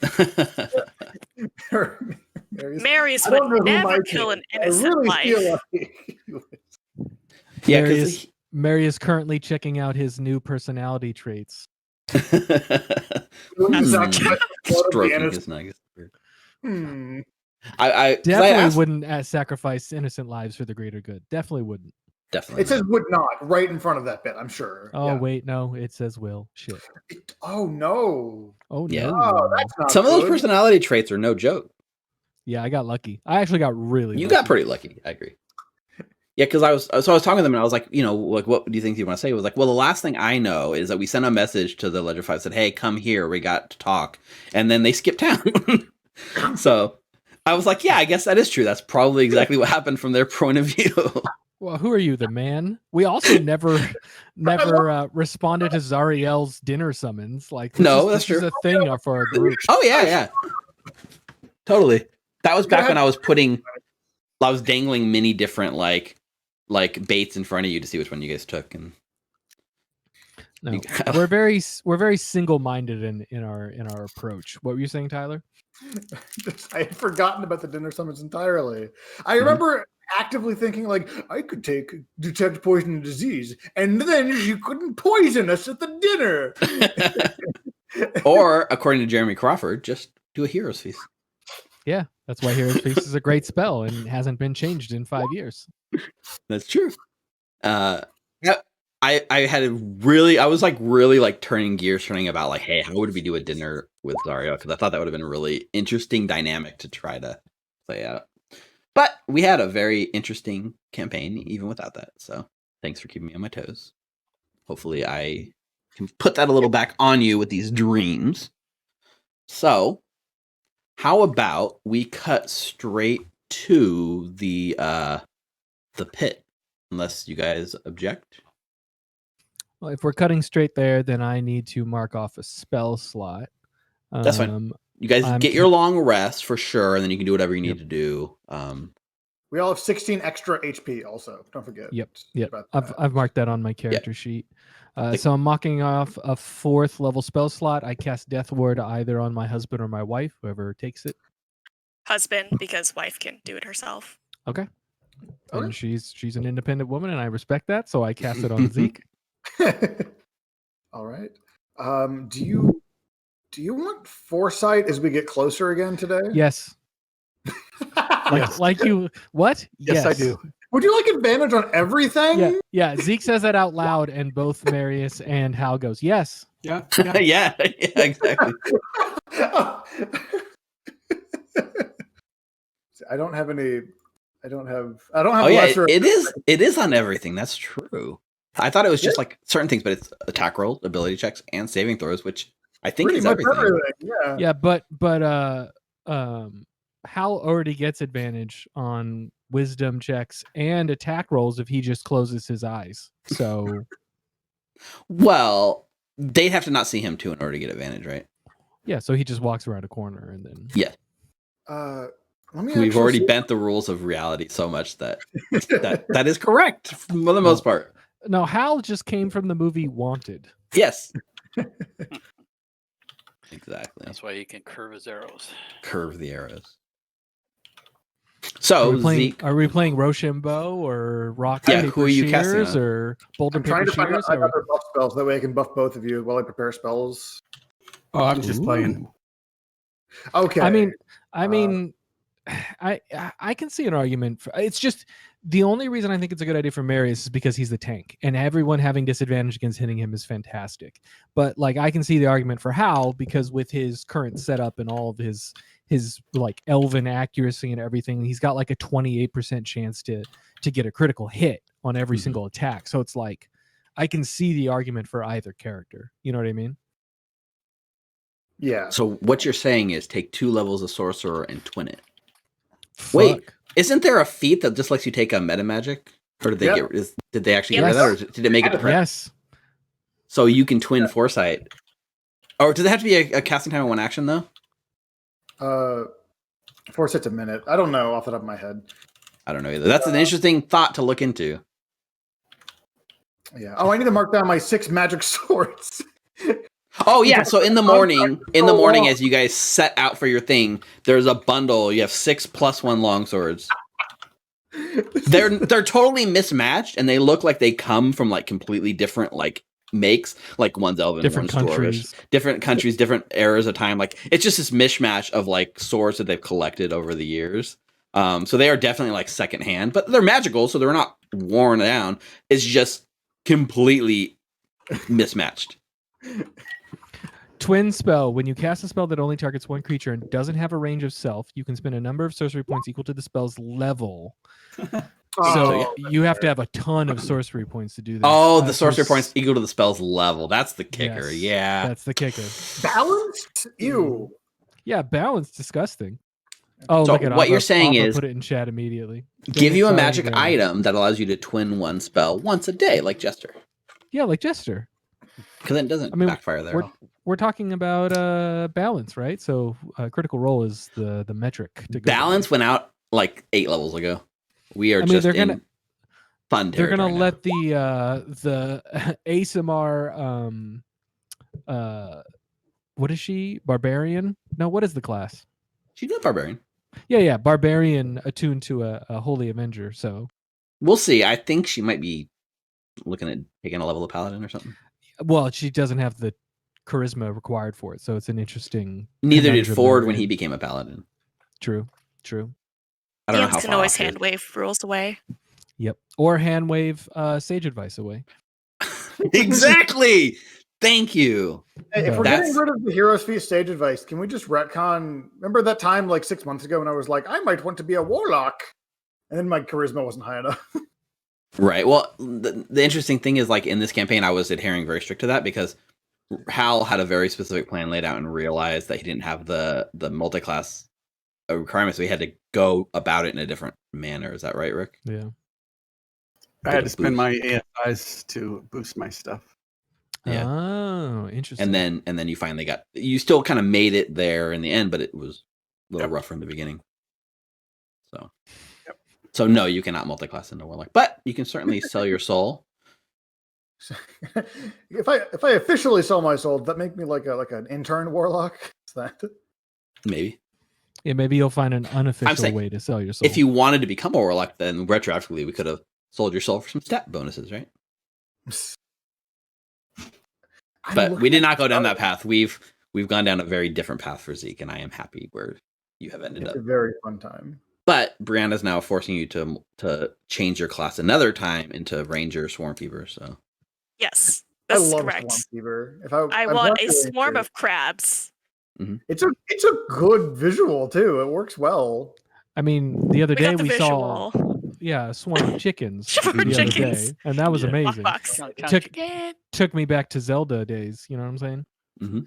Marius I don't know would who never Mike kill is. an I innocent really life. feel like Yeah, Marius, Marius currently checking out his new personality traits. Stroking his nuggets. Hmm. I Definitely asked, wouldn't sacrifice innocent lives for the greater good. Definitely wouldn't. definitely. It says would not right in front of that bit, I'm sure. Oh Yeah. wait, no, it says will. Shit. Oh no. Oh Yeah. no. Oh, that's not Some of those good. personality traits are no joke. Yeah, I got lucky. I actually got really. You lucky. got pretty lucky. I agree. Yeah, because I was talking to them and I was like, like, what do you think you want to say? It was like, well, the last thing I know is that we sent a message to the Ledger 5, said, hey, come here, we got to talk, and then they skipped town. So I was like, yeah, I guess that is true. That's probably exactly what happened from their point of view. Well, who are you, the man? We also never responded to Zariel's dinner summons. Like, this is a thing for our group. Oh yeah, totally. That was back when I was dangling many different like baits in front of you to see which one you guys took, and No, we're very single-minded in our approach. What were you saying, Tyler? I had forgotten about the dinner summons entirely. I remember actively thinking, like, I could detect poison and disease, and then you couldn't poison us at the dinner. or according to Jeremy Crawford, just do a hero's feast. Yeah, that's why Hero's Feast is a great spell and hasn't been changed in 5 years. That's true. I was really turning gears, about like, hey, how would we do a dinner with Zariel? Because I thought that would have been a really interesting dynamic to try to play out. But we had a very interesting campaign even without that. So thanks for keeping me on my toes. Hopefully I can put that a little back on you with these dreams. So how about we cut straight to the pit? unless you guys object. Well, if we're cutting straight there, then I need to mark off a spell slot. That's fine. You guys get your long rest for sure, and then you can do whatever you need to do. We all have 16 extra HP also. Don't forget. Yep. I've marked that on my character sheet. So I'm marking off a 4th level spell slot. I cast Death Ward either on my husband or my wife, whoever takes it. Husband, because wife can do it herself. Okay. And she's an independent woman, and I respect that, so I cast it on Zeke. All right. Do you want foresight as we get closer again today? Yes. like you what? Yes, I do. Would you like advantage on everything? Yeah. Zeke says that out loud, and both Marius and Hal goes, yes. Yeah. Yeah, exactly. I don't have Oh yeah, it is on everything. That's true. I thought it was just like certain things, but it's attack rolls, ability checks, and saving throws, which I think is everything. Yeah, but Hal already gets advantage on wisdom checks and attack rolls if he just closes his eyes. So, well, they'd have to not see him too in order to get advantage, right? Yeah, so he just walks around a corner and then. Yeah. We've already bent the rules of reality so much that that is correct for the most part. No, Hal just came from the movie Wanted. Yes. Exactly. That's why he can curve his arrows. Curve the arrows. So, are we playing Rochambeau or rock paper paper who are you shears casting or boulder paper shears? I'm trying to find other buff spells. That way I can buff both of you while I prepare spells. Oh, I'm just playing. Okay. I mean, I can see an argument. It's just the only reason I think it's a good idea for Marius is because he's the tank, and everyone having disadvantage against hitting him is fantastic. But like, I can see the argument for Hal because with his current setup and all of his like elven accuracy and everything, he's got like a 28% chance to get a critical hit on every single attack. So it's like I can see the argument for either character. You know what I mean? Yeah. So what you're saying is take 2 levels of sorcerer and twin it. Fuck. Wait, isn't there a feat that just lets you take a meta magic? Or did they did they actually get rid of that, or did it make it different? Yes. So you can twin foresight. Or does it have to be a casting time of 1 action though? Foresight's a minute. I don't know off the top of my head. I don't know either. That's an interesting thought to look into. Yeah. Oh, I need to mark down my 6 magic swords. Oh yeah, so in the morning as you guys set out for your thing, there's a bundle. You have 6 + 1 longswords. They're totally mismatched, and they look like they come from like completely different like makes. Like one's elven, different one's countries, dwarvish, different countries, different eras of time. Like it's just this mishmash of like swords that they've collected over the years. So they are definitely like secondhand, but they're magical, so they're not worn down. It's just completely mismatched. Twin spell. When you cast a spell that only targets one creature and doesn't have a range of self, you can spend a number of sorcery points equal to the spell's level. So you have to have a ton of sorcery points to do that. Oh, the sorcery points equal to the spell's level. That's the kicker. Yes, yeah. That's the kicker. Balanced? Ew. Yeah, balanced. Disgusting. Oh, so look at what you're saying is put it in chat immediately. Give you a magic item that allows you to twin one spell once a day, like Jester. Yeah, like Jester. Because it doesn't backfire there. We're talking about balance, right? So critical role is the metric. To go balance went out like 8 levels ago. We are just in fun territory. They're gonna let the ASMR what is she? Barbarian? No, what is the class? She's a barbarian. Yeah, barbarian attuned to a holy avenger. So we'll see. I think she might be looking at taking a level of paladin or something. Well, she doesn't have the charisma required for it, so it's an interesting. Neither did Ford when he became a paladin. True. I don't know how can far always off hand wave rules away. Yep, or hand wave sage advice away. Exactly. Thank you. Hey, if we're getting rid of the Heroes Feast stage advice, can we just retcon? Remember that time like 6 months ago when I was like, I might want to be a warlock, and then my charisma wasn't high enough. Right. Well, the interesting thing is, like in this campaign, I was adhering very strict to that because Hal had a very specific plan laid out and realized that he didn't have the multi-class requirements, so he had to go about it in a different manner. Is that right, Rick? Yeah. I had to spend my ASIs to boost my stuff. Yeah. Oh, interesting. And then you finally you still kind of made it there in the end, but it was a little rougher in the beginning. So, so no, you cannot multi-class into Warlock, but you can certainly sell your soul. If I officially sell my soul, does that make me like an intern Warlock? Is that Maybe? Yeah, maybe you'll find an unofficial way to sell your soul. If you wanted to become a Warlock, then retroactively we could have sold your soul for some stat bonuses, right? But we did not go down that path. We've gone down a very different path for Zeke, and I am happy where you have ended up. A very fun time. But Brianna's now forcing you to change your class another time into Ranger Swarm Fever. So yes, that's correct. Swarm Fever. I want a swarm of crabs. Mm-hmm. It's a good visual too. It works well. I mean, the other day we saw a swarm of chickens the other day, and that was amazing. Took me back to Zelda days. You know what I'm saying? Mm-hmm.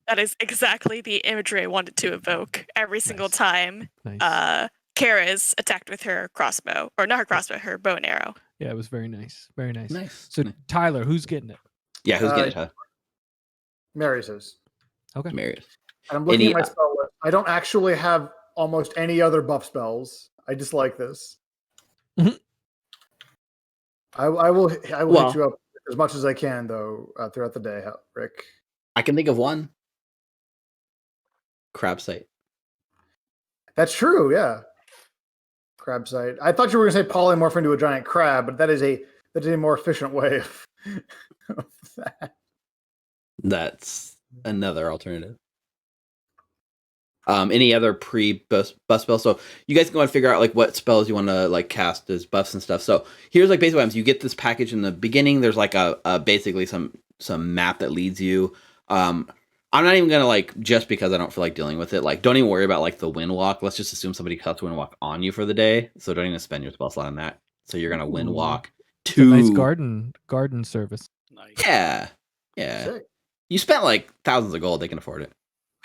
That is exactly the imagery I wanted to evoke every single time. Nice. Kara's attacked with her crossbow, or not her crossbow, her bow and arrow. Yeah, it was very nice. Very nice. Nice. So Tyler, who's getting it? Yeah, who's getting it, Tyler? Mary's is. Okay. Mary's. I'm looking at my spell list. I don't actually have almost any other buff spells. I just like this. Mm-hmm. I will hit you up as much as I can though throughout the day, Rick. I can think of one. Crab sight. That's true, yeah. Crab sight. I thought you were going to say polymorph into a giant crab, but that is a more efficient way of that. That's another alternative. Any other pre-buff spells? So you guys can go and figure out like what spells you want to like cast as buffs and stuff. So here's like basically what happens. You get this package in the beginning. There's like a basically some map that leads you. I'm not even gonna like just because I don't feel like dealing with it. Like don't even worry about like the wind walk. Let's just assume somebody cuts wind walk on you for the day. So don't even spend your spell slot on that. So you're gonna wind walk to nice garden service. Nice. Yeah. Sick. You spent like thousands of gold. They can afford it.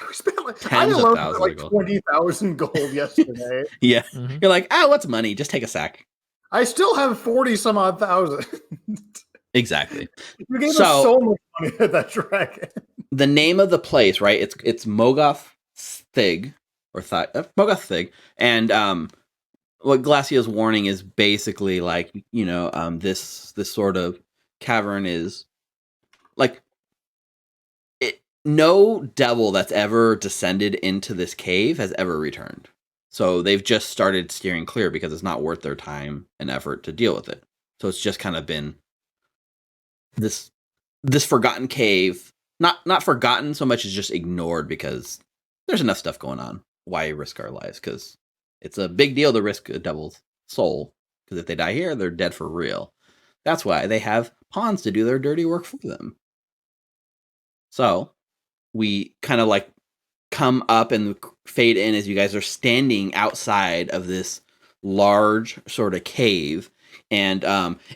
We spent like Tens of thousands like of gold. 20,000 gold yesterday. Yeah. Mm-hmm. You're like, what's money? Just take a sack. I still have 40 some odd thousand. Exactly. You gave us so much money at that dragon. The name of the place, right? It's Maggoth Thyg or Maggoth Thyg, and what Glasya's warning is basically like this sort of cavern is like no devil that's ever descended into this cave has ever returned. So they've just started steering clear because it's not worth their time and effort to deal with it. So it's just kind of been this forgotten cave, not forgotten so much as just ignored because there's enough stuff going on. Why risk our lives? Because it's a big deal to risk a devil's soul. Because if they die here, they're dead for real. That's why they have pawns to do their dirty work for them. So we kind of like come up and fade in as you guys are standing outside of this large sort of cave. And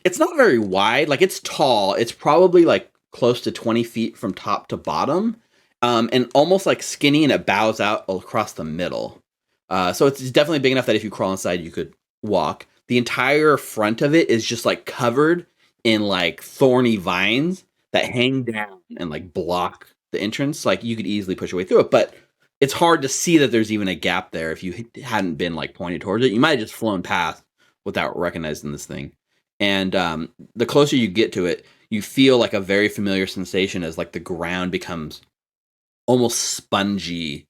it's not very wide. Like it's tall. It's probably like close to 20 feet from top to bottom. And almost like skinny, and it bows out across the middle. So it's definitely big enough that if you crawl inside, you could walk. The entire front of it is just like covered in like thorny vines that hang down and like block the entrance. Like you could easily push your way through it, but it's hard to see that there's even a gap there. If you hadn't been like pointed towards it, you might have just flown past without recognizing this thing. And the closer you get to it, you feel like a very familiar sensation as like the ground becomes almost spongy.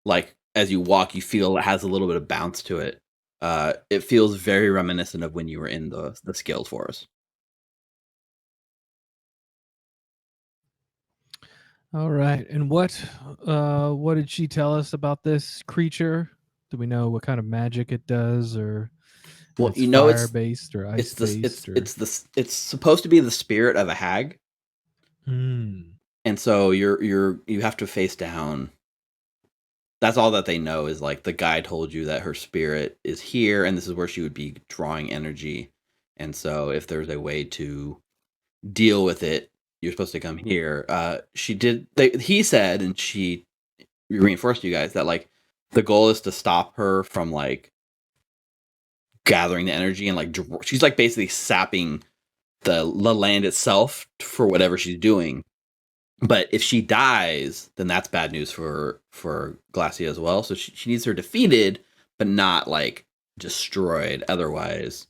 Like as you walk, you feel it has a little bit of bounce to it. It feels very reminiscent of when you were in the Scaled Forest. All right. And what did she tell us about this creature? Do we know what kind of magic it does, or well, it's fire based or ice based? It's supposed to be the spirit of a hag. And so you have to face down. That's all that they know is like the guy told you that her spirit is here and this is where she would be drawing energy. And so if there's a way to deal with it, you're supposed to come here. He said, and she reinforced you guys that like the goal is to stop her from like gathering the energy and like she's like basically sapping the land itself for whatever she's doing. But if she dies, then that's bad news for Glasya as well. So she needs her defeated, but not like destroyed. Otherwise,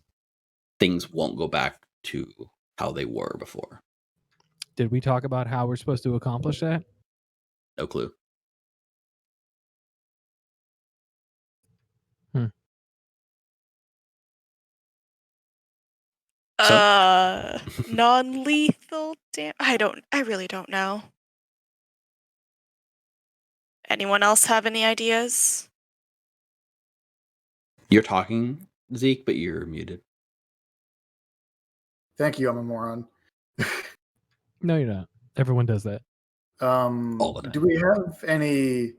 things won't go back to how they were before. Did we talk about how we're supposed to accomplish that? No clue. Non-lethal I really don't know. Anyone else have any ideas? You're talking, Zeke, but you're muted. Thank you, I'm a moron. No, you're not. Everyone does that. All the time. Do we have any?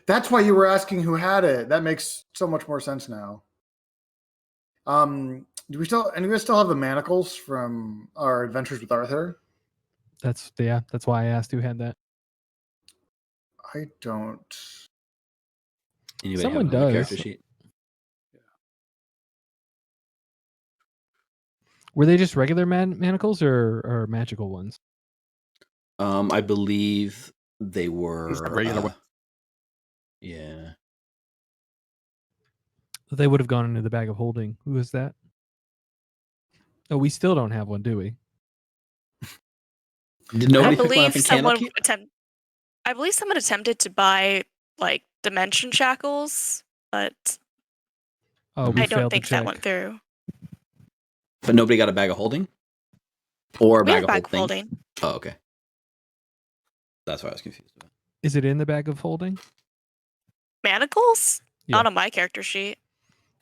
That's why you were asking who had it. That makes so much more sense now. Do we still have the manacles from our adventures with Arthur? That's why I asked who had that. I don't. Anybody Someone have it on the does. character sheet? Were they just regular manacles or magical ones? I believe they were Just the regular one. Yeah. They would have gone into the bag of holding. Who is that? Oh, we still don't have one, do we? Did nobody I pick one up believe in someone Candlekeep? I believe someone attempted to buy like dimension shackles, but Oh, we I don't failed think to that check. went through. But nobody got a bag of holding? Or a We bag had of a bag of holding? holding. Oh, okay. That's what I was confused about. Is it in the bag of holding? Manacles? Yeah. Not on my character sheet.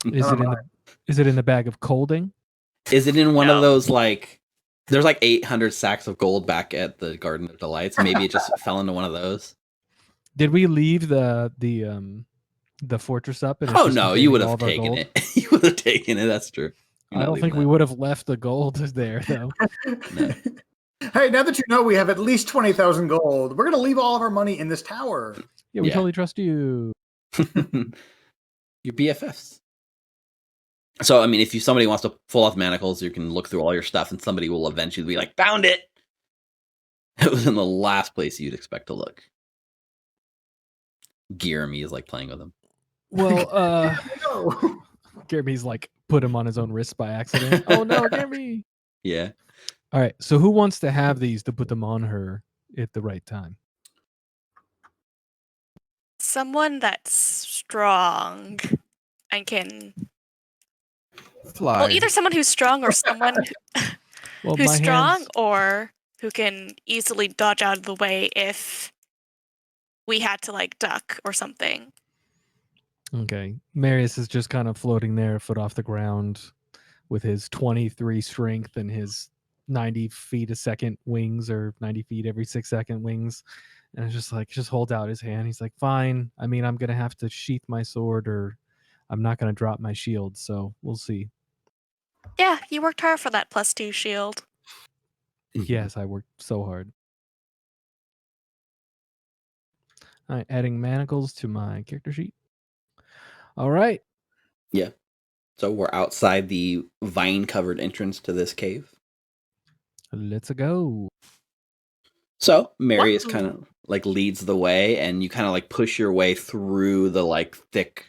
Is it in the bag of colding? Is it in one No. of those like there's like 800 sacks of gold back at the Garden of Delights? Maybe it just fell into one of those. Did we leave the fortress up? And it's Oh just no, you containing would all have of our taken gold? it. You would have taken it. That's true. I don't think we would have left the gold there though. No. Hey, now that you know we have at least 20,000 gold, we're going to leave all of our money in this tower. Yeah, we Yeah. totally trust you. Your BFFs. So I mean, if somebody wants to pull off manacles, you can look through all your stuff, and somebody will eventually be like, "Found it." It was in the last place you'd expect to look. Jeremy is like playing with them. Well, No. Jeremy's like put him on his own wrist by accident. Oh no, Jeremy! Yeah. All right, so who wants to have these to put them on her at the right time? Someone that's strong and can. Fly. Well, either someone who's strong or someone Well, who's my strong hands- or who can easily dodge out of the way if we had to like duck or something. Okay, Marius is just kind of floating there, a foot off the ground, with his 23 strength and his 90 feet a second wings, or 90 feet every 6 second wings. And it's just like, just hold out his hand. He's like, fine. I mean, I'm going to have to sheath my sword or I'm not going to drop my shield. So we'll see. Yeah, you worked hard for that +2 shield. Yes, I worked so hard. All right, adding manacles to my character sheet. All right. Yeah. So we're outside the vine-covered entrance to this cave. Let's go. So Marius kind of like leads the way, and you kind of like push your way through the like thick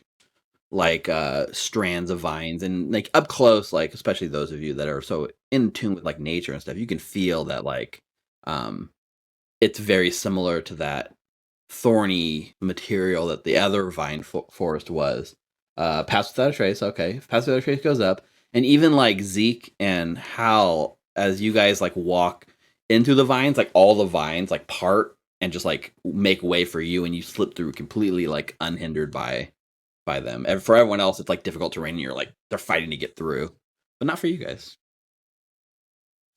like strands of vines, and like up close, like especially those of you that are so in tune with like nature and stuff, you can feel that like it's very similar to that thorny material that the other vine forest was. Pass without a trace. Okay, pass without a trace goes up, and even like Zeke and Hal, as you guys like walk into the vines, like all the vines like part and just like make way for you, and you slip through completely like unhindered by them. And for everyone else, it's like difficult terrain, and you're like they're fighting to get through, but not for you guys.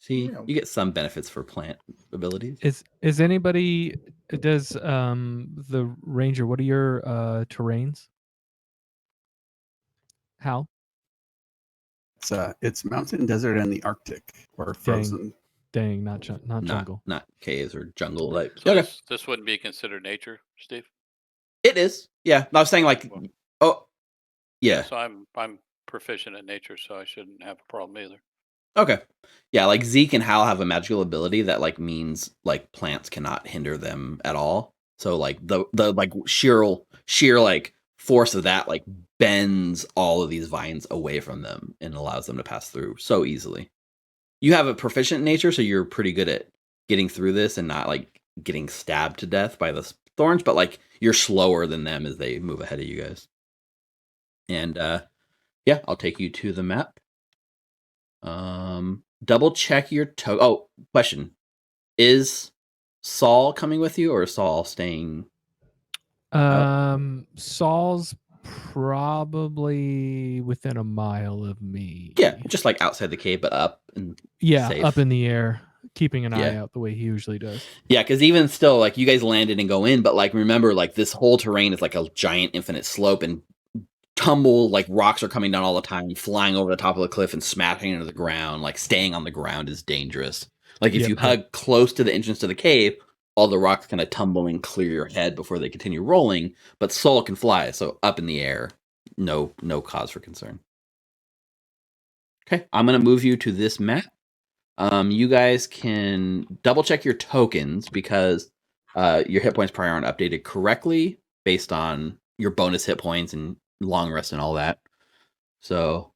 See, you get some benefits for plant abilities. Is anybody does the ranger? What are your terrains? How? It's mountain, desert, and the Arctic, or frozen. Dang, not jungle. Not caves or jungle. Like So okay, this wouldn't be considered nature, Steve. it is. Yeah, I was saying like, oh, yeah. So I'm proficient in nature, so I shouldn't have a problem either. Okay. Yeah, like Zeke and Hal have a magical ability that like means like plants cannot hinder them at all. So like the like sheer like force of that like bends all of these vines away from them and allows them to pass through so easily. You have a proficient nature, so you're pretty good at getting through this and not like getting stabbed to death by the thorns, but like you're slower than them as they move ahead of you guys. And yeah, I'll take you to the map. Double check your toe. Oh, question. Is Saul coming with you or is Saul staying? Saul's probably within a mile of me. Yeah, just like outside the cave, but up and safe. Up in the air, keeping an eye out the way he usually does. Yeah, because even still, like you guys landed and go in, but like remember, like this whole terrain is like a giant infinite slope and tumble, like rocks are coming down all the time, flying over the top of the cliff and smashing into the ground. Like staying on the ground is dangerous. Like if you hug close to the entrance to the cave, all the rocks kind of tumble and clear your head before they continue rolling. But Soul can fly, so up in the air, no cause for concern. Okay, I'm gonna move you to this map. You guys can double check your tokens because your hit points probably aren't updated correctly based on your bonus hit points and long rest and all that. So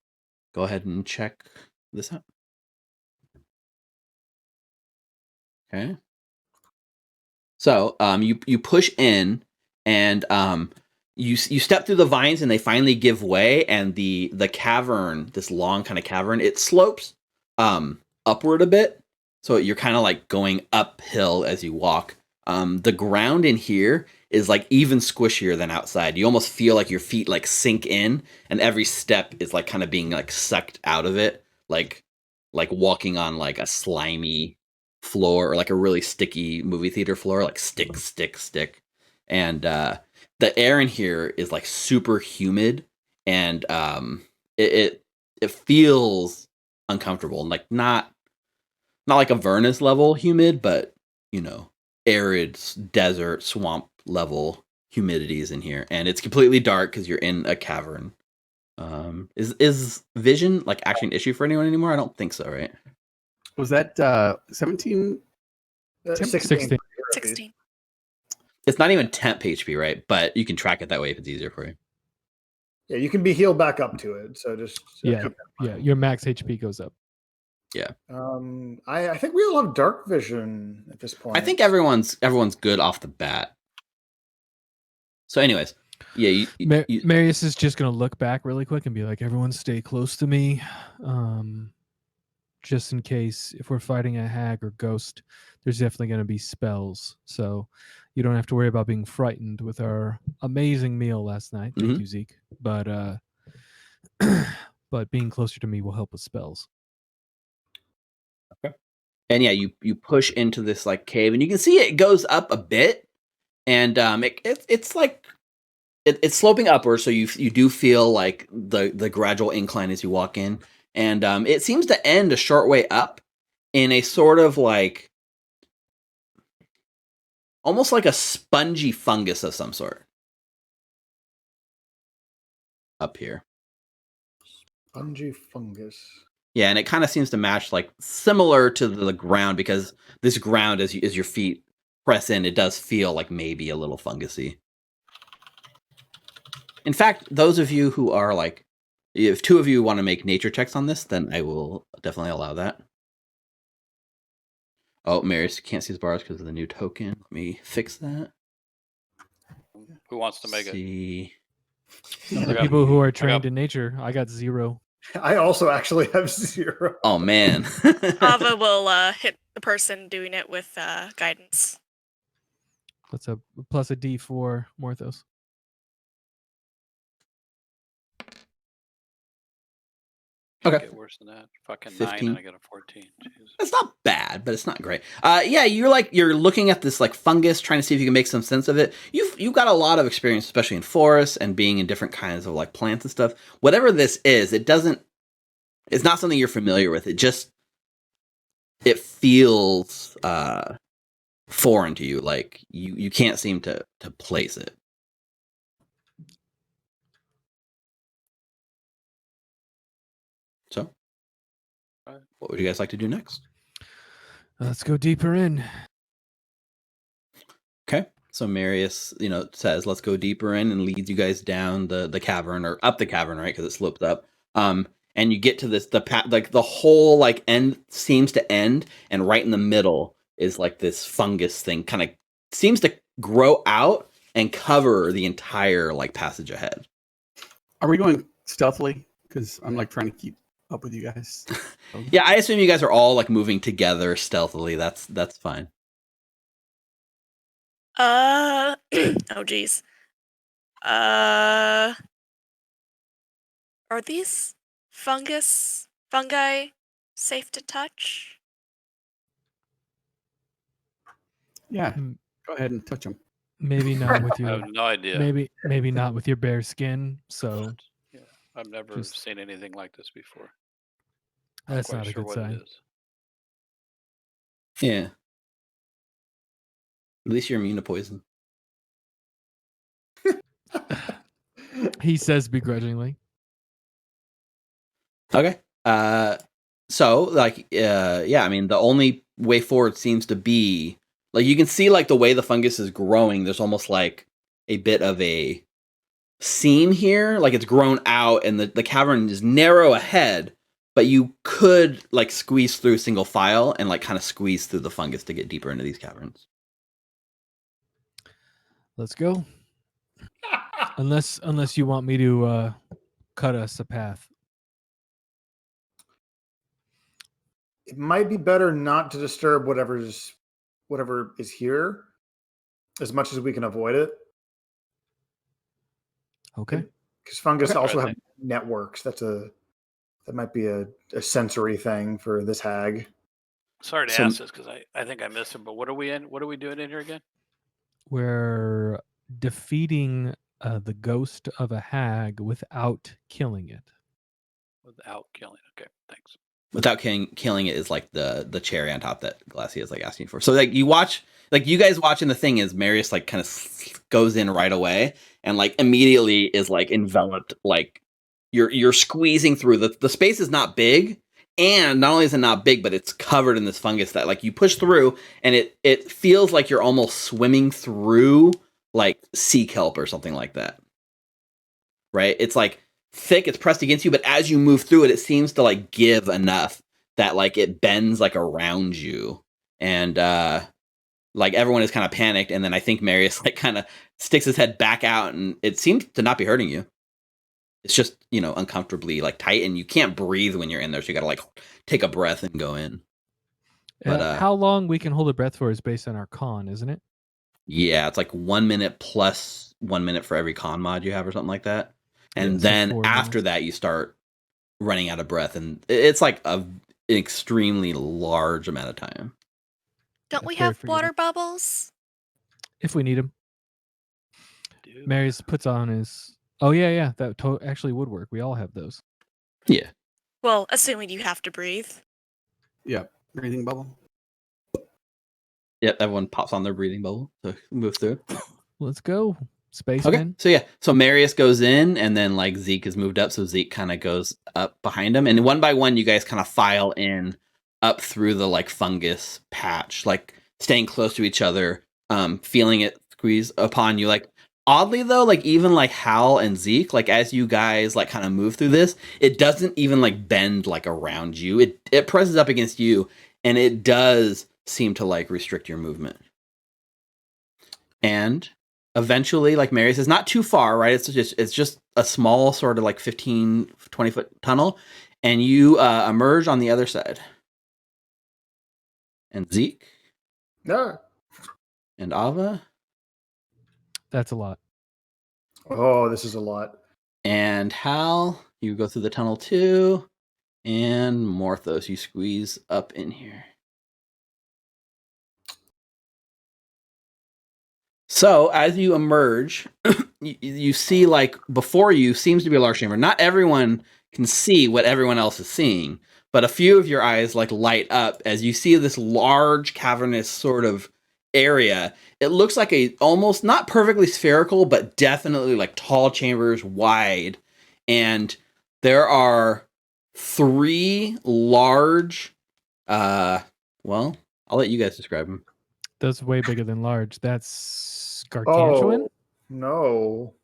go ahead and check this out. Okay. So you push in and you step through the vines and they finally give way, and the cavern, this long kind of cavern, it slopes upward a bit. So you're kind of like going uphill as you walk. The ground in here is like even squishier than outside. You almost feel like your feet like sink in, and every step is like kind of being like sucked out of it, like walking on like a slimy floor or like a really sticky movie theater floor, like stick. And the air in here is like super humid, and it feels uncomfortable, and like not like Avernus level humid, but you know, arid desert swamp level humidities in here, and it's completely dark because you're in a cavern. Is vision like actually an issue for anyone anymore? I don't think so, right? Was that 17? 16. 16. It's not even temp HP, right? But you can track it that way if it's easier for you. Yeah, you can be healed back up to it. So just yeah, your max HP goes up. Yeah. I think we all have dark vision at this point. I think everyone's good off the bat. So, anyways, yeah. Marius is just gonna look back really quick and be like, "Everyone, stay close to me, just in case if we're fighting a hag or ghost. There's definitely gonna be spells, so you don't have to worry about being frightened with our amazing meal last night. Thank you, Zeke. But but being closer to me will help with spells." Okay. And yeah, you push into this like cave, and you can see it goes up a bit, and it's like it's sloping upward, so you do feel like the gradual incline as you walk in, and it seems to end a short way up in a sort of like almost like a spongy fungus of some sort up here. Spongy fungus. Yeah, and it kind of seems to match like similar to the ground, because this ground as your feet press in, it does feel like maybe a little fungusy. In fact, those of you who are like, if two of you want to make nature checks on this, then I will definitely allow that. Oh, Marius can't see his bars because of the new token. Let me fix that. Who wants to make it? The people who are trained in nature, I got 0. I also actually have 0. Oh man. Ava will hit the person doing it with guidance. That's a plus a D4, Morthos. Okay. Get worse than that. Fucking 15. 9 and I got a 14. Jesus. That's not bad, but it's not great. Yeah, you're looking at this like fungus, trying to see if you can make some sense of it. You've got a lot of experience, especially in forests and being in different kinds of like plants and stuff. Whatever this is, it's not something you're familiar with. It feels foreign to you. Like you can't seem to place it. What would you guys like to do next? Let's go deeper in. Okay. So Marius, says, let's go deeper in, and leads you guys down the cavern, or up the cavern, right? Because it slopes up. And you get to the whole end seems to end, and right in the middle is like this fungus thing, kind of seems to grow out and cover the entire passage ahead. Are we going stealthily? Because I'm trying to keep up with you guys. Yeah, I assume you guys are all moving together stealthily. That's fine. Oh geez. Are these fungi safe to touch? Yeah, go ahead and touch them. Maybe not with I your. have no idea. Maybe not with your bare skin. So Yeah, I've never seen anything like this before. that's not a good sign. It is. Yeah. At least you're immune to poison. He says begrudgingly. Okay. So yeah, I mean, the only way forward seems to be you can see the way the fungus is growing. There's almost a bit of a seam here, it's grown out, and the cavern is narrow ahead, but you could squeeze through single file and kind of squeeze through the fungus to get deeper into these caverns. Let's go. Unless you want me to cut us a path. It might be better not to disturb whatever is here, as much as we can avoid it. Okay. Because fungus also have networks. That might be a sensory thing for this hag. Sorry to ask this because I think I missed it, but what are we in? What are we doing in here again? We're defeating the ghost of a hag without killing it. Without killing. Okay, thanks. Without killing it is the cherry on top that Glasya is asking for. So you watch, you guys watching the thing is Marius kind of goes in right away and immediately is enveloped, you're squeezing through. The space is not big, and not only is it not big, but it's covered in this fungus that you push through, and it feels like you're almost swimming through sea kelp or something like that. Right? It's thick, it's pressed against you, but as you move through it, it seems to give enough that it bends around you, and everyone is kind of panicked, and then I think Marius kind of sticks his head back out, and it seems to not be hurting you. It's just uncomfortably tight, and you can't breathe when you're in there, so you gotta take a breath and go in. But how long we can hold a breath for is based on our con, isn't it? Yeah, it's 1 minute plus 1 minute for every con mod you have or something like that. And then after that, you start running out of breath, and it's an extremely large amount of time. Don't we have water bubbles? If we need them. Marius puts on his... Oh, yeah. That actually would work. We all have those. Yeah. Well, assuming you have to breathe. Yeah. Breathing bubble. Yep, everyone pops on their breathing bubble to move through. Let's go. Spaceman. Okay, so Marius goes in, and then Zeke is moved up, so Zeke kind of goes up behind him, and one by one, you guys kind of file in up through the fungus patch, staying close to each other, feeling it squeeze upon you. Oddly though, even Hal and Zeke, as you guys kind of move through this, it doesn't even bend around you. It presses up against you, and it does seem to restrict your movement. And eventually, Marius is not too far, right? It's just a small sort of 15, 20 foot tunnel, and you emerge on the other side. And Zeke? No. And Ava? That's a lot. Oh, this is a lot. And Hal, you go through the tunnel too. And Morthos, you squeeze up in here. So as you emerge, you see before you seems to be a large chamber. Not everyone can see what everyone else is seeing, but a few of your eyes light up as you see this large cavernous sort of area. It looks like a almost not perfectly spherical, but definitely tall chambers wide. And there are 3 large. Well, I'll let you guys describe them. That's way bigger than large. That's gargantuan. Oh no.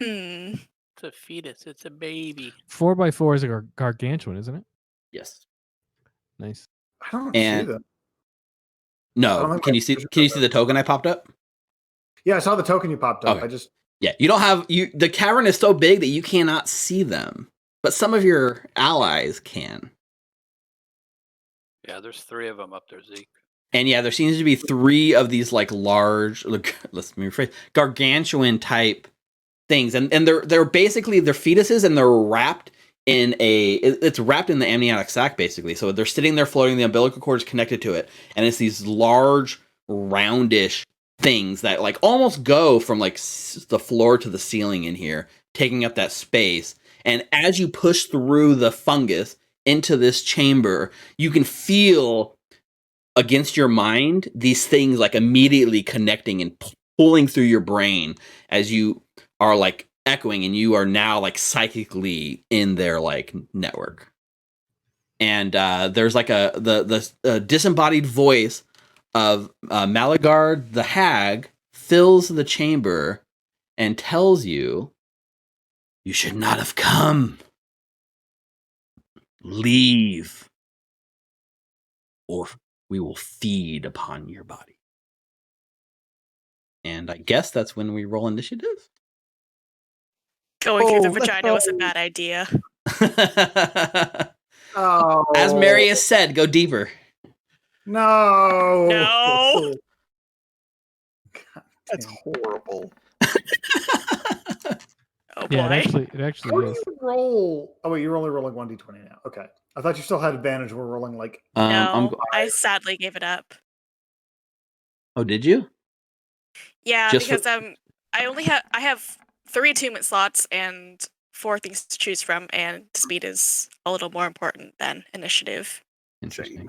Hmm. It's a fetus. It's a baby. 4x4 is a gargantuan, isn't it? Yes. Nice. I don't And- see them. I No. don't think Can my you see? vision Can you for see that. the token I popped up? Yeah, I saw the token you popped up. Okay. I just Yeah. You don't have you. The cavern is so big that you cannot see them, but some of your allies can. Yeah, there's 3 of them up there, Zeke. And yeah, there seems to be 3 of these like large, let's me rephrase, gargantuan type things, and they're basically they're fetuses, and they're wrapped in it's wrapped in the amniotic sac basically. So they're sitting there floating, the umbilical cord is connected to it, and it's these large, roundish things that like almost go from like the floor to the ceiling in here, taking up that space. And as you push through the fungus into this chamber, you can feel against your mind these things like immediately connecting and pulling through your brain as you are like echoing, and you are now like psychically in their like network. And there's like the disembodied voice of Malagard the Hag fills the chamber and tells you, "You should not have come. Leave, or we will feed upon your body." And I guess that's when we roll initiative. Going through the let's vagina was a go. bad idea. oh As Marius said, go deeper. No. No. That's horrible. Oh boy. Yeah, it How actually do is. you roll? Oh wait, you're only rolling 1d20 now. Okay, I thought you still had advantage. We're rolling like No, I sadly gave it up. Oh, did you? Yeah, Just for- because I have 3 attunement slots and 4 things to choose from, and speed is a little more important than initiative. Interesting.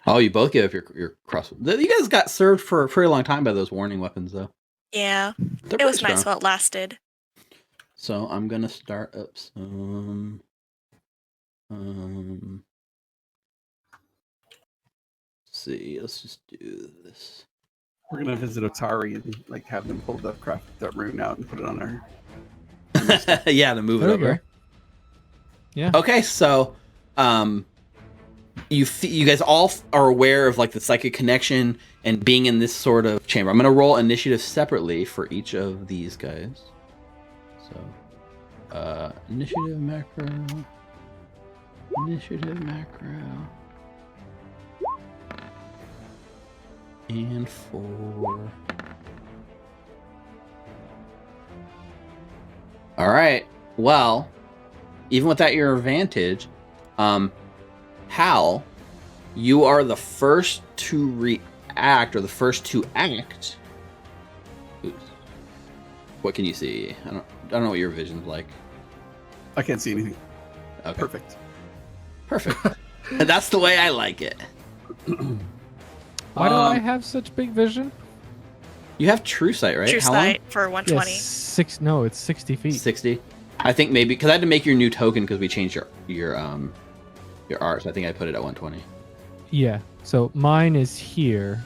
Oh, you both gave up your cross. You guys got served for a very long time by those warning weapons, though. Yeah, They're it was pretty nice strong. while it lasted. So I'm gonna start up some. Let's see, let's just do this. We're gonna visit Otari and like have them pull the craft that rune out and put it on our. Yeah, to move it There we over. go. Yeah. Okay, so you guys all are aware of like the psychic connection and being in this sort of chamber. I'm gonna roll initiative separately for each of these guys. So initiative macro. And 4. All right. Well, even without your advantage, Hal, you are the first to react, or the first to act. Oops. What can you see? I don't know what your vision's like. I can't see anything. Okay. Perfect. And that's the way I like it. Why don't I have such big vision? You have true sight, right? True How long? sight for 120. Yes, no, it's 60 feet. 60. I think maybe because I had to make your new token because we changed your art. So I think I put it at 120. Yeah. So mine is here.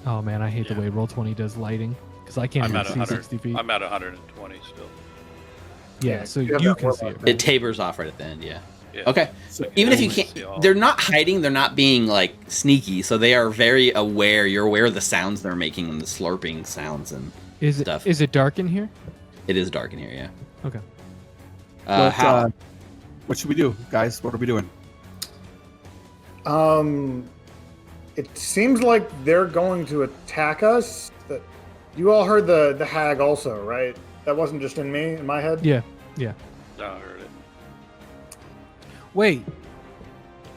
Oh man, I hate the way Roll20 does lighting because I can't I'm even at see 100. 60 feet. I'm at 120 still. Yeah, so you have you that can see warlock it. It tapers off right at the end. Yeah. Yeah. Okay. So Even if you only can't, see all. they're not hiding. They're not being like sneaky. So they are very aware. You're aware of the sounds they're making and the slurping sounds, and Is stuff. it dark in here? it is dark in here. Yeah. Okay. Hal. What should we do, guys? What are we doing? It seems like they're going to attack us. That you all heard the hag also, right? That wasn't just in my head. Yeah. I heard it. Wait.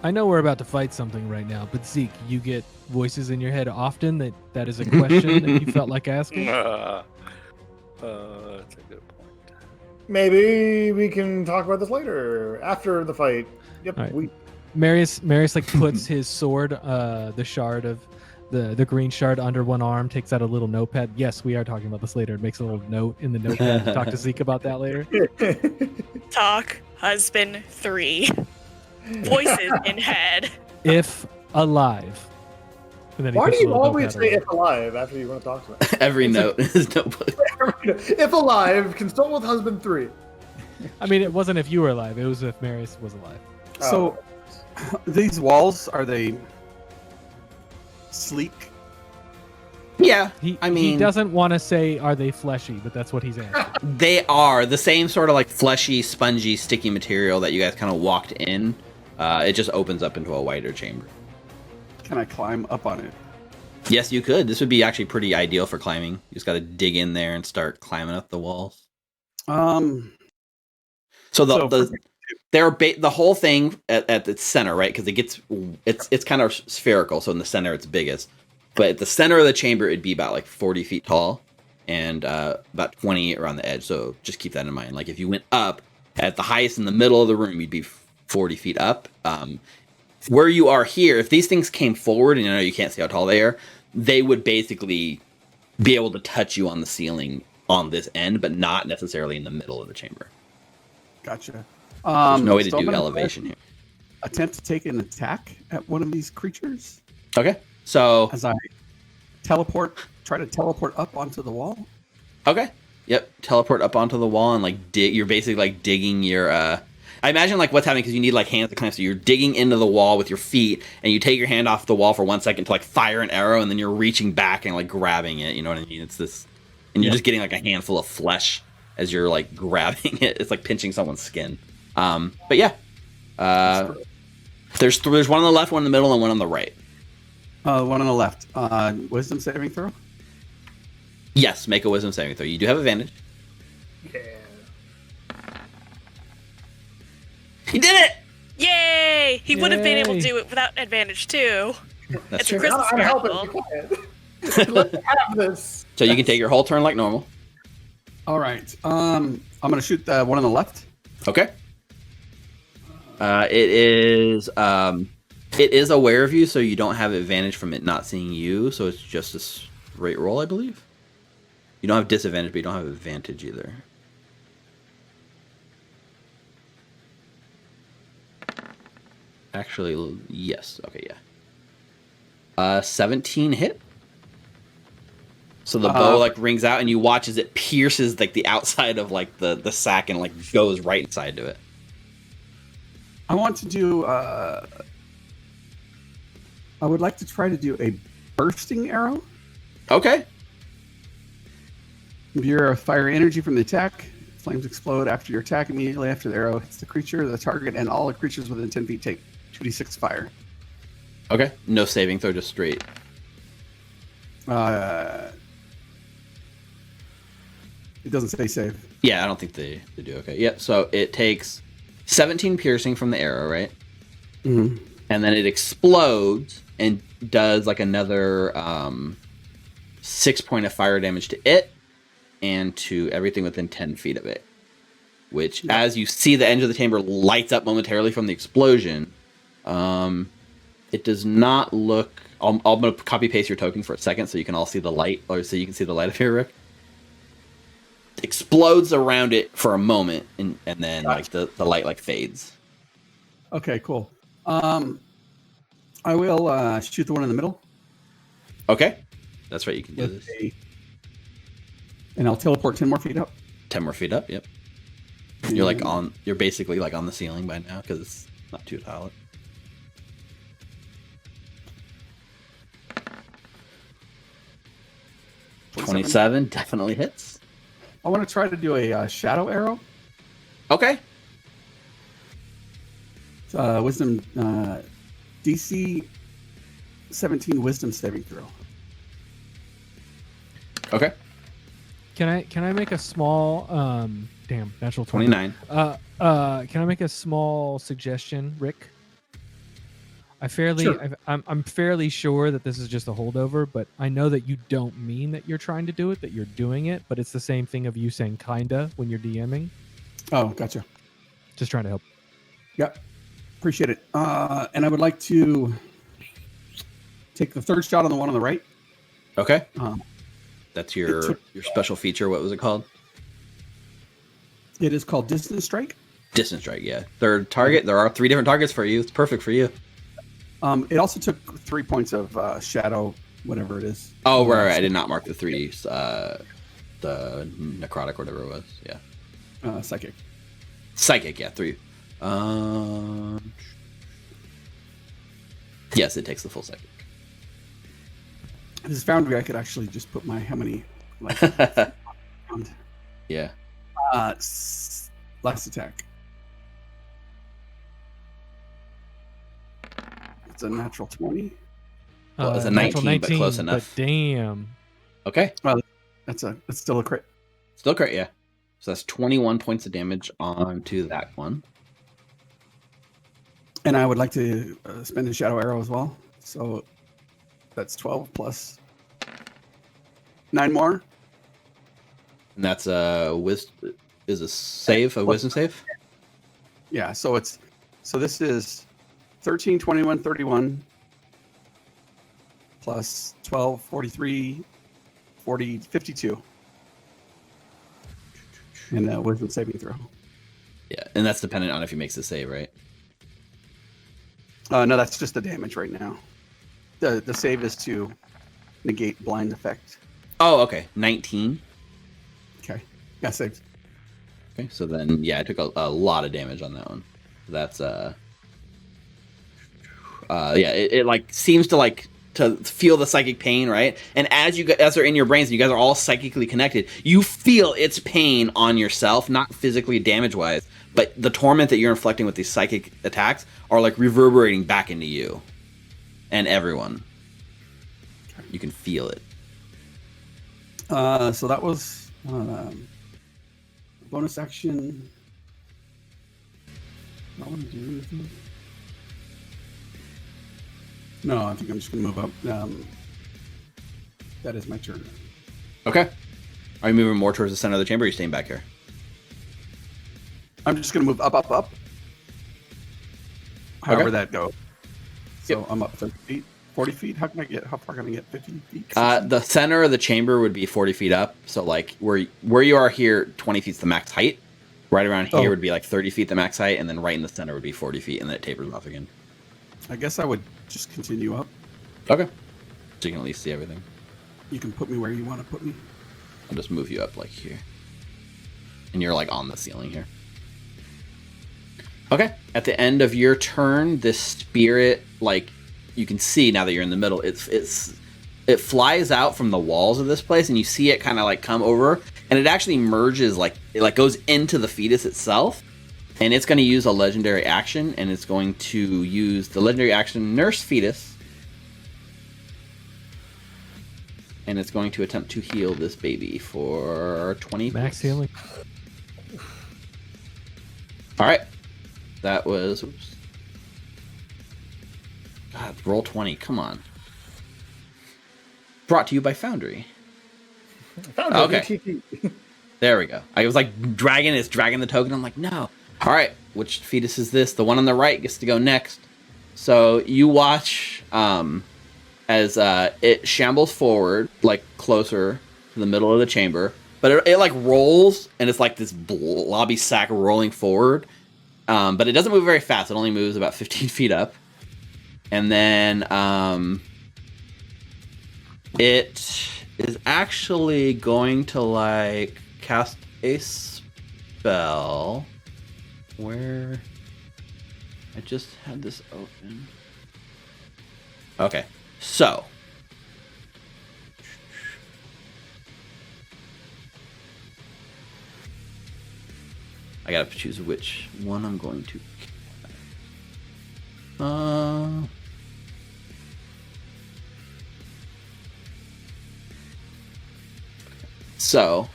I know we're about to fight something right now, but Zeke, you get voices in your head often that is a question that you felt like asking? That's a good point. Maybe we can talk about this later after the fight. Yep. All right. Marius like puts his sword, the shard of the green shard under one arm, takes out a little notepad. Yes, we are talking about this later. It makes a little note in the notepad to talk to Zeke about that later. Talk. husband 3. Voices in head. If alive. And then he Why do puts a you little always notepad say around. if alive after you want to talk to them? Every note in his notebook. If alive, consult with husband 3. I mean, it wasn't if you were alive. It was if Marius was alive. So, these walls, are they sleek? Yeah, He he doesn't want to say are they fleshy, but that's what he's asking. They are the same sort of like fleshy, spongy, sticky material that you guys kind of walked in. It just opens up into a wider chamber. Can I climb up on it? Yes, you could. This would be actually pretty ideal for climbing. You just got to dig in there and start climbing up the walls. So the whole thing at the center, right? Because it's kind of spherical, so in the center it's biggest. But at the center of the chamber, it'd be about like 40 feet tall and about 20 around the edge. So just keep that in mind. Like if you went up at the highest in the middle of the room, you'd be 40 feet up. Where you are here, if these things came forward, and you know you can't see how tall they are, they would basically be able to touch you on the ceiling on this end, but not necessarily in the middle of the chamber. Gotcha. There's no way to so I'm do gonna elevation here. Attempt to take an attack at one of these creatures Okay, so as I try to teleport up onto the wall. okay, yep, teleport up onto the wall and like dig. You're basically like digging your. I imagine like what's happening because you need like hands to climb. So you're digging into the wall with your feet, and you take your hand off the wall for 1 second to like fire an arrow, and then you're reaching back and like grabbing it. You know what I mean? It's this, and you're just getting like a handful of flesh as you're like grabbing it. It's like pinching someone's skin. But yeah, there's one on the left, one in the middle, and one on the right. One on the left. Wisdom saving throw. Yes, make a wisdom saving throw. You do have advantage. Yeah. He did it! Yay! He would have been able to Yay. do it without advantage too. That's It's true. a Christmas I'm helping. miracle. Be quiet. Let's have this. So you can take your whole turn like normal. All right. I'm gonna shoot the one on the left. Okay. It is aware of you, so you don't have advantage from it not seeing you. So it's just a straight roll, I believe. You don't have disadvantage, but you don't have advantage either. Actually, yes. Okay, yeah. 17 hit. So the bow like rings out, and you watch as it pierces like the outside of like the sack and like goes right inside to it. I want to do. I would like to try to do a bursting arrow. Okay. Your fire energy from the attack. Flames explode after your attack. Immediately after the arrow hits the creature, the target, and all the creatures within 10 feet take 2d6 fire. Okay. No saving throw, just straight. It doesn't say save. Yeah, I don't think they do. Okay. Yep. So it takes 17 piercing from the arrow, right? Mm-hmm. And then it explodes and does like another 6 point of fire damage to it and to everything within 10 feet of it. Which, as you see the edge of the chamber lights up momentarily from the explosion, it does not look. I'm going to copy paste your token for a second so you can all see the light, or so you can see the light of here, Rick. Explodes around it for a moment, and then like the light like fades. Okay, cool. I will shoot the one in the middle. Okay, that's right. You can do this. And I'll teleport 10 more feet up. 10 more feet up. Yep. You're like on. You're basically like on the ceiling by now because it's not too tall. $27 definitely hits. I want to try to do a shadow arrow. Okay. Wisdom DC 17 wisdom saving throw. Okay. Can I make a small damn natural 29. Can I make a small suggestion, Rick? I'm fairly sure that this is just a holdover, but I know that you don't mean that you're trying to do it, that you're doing it, but it's the same thing of you saying kinda when you're DMing. Oh, gotcha. Just trying to help. Yep. Appreciate it. And I would like to take the third shot on the one on the right. Okay. That's your special feature. What was it called? It is called Distance Strike. Distance strike, yeah. Third target. There are 3 different targets for you. It's perfect for you. It also took 3 points of shadow, whatever it is. Oh, right. I did not mark the 3, the necrotic, whatever it was. Yeah. Psychic. Psychic, yeah, 3. Yes, it takes the full psychic. This Foundry, I could actually just put my how many. Like, Yeah. Last attack. It's a natural 20. Well, it's a natural 19, but close enough. But damn. Okay. Well, that's still a crit. Still crit, yeah. So that's 21 points of damage onto that one. And I would like to spend a shadow arrow as well. So that's 12 plus 9 more. And that's a wisdom save? Yeah, so this is 13, 21, 31 plus 12, 43, 40, 52. And wisdom saving throw. Yeah, and that's dependent on if he makes the save, right? No, that's just the damage right now. The save is to negate blind effect. Oh, okay. 19. Okay. Yeah, saved. Okay, so then, yeah, I took a lot of damage on that one. That's, it like seems to like to feel the psychic pain, right? And as they're in your brains, and you guys are all psychically connected, you feel its pain on yourself, not physically damage-wise, but the torment that you're inflicting with these psychic attacks are like reverberating back into you and everyone. You can feel it. So that was bonus action. Not want to do anything. No, I think I'm just going to move up. That is my turn. Okay. Are you moving more towards the center of the chamber, or are you staying back here? I'm just going to move up. However that goes. So I'm up 30 feet, 40 feet. How far can I get? 50 feet? The center of the chamber would be 40 feet up. So like where you are here, 20 feet's the max height. Right around here would be like 30 feet the max height, and then right in the center would be 40 feet, and then it tapers off again. I guess I would just continue up. Okay. So you can at least see everything. You can put me where you want to put me. I'll just move you up like here. And you're like on the ceiling here. Okay. At the end of your turn, this spirit, like you can see now that you're in the middle, it flies out from the walls of this place, and you see it kind of like come over, and it actually merges, like it like goes into the fetus itself. And it's going to use a legendary action, and it's going to use the legendary action Nurse Fetus. And it's going to attempt to heal this baby for 20 Max healing. All right. That was... Oops. God, roll 20. Come on. Brought to you by Foundry. Okay. There we go. I was like dragging the token. I'm like, no. All right, which fetus is this? The one on the right gets to go next. So you watch as it shambles forward, like closer to the middle of the chamber. But it like rolls, and it's like this blobby sack rolling forward. But it doesn't move very fast. It only moves about 15 feet up. And then it is actually going to like cast a spell. Where I just had this open. Okay, so I gotta choose which one I'm going to. So.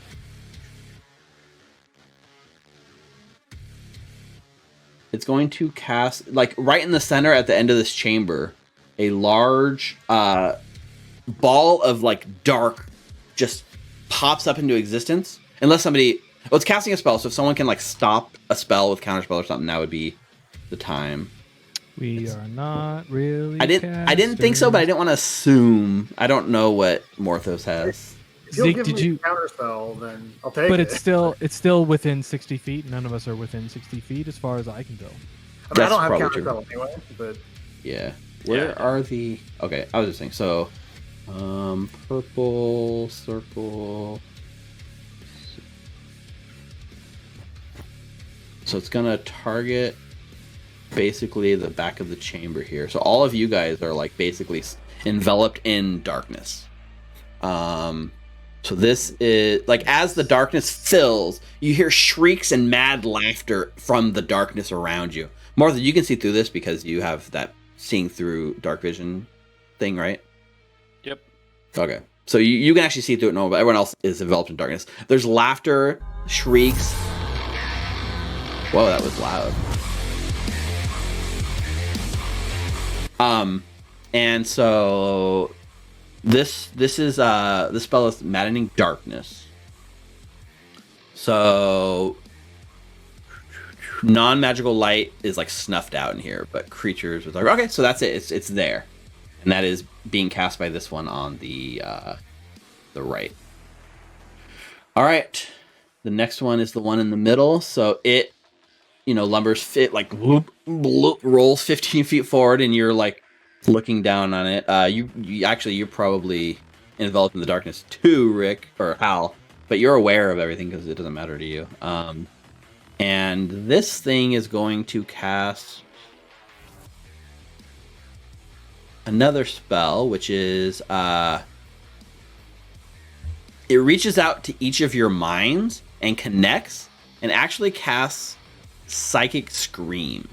It's going to cast, like, right in the center at the end of this chamber, a large ball of, like, dark just pops up into existence. Unless somebody... Well, it's casting a spell, so if someone can, like, stop a spell with counterspell or something, that would be the time. We are not really I didn't think so, but I didn't want to assume. I don't know what Morthos has. If you'll Zeke, give did me you? counterspell, then I'll take But it. it's still within 60 feet. None of us are within 60 feet as far as I can go. I mean, I That's don't have probably true. counterspell anyway, but Yeah. Where are the? Okay, I was just saying. So, purple circle. So it's gonna target basically the back of the chamber here. So all of you guys are like basically enveloped in darkness. So this is like as the darkness fills, you hear shrieks and mad laughter from the darkness around you. Martha, you can see through this because you have that seeing through dark vision thing, right? Yep. Okay. So you can actually see through it normal, but everyone else is enveloped in darkness. There's laughter, shrieks. Whoa, that was loud. And so this spell is maddening darkness. So non-magical light is like snuffed out in here, but creatures with okay, so that's it. It's there, and that is being cast by this one on the right. All right, the next one is the one in the middle. So it, lumbers fit like whoop, whoop, rolls 15 feet forward, and you're like looking down on it. You're probably enveloped in the darkness too, Rick or Hal, but you're aware of everything because it doesn't matter to you. And this thing is going to cast another spell, which is it reaches out to each of your minds and connects and actually casts Psychic Scream.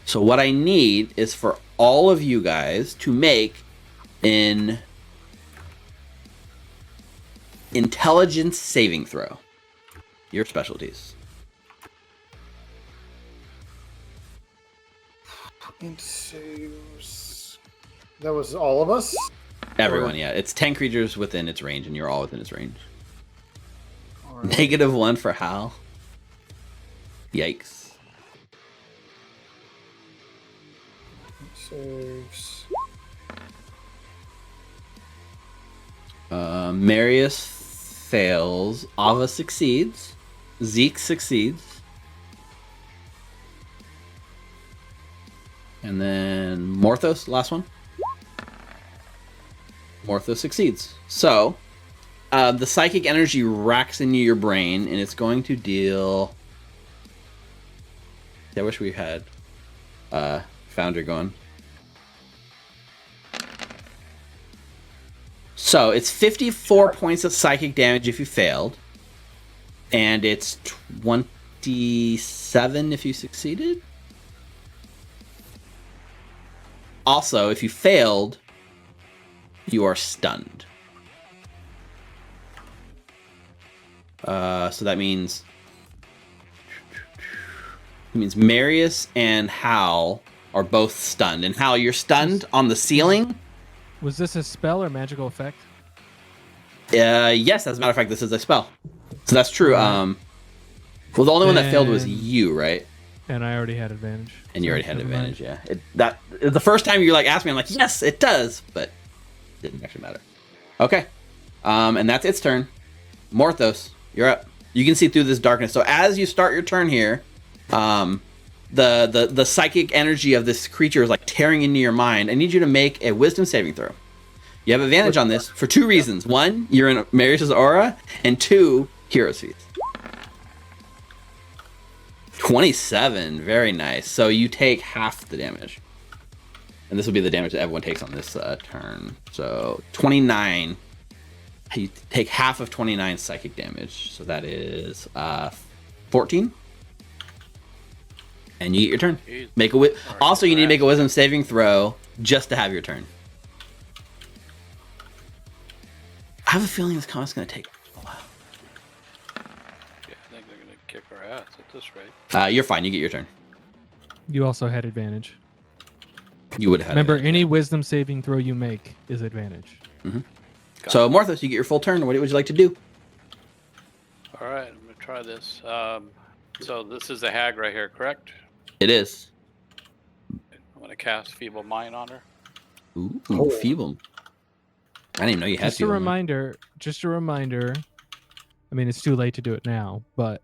So what I need is for all of you guys to make an intelligence saving throw. Your specialties. That was all of us? Everyone, yeah. It's 10 creatures within its range, and you're all within its range. Right. -1 for Hal. Yikes. Saves. Marius fails. Ava succeeds. Zeke succeeds. And then Morthos, last one. Morthos succeeds. So, the psychic energy racks into your brain, and it's going to deal... I wish we had Founder going. So, it's 54 points of psychic damage if you failed. And it's 27 if you succeeded. Also, if you failed, you are stunned. So that means Marius and Hal are both stunned. And Hal, you're stunned on the ceiling. Was this a spell or magical effect? Yes, as a matter of fact, this is a spell. So that's true. Well, the only one that failed was you, right? And I already had advantage. And you already had advantage, yeah. The first time you asked me, I'm like, yes, it does, but it didn't actually matter. Okay, and that's its turn. Morthos, you're up. You can see through this darkness. So as you start your turn here, the psychic energy of this creature is like tearing into your mind. I need you to make a wisdom saving throw. You have advantage on this for 2 reasons. 1, you're in Marius' aura, and 2, Hero's Feast. 27, very nice. So you take half the damage. And this will be the damage that everyone takes on this turn. So 29. You take half of 29 psychic damage. So that is 14. And you get your turn. Also, you need to make a wisdom saving throw just to have your turn. I have a feeling this combat's going to take a while. Yeah, I think they're going to kick our ass at this rate. You're fine. You get your turn. You also had advantage. You would have. Remember, any wisdom saving throw you make is advantage. Mm-hmm. So, Morthos, you get your full turn. What would you like to do? All right, I'm going to try this. So this is the hag right here, correct? It is. I'm going to cast Feeble Mind on her. Ooh, feeble. I didn't even know you had Just a reminder. I mean, it's too late to do it now, but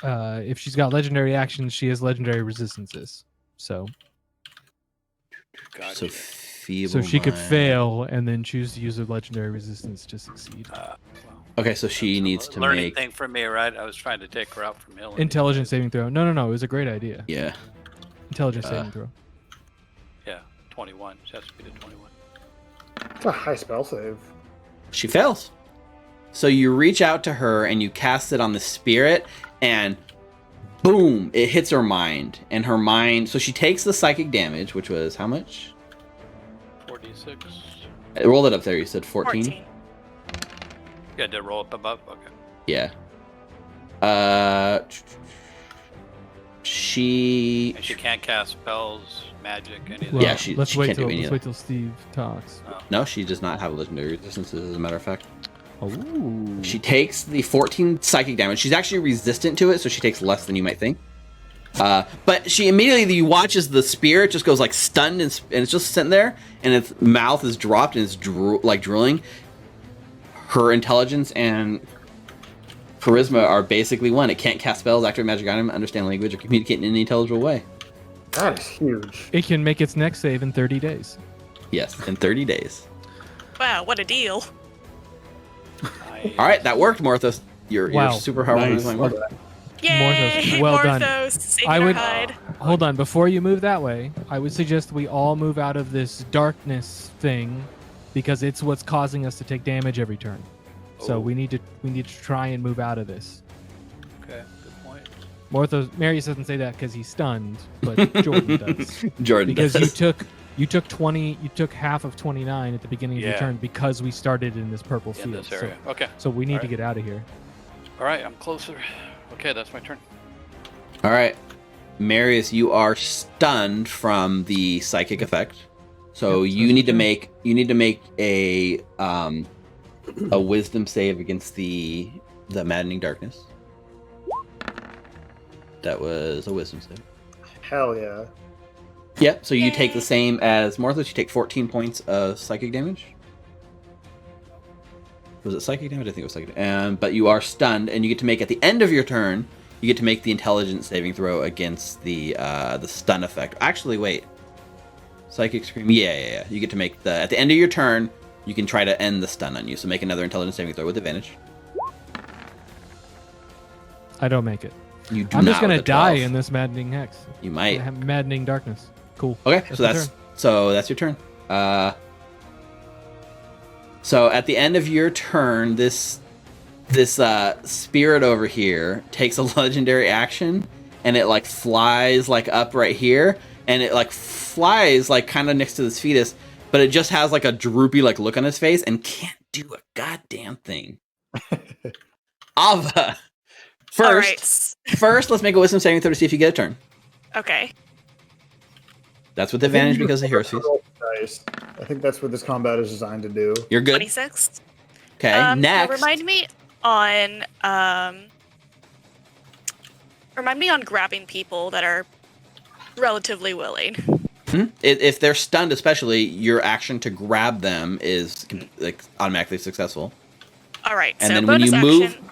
if she's got legendary actions, she has legendary resistances. So Gotcha. Feeble she could mind. fail and then choose to use her legendary resistance to succeed. Okay, so she needs to learning make thing for me, right? I was trying to take her out from Hill. Intelligence saving throw. No. It was a great idea. Yeah. Intelligence saving throw. Yeah, 21. She has to be to 21. It's a high spell save. She fails. So you reach out to her and you cast it on the spirit, and boom, it hits her mind. And her mind, so she takes the psychic damage, which was how much? 46. Roll it up there. You said 14? 14. Yeah, did it roll up above? Okay. Yeah. She And she can't cast spells, magic, anything. Well, Yeah, she let's can't do any of that. wait till Steve talks. No, she does not have legendary resistances, as a matter of fact. Oh. She takes the 14 psychic damage. She's actually resistant to it, so she takes less than you might think. But she immediately, you watch as the spirit just goes like stunned, and it's just sitting there, and its mouth is dropped and it's drooling. Her intelligence and charisma are basically one. It can't cast spells, activate magic item, understand language, or communicate in any intelligible way. That is huge. It can make its next save in 30 days. Yes, in 30 days. Wow, what a deal. Nice. All right, that worked, Morthos. Your superpower Nice. was like, Yay! Well done. Morthos, saving I our would hide. hold on before you move that way. I would suggest we all move out of this darkness thing because it's what's causing us to take damage every turn. So Oh. we need to try and move out of this. Okay, good point. Marius doesn't say that because he's stunned, but Jordan does. Jordan Because does. you took half of 29 at the beginning of your Yeah. turn because we started in this purple In field. this area. Okay. So we need to Alright. get out of here. All right, I'm closer. Okay, that's my turn. All right, Marius, you are stunned from the psychic effect. So Yep, you that's need to your make a wisdom save against the maddening darkness. That was a wisdom save. Hell yeah. Yep. So you take Yay. the same as Morthos. You take 14 points of psychic damage. Was it psychic damage? I think it was psychic. But you are stunned, and you get to make at the end of your turn. You get to make the intelligence saving throw against the stun effect. Actually, wait. Psychic scream. Yeah. You get to make at the end of your turn. You can try to end the stun on you. So make another intelligence saving throw with advantage. I don't make it. You do I'm not just gonna with a die 12. in this maddening hex. You might. Maddening darkness. Cool. Okay, That's so my that's your turn. So at the end of your turn, this spirit over here takes a legendary action, and it like flies like up right here, and it like flies like kind of next to this fetus, but it just has like a droopy like look on his face and can't do a goddamn thing. Ava, first, let's make a wisdom saving throw to see if you get a turn. Okay. That's with advantage because of hero's feast. Nice. I think that's what this combat is designed to do. You're good. 26. Okay, Now next. remind me on grabbing people that are relatively willing. If they're stunned, especially, your action to grab them is like automatically successful. All right. And so then when bonus you action,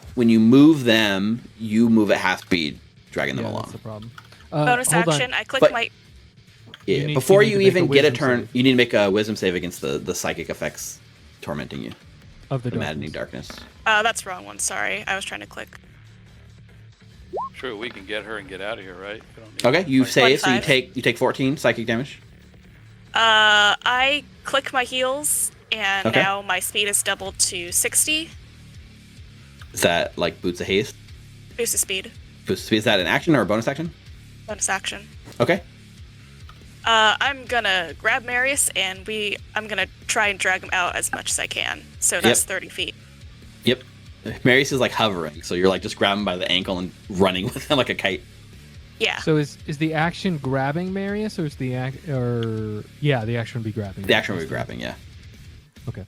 move them, you move at half speed, dragging them Yeah, along. that's the problem. bonus Hold on. action, I click But- my. Yeah. You Before need you to make even a get a wisdom turn, save. you need to make a wisdom save against the psychic effects tormenting you, Of the the maddening darkness. darkness. That's the wrong one. Sorry, I was trying to click. True, we can get her and get out of here, right? We don't need Okay, to you fight. save, so you 25. take 14 psychic damage. I click my heels, and Okay. now my speed is doubled to 60. Is that like boots of haste? Boost of speed. Boots of speed, is that an action or a bonus action? Bonus action. Okay. I'm gonna grab Marius, and I'm gonna try and drag him out as much as I can. So that's 30 feet. Yep. Marius is like hovering, so you're like just grabbing by the ankle and running with him like a kite. Yeah. So is the action grabbing Marius, or is the the action would be grabbing? The action will be grabbing, yeah. Okay.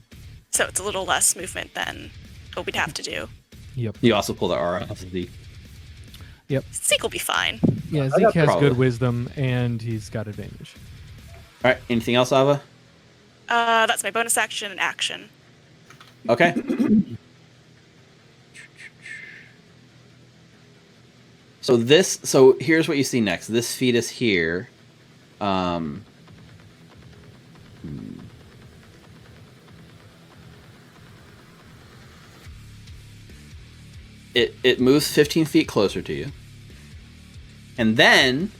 So it's a little less movement than what we'd have to do. Yep. You also pull the R off of the. Zeke will be fine. Yeah, I Zeke got has probably. good wisdom and he's got advantage. All right. Anything else, Ava? That's my bonus action and action. Okay. So here's what you see next. This fetus here. It moves 15 feet closer to you. And then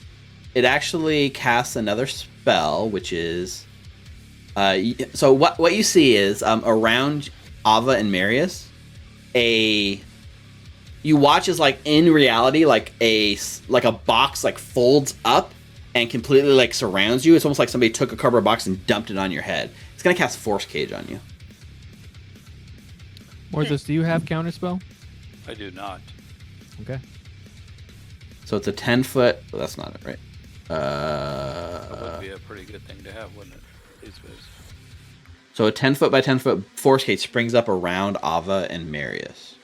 it actually casts another spell, which is so what you see is around Ava and Marius, you watch as like in reality like a box like folds up and completely like surrounds you. It's almost like somebody took a cardboard box and dumped it on your head. It's gonna cast Force Cage on you. Morzos, do you have counterspell? I do not. Okay. So it's a 10-foot. Well, that's not it, right? That would be a pretty good thing to have, wouldn't it? These days. So a 10-foot by 10-foot Force Cage springs up around Ava and Marius.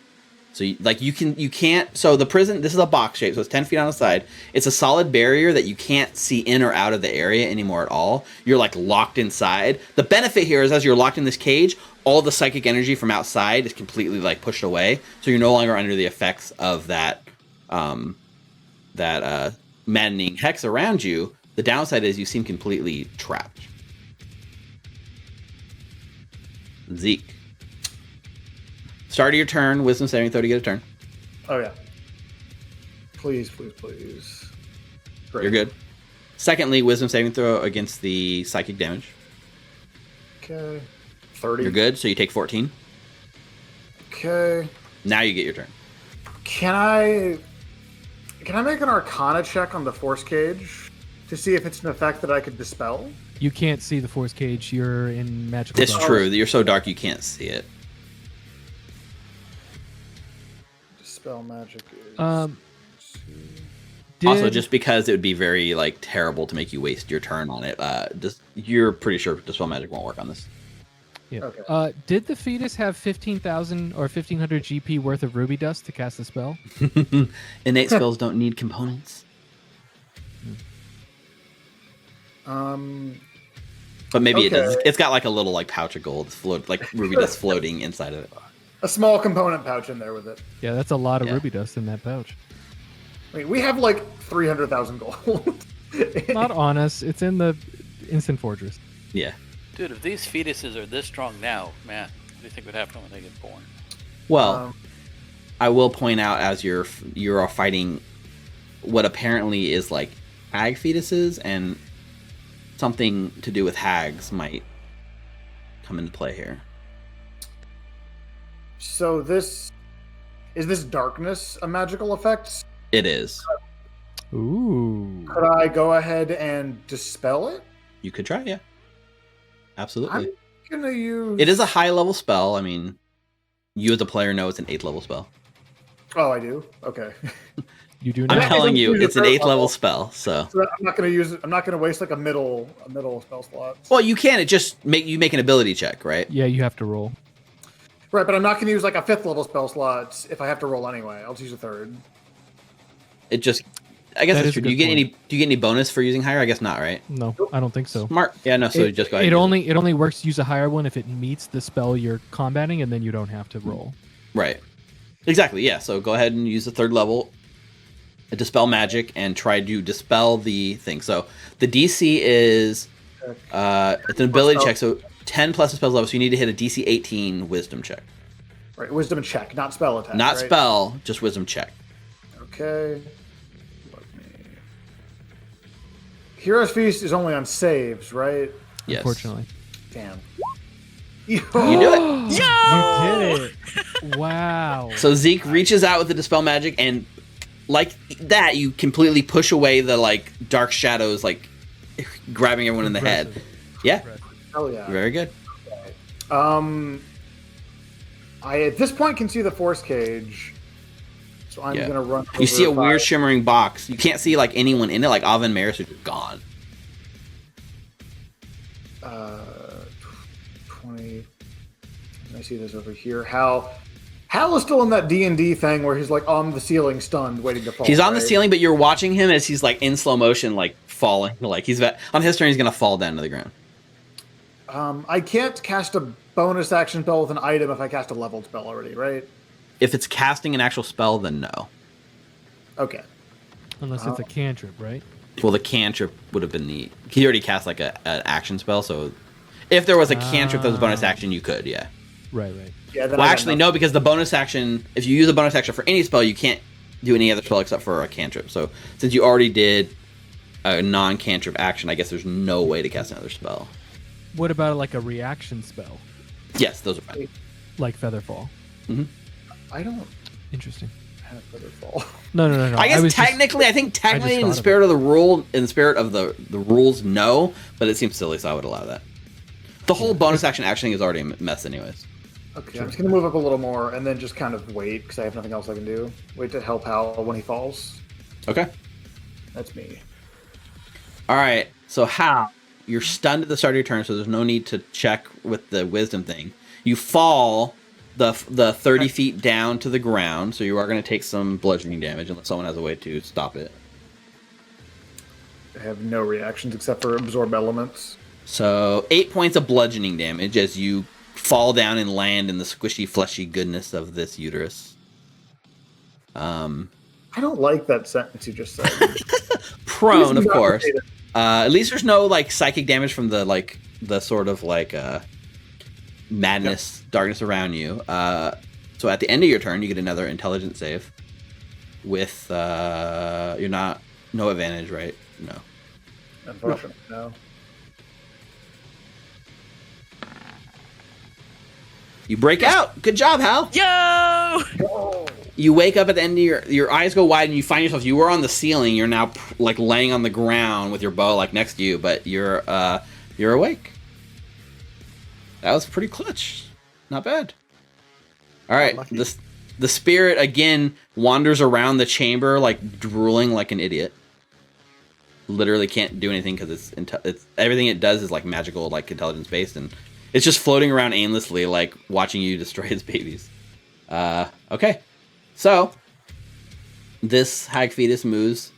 So you can't. So the prison. This is a box shape, so it's 10 feet on the side. It's a solid barrier that you can't see in or out of the area anymore at all. You're like locked inside. The benefit here is as you're locked in this cage, all the psychic energy from outside is completely like pushed away. So you're no longer under the effects of that maddening hex around you. The downside is you seem completely trapped. Zeke. Start of your turn, wisdom saving throw to get a turn. Oh, yeah. Please, please, please. Great. You're good. Secondly, wisdom saving throw against the psychic damage. Okay. 30. You're good, so you take 14. Okay. Now you get your turn. Can I make an Arcana check on the Force Cage to see if it's an effect that I could dispel? You can't see the Force Cage. You're in magical. It's dark. true. You're so dark you can't see it. Dispel magic is... Also, just because it would be very like terrible to make you waste your turn on it, you're pretty sure Dispel Magic won't work on this. Yeah. Okay. Did the fetus have 15,000 or 1,500 GP worth of ruby dust to cast the spell? Innate spells don't need components. But maybe it does. It's got like a little like pouch of gold, like ruby dust floating inside of it. A small component pouch in there with it. Yeah, that's a lot of Yeah. ruby dust in that pouch. I mean, we have like 300,000 gold. Not on us. It's in the Instant Fortress. Yeah. Dude, if these fetuses are this strong now, man, what do you think would happen when they get born? Well, I will point out as you're fighting what apparently is like hag fetuses, and something to do with hags might come into play here. So is this darkness a magical effect? It is. Ooh. Could I go ahead and dispel it? You could try, yeah. Absolutely. I'm gonna use... It is a high level spell. I mean, you as a player know it's an 8th level spell. Oh, I do? Okay. You do I'm not. telling you, Use it's an your 8th level spell. So So I'm not gonna use it. I'm not gonna waste like a middle spell slot. well, you can. It just make an ability check, right? Yeah, you have to roll. Right, but I'm not gonna use like a 5th level spell slot if I have to roll anyway. I'll just use a 3rd. It just, I guess That that's is true. a Do you good get any bonus for using higher? I guess not, right? No, I don't think so. Smart. Yeah, no. So just go ahead. It and use only works to use a higher one if it meets the spell you're combating, and then you don't have to roll. Right. Exactly. Yeah. So go ahead and use the 3rd level, dispel magic, and try to dispel the thing. So the DC is it's an ability check. So 10 plus the spell level. So you need to hit a DC 18 Wisdom check. Right, wisdom check, not spell attack. Not right? spell, just Wisdom check. Okay. Let me... Hero's Feast is only on saves, right? Yes. Unfortunately. Damn. You do it. You did it. Wow. So Zeke reaches out with the dispel magic, and like that, you completely push away the like dark shadows, like grabbing everyone in the head. Yeah. Oh yeah. Very good. I at this point can see the Force Cage, so I'm gonna run. You see a over weird shimmering box. You can't see like anyone in it. Like Ava and Maris are just gone. 20. I see this over here. Hal is still in that D&D thing where he's like on the ceiling, stunned, waiting to fall. He's on the right? ceiling, but you're watching him as he's like in slow motion, like falling. Like on his turn, he's gonna fall down to the ground. I can't cast a bonus action spell with an item if I cast a leveled spell already, right? If it's casting an actual spell, then no. Okay. Unless it's a cantrip, right? Well, the cantrip would have been the... He already cast like an action spell, so if there was a cantrip that was a bonus action, you could, yeah. Right. Yeah. Well, actually, no, because the bonus action, if you use a bonus action for any spell, you can't do any other spell except for a cantrip. So since you already did a non-cantrip action, I guess there's no way to cast another spell. What about like a reaction spell? Yes, those are fine. Like Featherfall. Mm-hmm. I don't Interesting. have Featherfall. No. I guess technically, I think technically in the spirit of the rule, in the spirit of the rules, no, but it seems silly, so I would allow that. The whole bonus action thing is already a mess anyways. Okay, I'm just gonna move up a little more and then just kind of wait because I have nothing else I can do. Wait to help Hal when he falls. Okay. That's me. All right. So Hal, you're stunned at the start of your turn, so there's no need to check with the wisdom thing. You fall the 30 feet down to the ground, so you are going to take some bludgeoning damage unless someone has a way to stop it. I have no reactions except for absorb elements. So 8 points of bludgeoning damage as you fall down and land in the squishy, fleshy goodness of this uterus. I don't like that sentence you just said. Prone, of course. At least there's no like psychic damage from the sort of like madness, darkness around you. So at the end of your turn, you get another intelligence save with you're not no advantage, right? No. Unfortunately, no. You break out. Good job, Hal. Yo! You wake up at the end of your eyes go wide and you find yourself, you were on the ceiling, you're now like laying on the ground with your bow like next to you, but you're awake. That was pretty clutch. Not bad. All right. The spirit again wanders around the chamber like drooling like an idiot. Literally can't do anything because it's everything it does is like magical, like intelligence based, and it's just floating around aimlessly, like watching you destroy its babies. Okay. So, this Hag Fetus moves.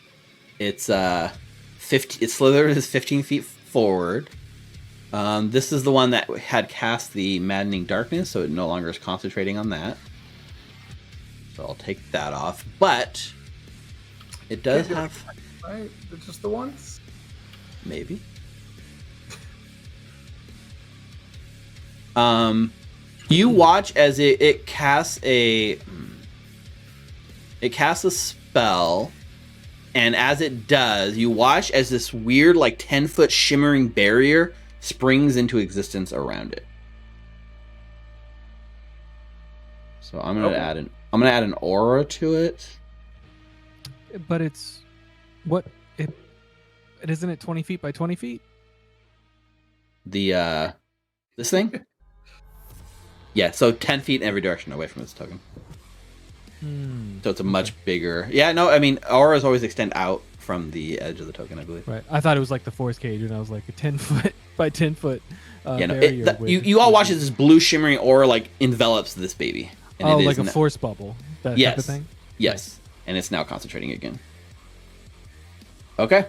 Its slithers is 15 feet forward. This is the one that had cast the Maddening Darkness, so it no longer is concentrating on that. So I'll take that off. But it does have... Right? It's just the once? Maybe. You watch as it casts a spell, and as it does, you watch as this weird like 10-foot shimmering barrier springs into existence around it. So I'm gonna add an aura to it. But it's what it isn't it 20 feet by 20 feet? The this thing? Yeah, so 10 feet in every direction away from its token. So it's a much bigger... Yeah, no, I mean, auras always extend out from the edge of the token, I believe. Right. I thought it was like the force cage, and I was like a 10-foot by 10-foot yeah, no, barrier. you all watch as this blue shimmering aura like envelopes this baby. And like a force bubble, that type of thing? Yes, and it's now concentrating again. Okay.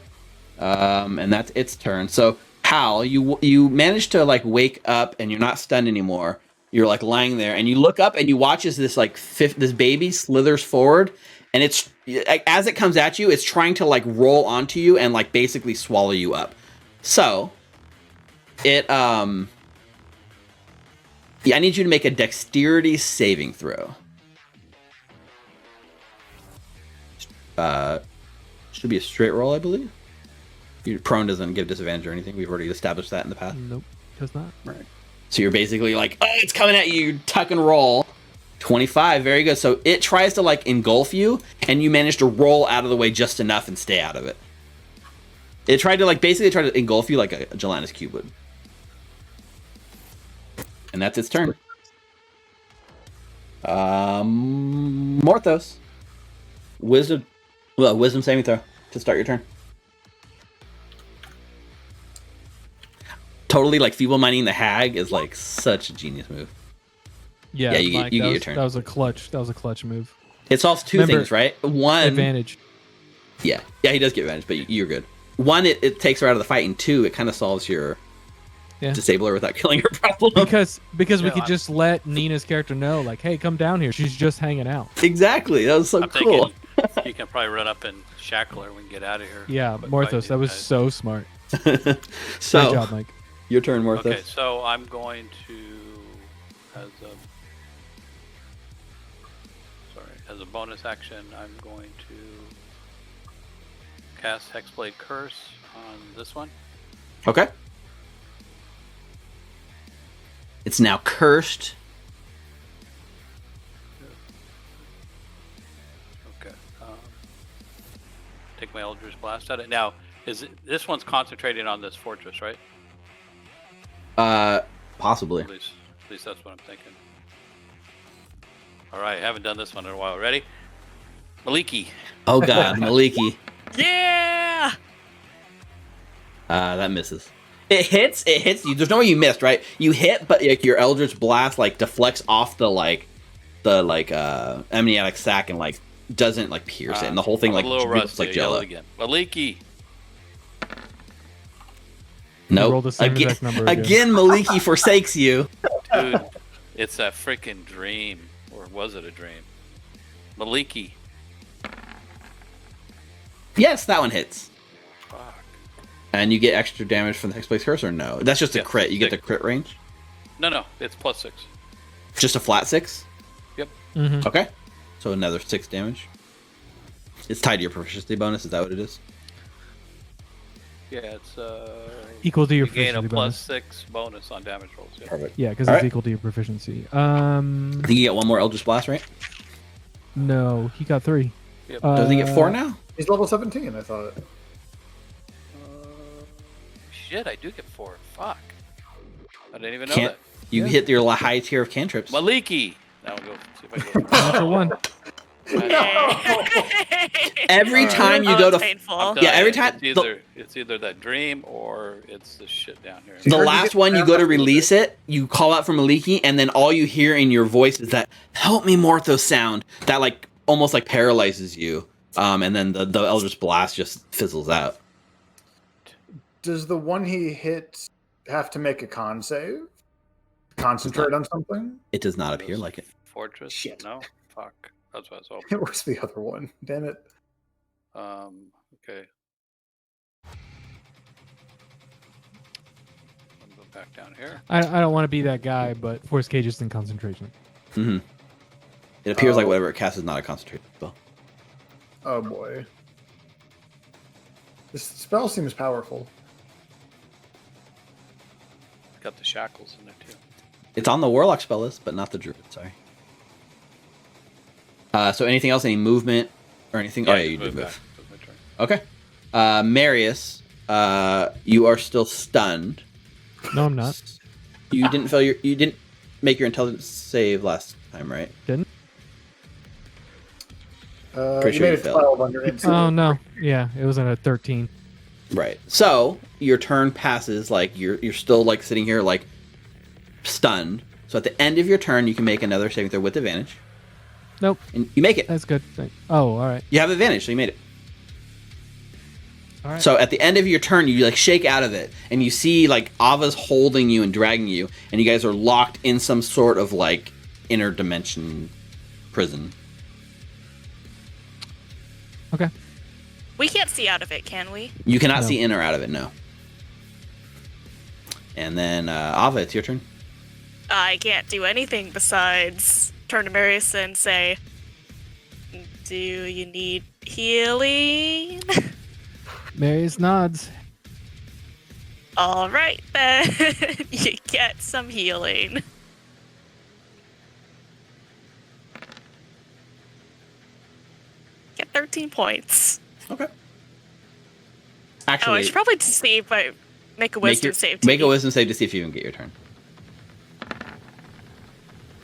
And that's its turn. So, Hal, you managed to like wake up, and you're not stunned anymore. You're like lying there, and you look up, and you watch as this like this baby slithers forward, and it's as it comes at you, it's trying to like roll onto you and like basically swallow you up. So, it yeah, I need you to make a dexterity saving throw. Should be a straight roll, I believe. Your prone doesn't give disadvantage or anything. We've already established that in the past. Nope, does not. Right. So you're basically like, oh, it's coming at you. You tuck and roll. 25, very good. So it tries to like engulf you, and you manage to roll out of the way just enough and stay out of it. It tried to like basically try to engulf you like a gelatinous cube would. And that's its turn. Morthos. Wisdom saving throw to start your turn. Totally like feeble minding the hag is like such a genius move. Yeah, you get your turn. That was a clutch move. It solves two things, right? One, advantage. Yeah, he does get advantage, but you're good. One, it takes her out of the fight, and two, it kind of solves your disable her without killing her. Problem because we Yeah, could just let Nina's character know, like, hey, come down here. She's just hanging out. exactly. That was so I'm cool. thinking you can probably run up and shackle her when we get out of here. Yeah, But Morthos, fight that was these guys. so smart. So Great job, Mike. your turn, Morthos. Okay, so I'm going to, as a bonus action, I'm going to cast Hexblade Curse on this one. Okay. It's now cursed. Okay. Take my Eldritch Blast at it. Now, this one's concentrating on this fortress, right? Possibly. At least that's what I'm thinking. All right, haven't done this one in a while. Ready? Maliki. Oh god, Maliki. Yeah. That misses. It hits. You. There's no way you missed, right? You hit, but like your Eldritch Blast like deflects off the amniotic sac and like doesn't like pierce it, and the whole thing like a little looks rusty. like jello. Again. Maliki. No, Roll the same exact number again, Maliki forsakes you. Dude, it's a freaking dream. Or was it a dream? Maliki. Yes, that one hits. Fuck. And you get extra damage from the Hexblade Curse, or no? That's just a Yes, crit. You get the 6. crit range. No, it's +6. Just a flat 6. Yep. Mm-hmm. Okay, so another 6 damage. It's tied to your proficiency bonus. Is that what it is? Yeah, it's Equal to your you gain a proficiency bonus. +6 bonus on damage rolls. Yeah. Perfect. Yeah, because All it's right. equal to your proficiency. I think you get one more Eldritch Blast, right? No, he got 3. Yep. Doesn't he get 4 now? He's level 17, I thought. Shit, I do get 4. Fuck. I didn't even know Can't that. you hit your high tier of cantrips? Maliki. Now we'll go see if I can go. Natural 1. Every time you Oh, go it's to painful. I'm Yeah, telling every you, time- it's either that dream or it's the shit down here. the Heard you last get one, you down go to left a little release it, you call out for Maliki, and then all you hear in your voice is that "Help me, Morthos" sound that like almost like paralyzes you. And then the Eldritch Blast just fizzles out. Does the one he hit have to make a con save? Concentrate on something? It does not appear like it. Fortress? Shit. No? Fuck. That's what I was hoping. It was the other one. Damn it. Okay. I'll go back down here. I don't want to be that guy, but Force Cage is in concentration. Mm-hmm. It appears like Oh. whatever it casts is not a concentration spell. Oh boy. This spell seems powerful. Got the shackles in there too. It's on the Warlock spell list, but not the Druid. Sorry. So anything else? Any movement or anything? Oh yeah, you did back. move. That was my turn. Okay. Marius, you are still stunned. No, I'm not. You didn't make your intelligence save last time, right? Didn't? Pretty You sure made you it failed. 12 on your insight. Oh, no. Yeah, it was at a 13. Right. So your turn passes, like you're still like sitting here like stunned. So at the end of your turn, you can make another saving throw with advantage, Nope. and you make it. That's good. Oh, all right. You have advantage, so you made it. All right. So at the end of your turn, you like shake out of it, and you see like Ava's holding you and dragging you, and you guys are locked in some sort of like inner dimension prison. Okay. We can't see out of it, can we? You cannot No. see in or out of it, no. And then Ava, it's your turn. I can't do anything besides turn to Marius and say, "Do you need healing?" Marius nods. All right, then. You get some healing. Get 13 points. Okay. Oh, I Actually, should probably see if I make a wisdom save. To make a beat- wisdom save to see if you can get your turn.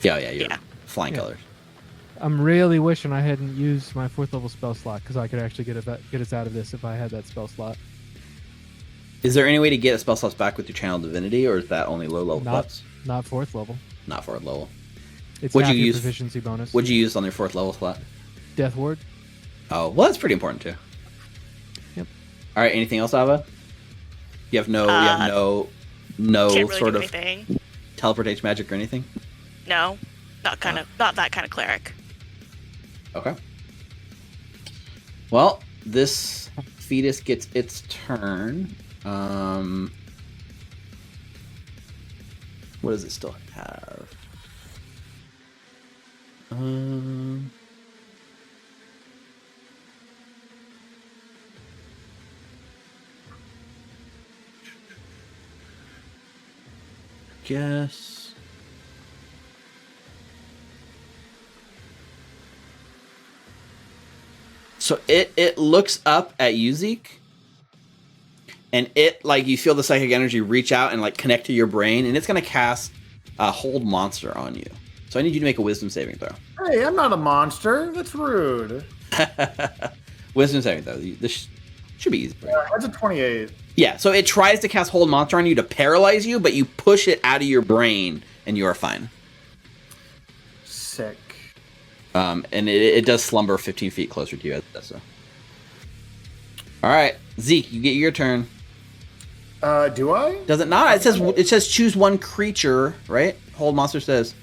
Yeah, you're Yeah. flying Yeah. colors. I'm really wishing I hadn't used my 4th level spell slot because I could actually get us out of this if I had that spell slot. Is there any way to get a spell slots back with your channel divinity, or is that only low level Not slots? not 4th level. Not 4th level. It's What'd half you your use- proficiency bonus. What'd you use on your 4th level slot? Death Ward. Oh, well, that's pretty important too. Yep. All right. Anything else, Ava? You have no No Can't really sort do of anything. teleportation magic or anything? No, not that kind of cleric. Okay. Well, this fetus gets its turn. What does it still have? Guess. So it looks up at you, Zeke, and it, like, you feel the psychic energy reach out and like connect to your brain, and it's gonna cast a hold monster on you. So I need you to make a wisdom saving throw. Hey, I'm not a monster. That's rude. Wisdom saving throw. This should be easy. That's a 28. Yeah, so it tries to cast hold monster on you to paralyze you, but you push it out of your brain, and you are fine. Sick. And it does slumber 15 feet closer to you as it does so. All right, Zeke, you get your turn. Do I? Does it not? It says choose one creature, right? Hold monster says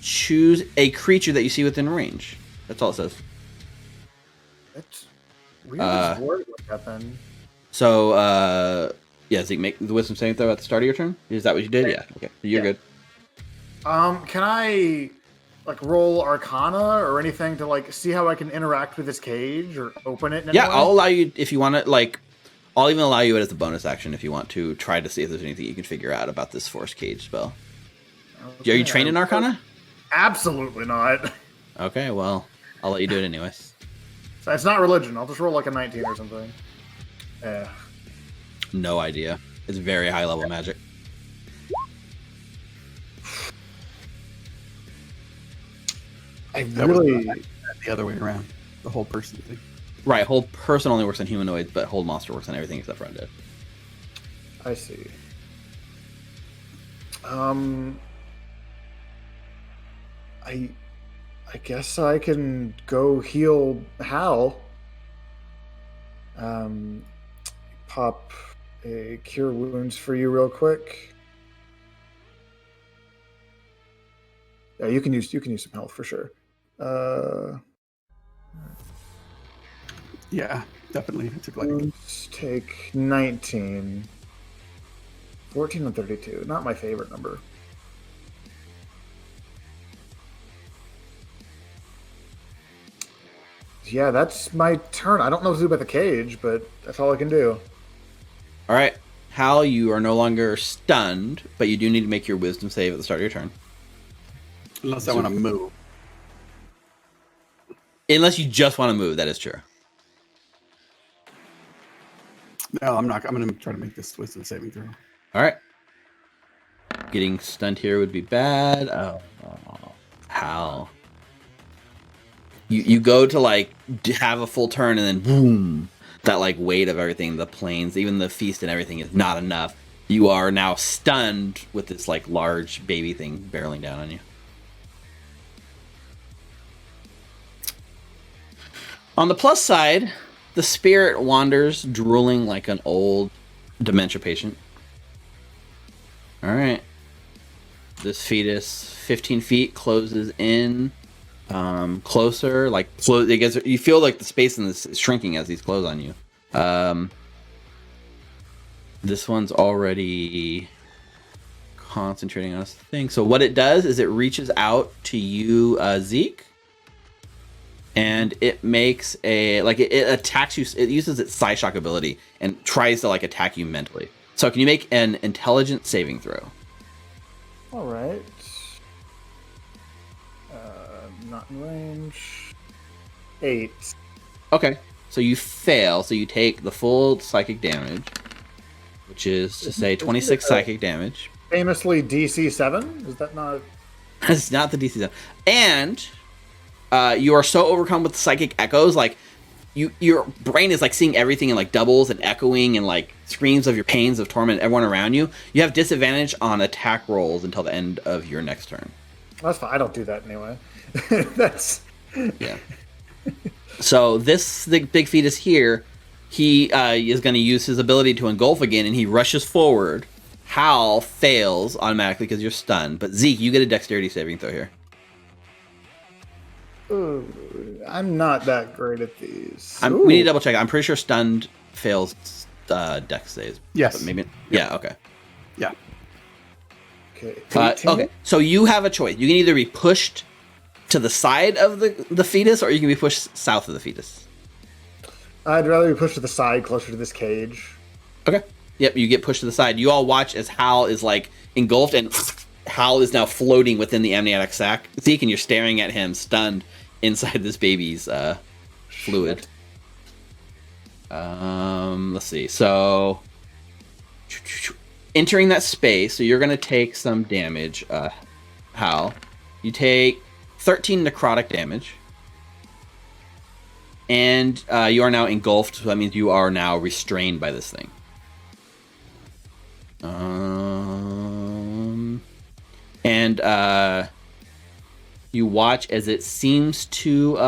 choose a creature that you see within range. That's all it says. That's really bored with that then. So, yeah, Zeke, make the wisdom saving throw at the start of your turn. Is that what you did? Yeah. Okay, you're good. Can I like roll Arcana or anything to like see how I can interact with this cage or open it? Yeah, I'll allow you if you want to. Like, I'll even allow you it as a bonus action if you want to try to see if there's anything you can figure out about this force cage spell. Okay, are you trained in Arcana? Absolutely not. Okay, well, I'll let you do it anyways. So it's not religion. I'll just roll like a 19 or something. Yeah. No idea. It's very high level magic. I really the other way around. The whole person thing. Right, hold person only works on humanoids, but hold monster works on everything except for undead. I see. I guess I can go heal Hal. Pop a cure wounds for you real quick. Yeah, you can use some health for sure. Yeah, definitely. It took like let's take 19. 14 and 32. Not my favorite number. Yeah, that's my turn. I don't know what to do about the cage, but that's all I can do. All right, Hal, you are no longer stunned, but you do need to make your wisdom save at the start of your turn. Unless I want to move. Unless you just want to move, that is true. No, I'm not. I'm going to try to make this wisdom saving throw. All right. Getting stunned here would be bad. Oh, Hal. You go to like have a full turn and then boom, that like weight of everything, the planes, even the feast and everything is not enough. You are now stunned with this like large baby thing barreling down on you. On the plus side, the spirit wanders, drooling like an old dementia patient. All right. This fetus, 15 feet, closes in. Closer, like you feel like the space in this is shrinking as these close on you. This one's already concentrating on this thing. So what it does is it reaches out to you, Zeke, and it makes it attacks you. It uses its Psyshock ability and tries to like attack you mentally. So can you make an intelligence saving throw? All right. Not in range. 8. Okay, so you fail. So you take the full psychic damage, which is to say 26 psychic damage. Famously DC 7? Is that not? It's not the DC 7. And you are so overcome with psychic echoes, like your brain is like seeing everything in like doubles and echoing and like screams of your pains of torment everyone around you. You have disadvantage on attack rolls until the end of your next turn. That's fine. I don't do that anyway. That's yeah. So the big fetus here he is going to use his ability to engulf again, and he rushes forward. Hal fails automatically because you're stunned. But Zeke, you get a dexterity saving throw here. Ooh, I'm not that great at these. We need to double check. I'm pretty sure stunned fails dex saves. Yes. But maybe. Yeah. Okay. Yeah. Okay. Okay. So you have a choice. You can either be pushed to the side of the fetus, or you can be pushed south of the fetus. I'd rather be pushed to the side, closer to this cage. Okay. Yep. You get pushed to the side. You all watch as Hal is like engulfed, and Hal is now floating within the amniotic sac. Zeke, and you're staring at him, stunned inside this baby's fluid. Let's see. So entering that space, so you're going to take some damage, Hal. You take 13 necrotic damage. And you are now engulfed, so that means you are now restrained by this thing. And you watch as it seems to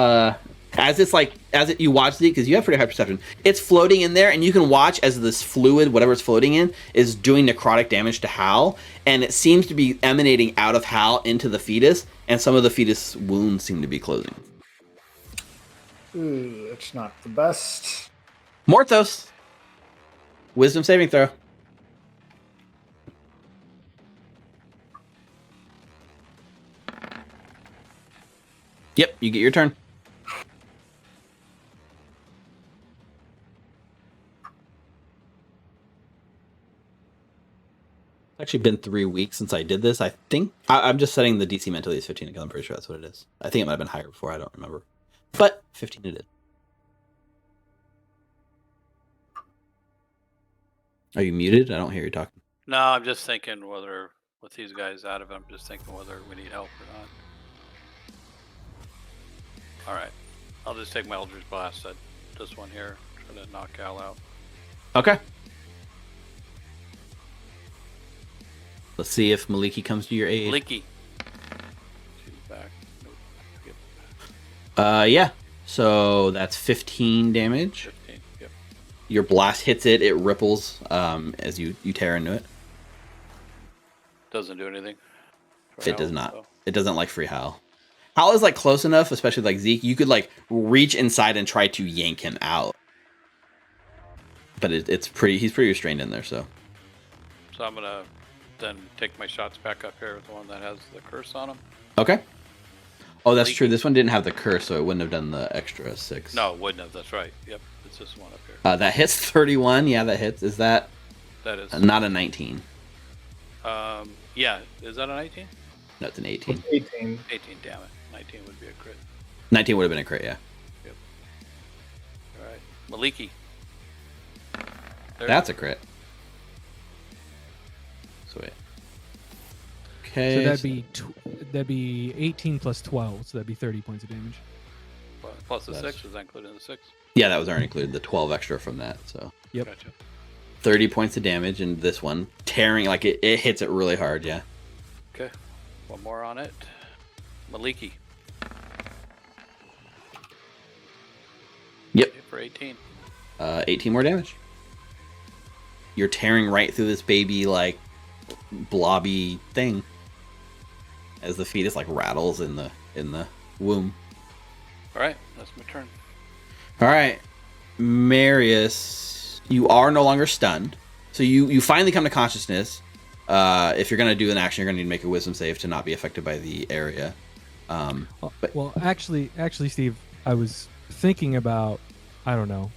you watch it, because you have pretty high perception. It's floating in there, and you can watch as this fluid, whatever it's floating in, is doing necrotic damage to Hal, and it seems to be emanating out of Hal into the fetus, and some of the fetus wounds seem to be closing. Ooh, it's not the best. Morthos. Wisdom saving throw. Yep, you get your turn. It's actually been 3 weeks since I did this. I think I'm just setting the DC mentally as 15 because I'm pretty sure that's what it is. I think it might have been higher before. I don't remember. But 15 it is. Are you muted? I don't hear you talking. No, I'm just thinking whether, with these guys out of it, I'm just thinking whether we need help or not. Alright. I'll just take my Eldritch Blast at this one here. Try to knock Al out. Okay. Let's see if Maliki comes to your aid. Maliki. She's back. Nope. Yep. Yeah. So that's 15 damage. 15. Yep. Your blast hits it. It ripples as you tear into it. Doesn't do anything. It does not. So. It doesn't like free Hal. Hal is like close enough, especially like Zeke. You could like reach inside and try to yank him out. But he's pretty restrained in there, so. So I'm gonna then take my shots back up here with the one that has the curse on him. Okay. Oh, that's true. This one didn't have the curse, so it wouldn't have done the extra 6. No, it wouldn't have. That's right. Yep, it's this one up here. That hits 31. Yeah, that hits. Is that? That is. Not a 19. Yeah. Is that a 19? No, it's an 18. 18. 18, damn it. 19 would be a crit. 19 would have been a crit, yeah. Yep. Alright. Maliki. That's a crit. Sweet. Okay. So that'd be 18 plus 12, so that'd be 30 points of damage. Plus the 6, was that included in the 6? Yeah, that was already included. The 12 extra from that, so. Yep. Gotcha. 30 points of damage, and this one tearing, like it hits it really hard, yeah. Okay. One more on it. Maliki. Yep. Okay, for 18. 18 more damage. You're tearing right through this baby, like, blobby thing. As the fetus, like, rattles in the womb. Alright, that's my turn. Alright. Marius, you are no longer stunned. So you finally come to consciousness. If you're going to do an action, you're going to need to make a wisdom save to not be affected by the area. Well, actually, Steve, I was thinking about, I don't know,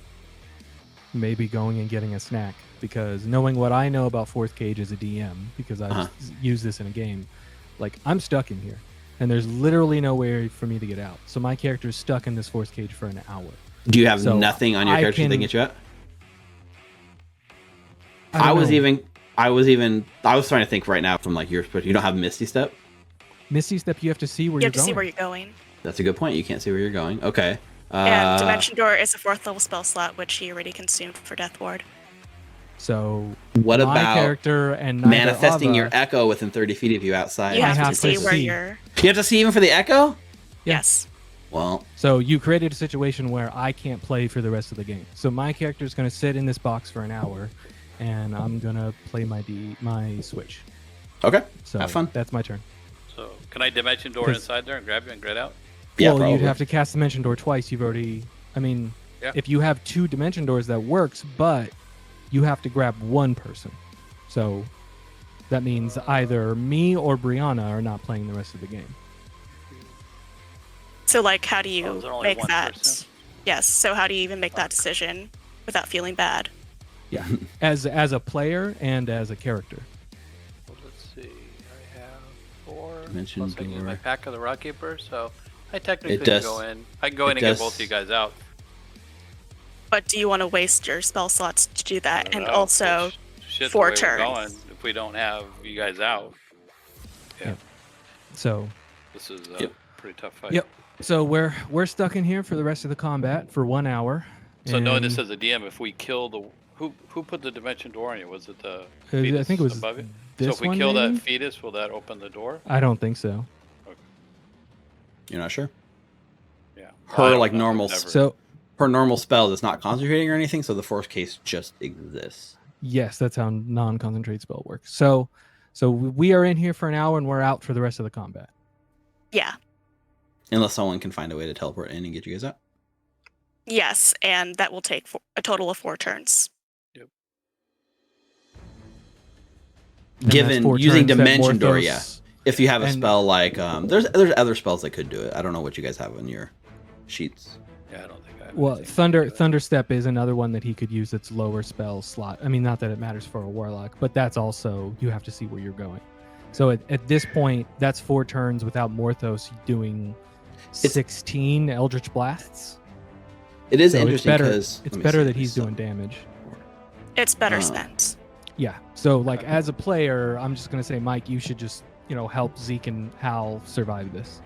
maybe going and getting a snack, because knowing what I know about fourth cage as a DM, because I've used this in a game, like, I'm stuck in here, and there's literally no way for me to get out. So my character is stuck in this fourth cage for an hour. Do you have nothing on your character that get you out? I was trying to think right now from like your perspective. You don't have Misty Step? Misty Step, you have to see where you're going. You have to see where you're going. That's a good point. You can't see where you're going. Okay. And Dimension Door is a 4th level spell slot, which he already consumed for Death Ward. So what my about character and manifesting your echo within 30 feet of you outside? You have to see where you're. You have to see even for the echo? Yes. Well, So you created a situation where I can't play for the rest of the game. So my character is going to sit in this box for an hour, and I'm going to play my Switch. okay. So Have fun. that's my turn. So can I dimension door 'Cause- inside there and grab you and get out? Yeah, well, you'd probably. have to cast Dimension Door twice. You've already... I mean, Yeah. if you have 2 Dimension Doors, that works, but you have to grab one person. So that means either me or Brianna are not playing the rest of the game. So, like, how do Oh, you is there only make one that? person? Yes. So, how do you even make that decision without feeling bad? Yeah, as a player and as a character. Well, let's see. I have 4. Dimension Plus I can use my door. pack of the Rock Keeper, so I technically It can does- go in. I can go in it and does- get both of you guys out. But do you want to waste your spell slots to do I that? don't And know. also, Well, shit, the 4 way we're turns. going, if we don't have you guys out, yeah, Yep. So this is a Yep. pretty tough fight. Yep. So we're stuck in here for the rest of the combat for 1 hour. So knowing this and, as a DM, if we kill the who put the dimension door on you? Was it the I fetus think it was above you? this So if we one, kill maybe? that fetus, will that open the door? I don't think so. You're not sure? Yeah. Her, I don't like, know. normal Never- So Her normal spell is not concentrating or anything, so the force case just exists. yes, that's how non-concentrate spell works. So we are in here for an hour and we're out for the rest of the combat. yeah. Unless someone can find a way to teleport in and get you guys out. Yes. And that will take a total of 4 turns. And that's Given 4 using turns that Dimension Door, Morthos- yeah. If you have a and- spell like there's other spells that could do it. I don't know what you guys have on your sheets. Yeah, I don't think I have Well, anything to do that. Thunderstep is another one that he could use that's lower spell slot. I mean, not that it matters for a warlock, but that's also, you have to see where you're going. So at this point, that's 4 turns without Morthos doing 16 Eldritch Blasts. It is So interesting it's better, because it's better that he's doing damage. It's better Oh. spent. Yeah. So like as a player, I'm just gonna say, Mike, you should just help Zeke and Hal survive this.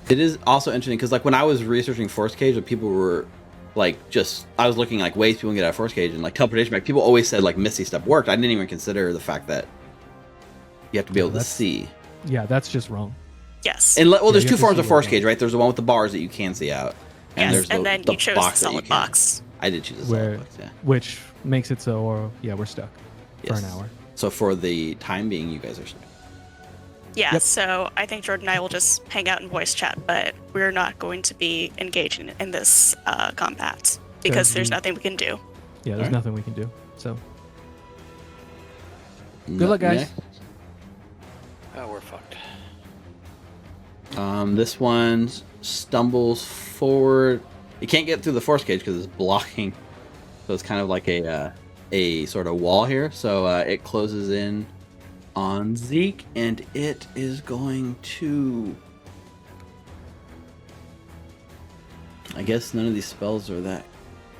It is also interesting because like when I was researching Force Cage, when people were like I was looking like ways people can get out of Force Cage and like teleportation back, people always said like Misty Step worked. I didn't even consider the fact that you have to be able to That's- see. Yeah, that's just wrong. Yes. And there's you 2 have to forms see of where Force you're Cage, right? There's the one with the bars that you can see out, and yes. there's And the, then the you chose box the that you solid can't. box. I did choose a Where- solid box, yeah. Which makes it so, we're stuck for Yes. an hour. So for the time being, you guys are stuck. Yeah, Yep. so I think Jordan and I will just hang out in voice chat, but we're not going to be engaging in this combat because there's the- nothing we can do. Yeah, there's Alright. nothing we can do. So Good luck, guys. Oh, we're fucked. This one stumbles forward. You can't get through the Force Cage because it's blocking. So it's kind of like a sort of wall here. So it closes in on Zeke, and it is going to. I guess none of these spells are that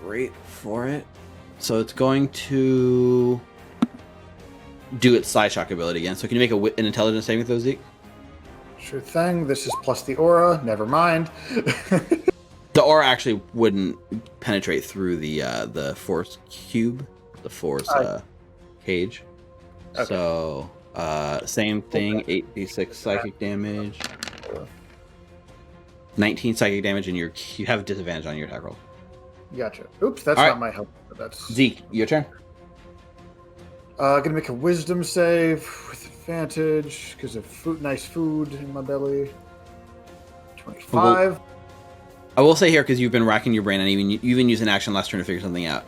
great for it. So it's going to do its Side Shock ability again. So can you make an intelligence saving throw, Zeke? Sure thing. This is plus the aura. Never mind. The aura actually wouldn't penetrate through the force cube, the force cage. Okay. So same thing, 8d6 psychic damage, 19 psychic damage, and you have disadvantage on your attack roll. Gotcha. Oops, that's All not right. my help. That's Zeke, your turn. gonna make a wisdom save with advantage because of nice food in my belly. 25. I will say here, because you've been racking your brain and you even used an action last turn to figure something out.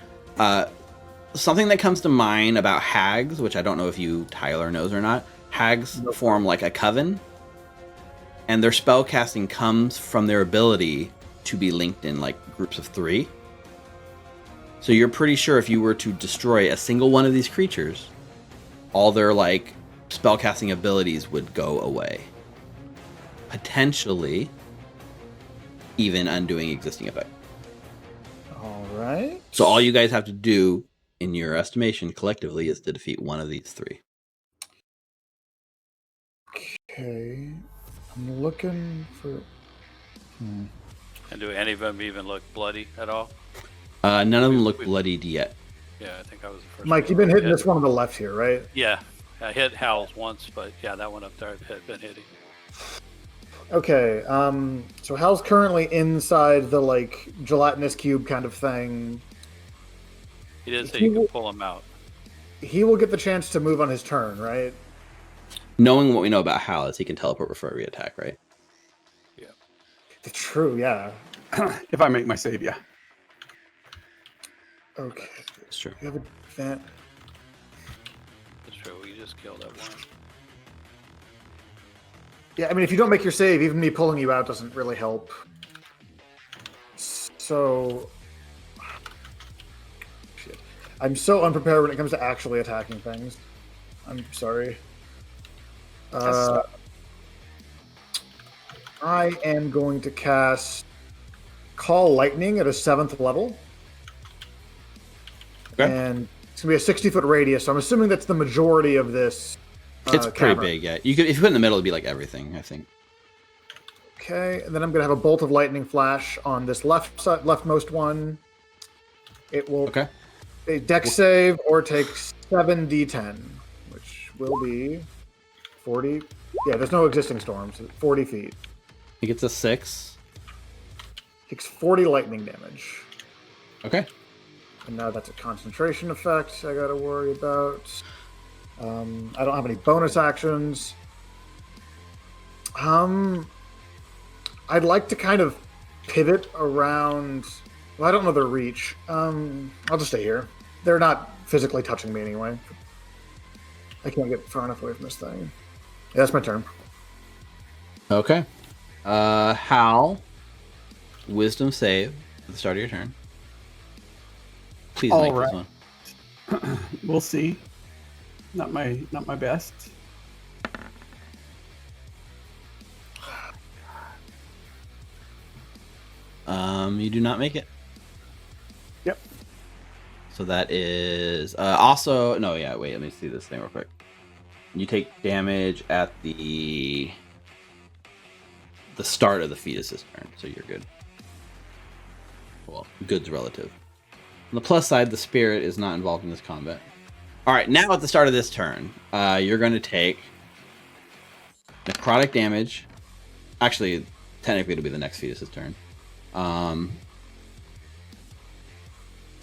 Something that comes to mind about hags, which I don't know if Tyler knows or not. Hags form like a coven, and their spell casting comes from their ability to be linked in like groups of 3. So you're pretty sure if you were to destroy a single one of these creatures, all their like spell casting abilities would go away. Potentially even undoing existing effect. All right. So all you guys have to do, in your estimation, collectively, is to defeat one of these 3. Okay. I'm looking for. And do any of them even look bloody at all? None of them look bloodied yet. Yeah, I think I was the first. Mike, one you've been I hitting hit. this one on the left here, right? Yeah, I hit Howl's once, but yeah, that one up there I've been hitting. Okay, so Hal's currently inside the, like, gelatinous cube kind of thing. He did say you can pull him out. He will get the chance to move on his turn, right? Knowing what we know about Hal is he can teleport before every attack, right? Yeah. True, yeah. If I make my save, yeah. Okay. It's true. You have a fan. That's true. We just killed that one. Yeah, I mean, if you don't make your save, even me pulling you out doesn't really help. So... Shit. I'm so unprepared when it comes to actually attacking things. I'm sorry. I am going to cast Call Lightning at a 7th level. Okay. And it's going to be a 60-foot radius, so I'm assuming that's the majority of this. It's pretty cavern. big, yeah. You could, if you put it in the middle, it'd be like everything, I think. Okay, and then I'm going to have a bolt of lightning flash on this leftmost one. It will a dex save or take 7d10, which will be 40. Yeah, there's no existing storms. 40 feet. He gets a 6. Takes 40 lightning damage. Okay. And now that's a concentration effect I got to worry about. I don't have any bonus actions. I'd like to kind of pivot around. Well, I don't know their reach. I'll just stay here. They're not physically touching me anyway. I can't get far enough away from this thing. Yeah, that's my turn. Okay. Hal, wisdom save at the start of your turn. Please make this one. We'll see. Not my best. You do not make it. Yep. So that is also no. Yeah, wait. Let me see this thing real quick. You take damage at the start of the fetus's turn, so you're good. Well, good's relative. On the plus side, the spirit is not involved in this combat. All right, now at the start of this turn, you're going to take necrotic damage. Actually, technically, it'll be the next fetus's turn.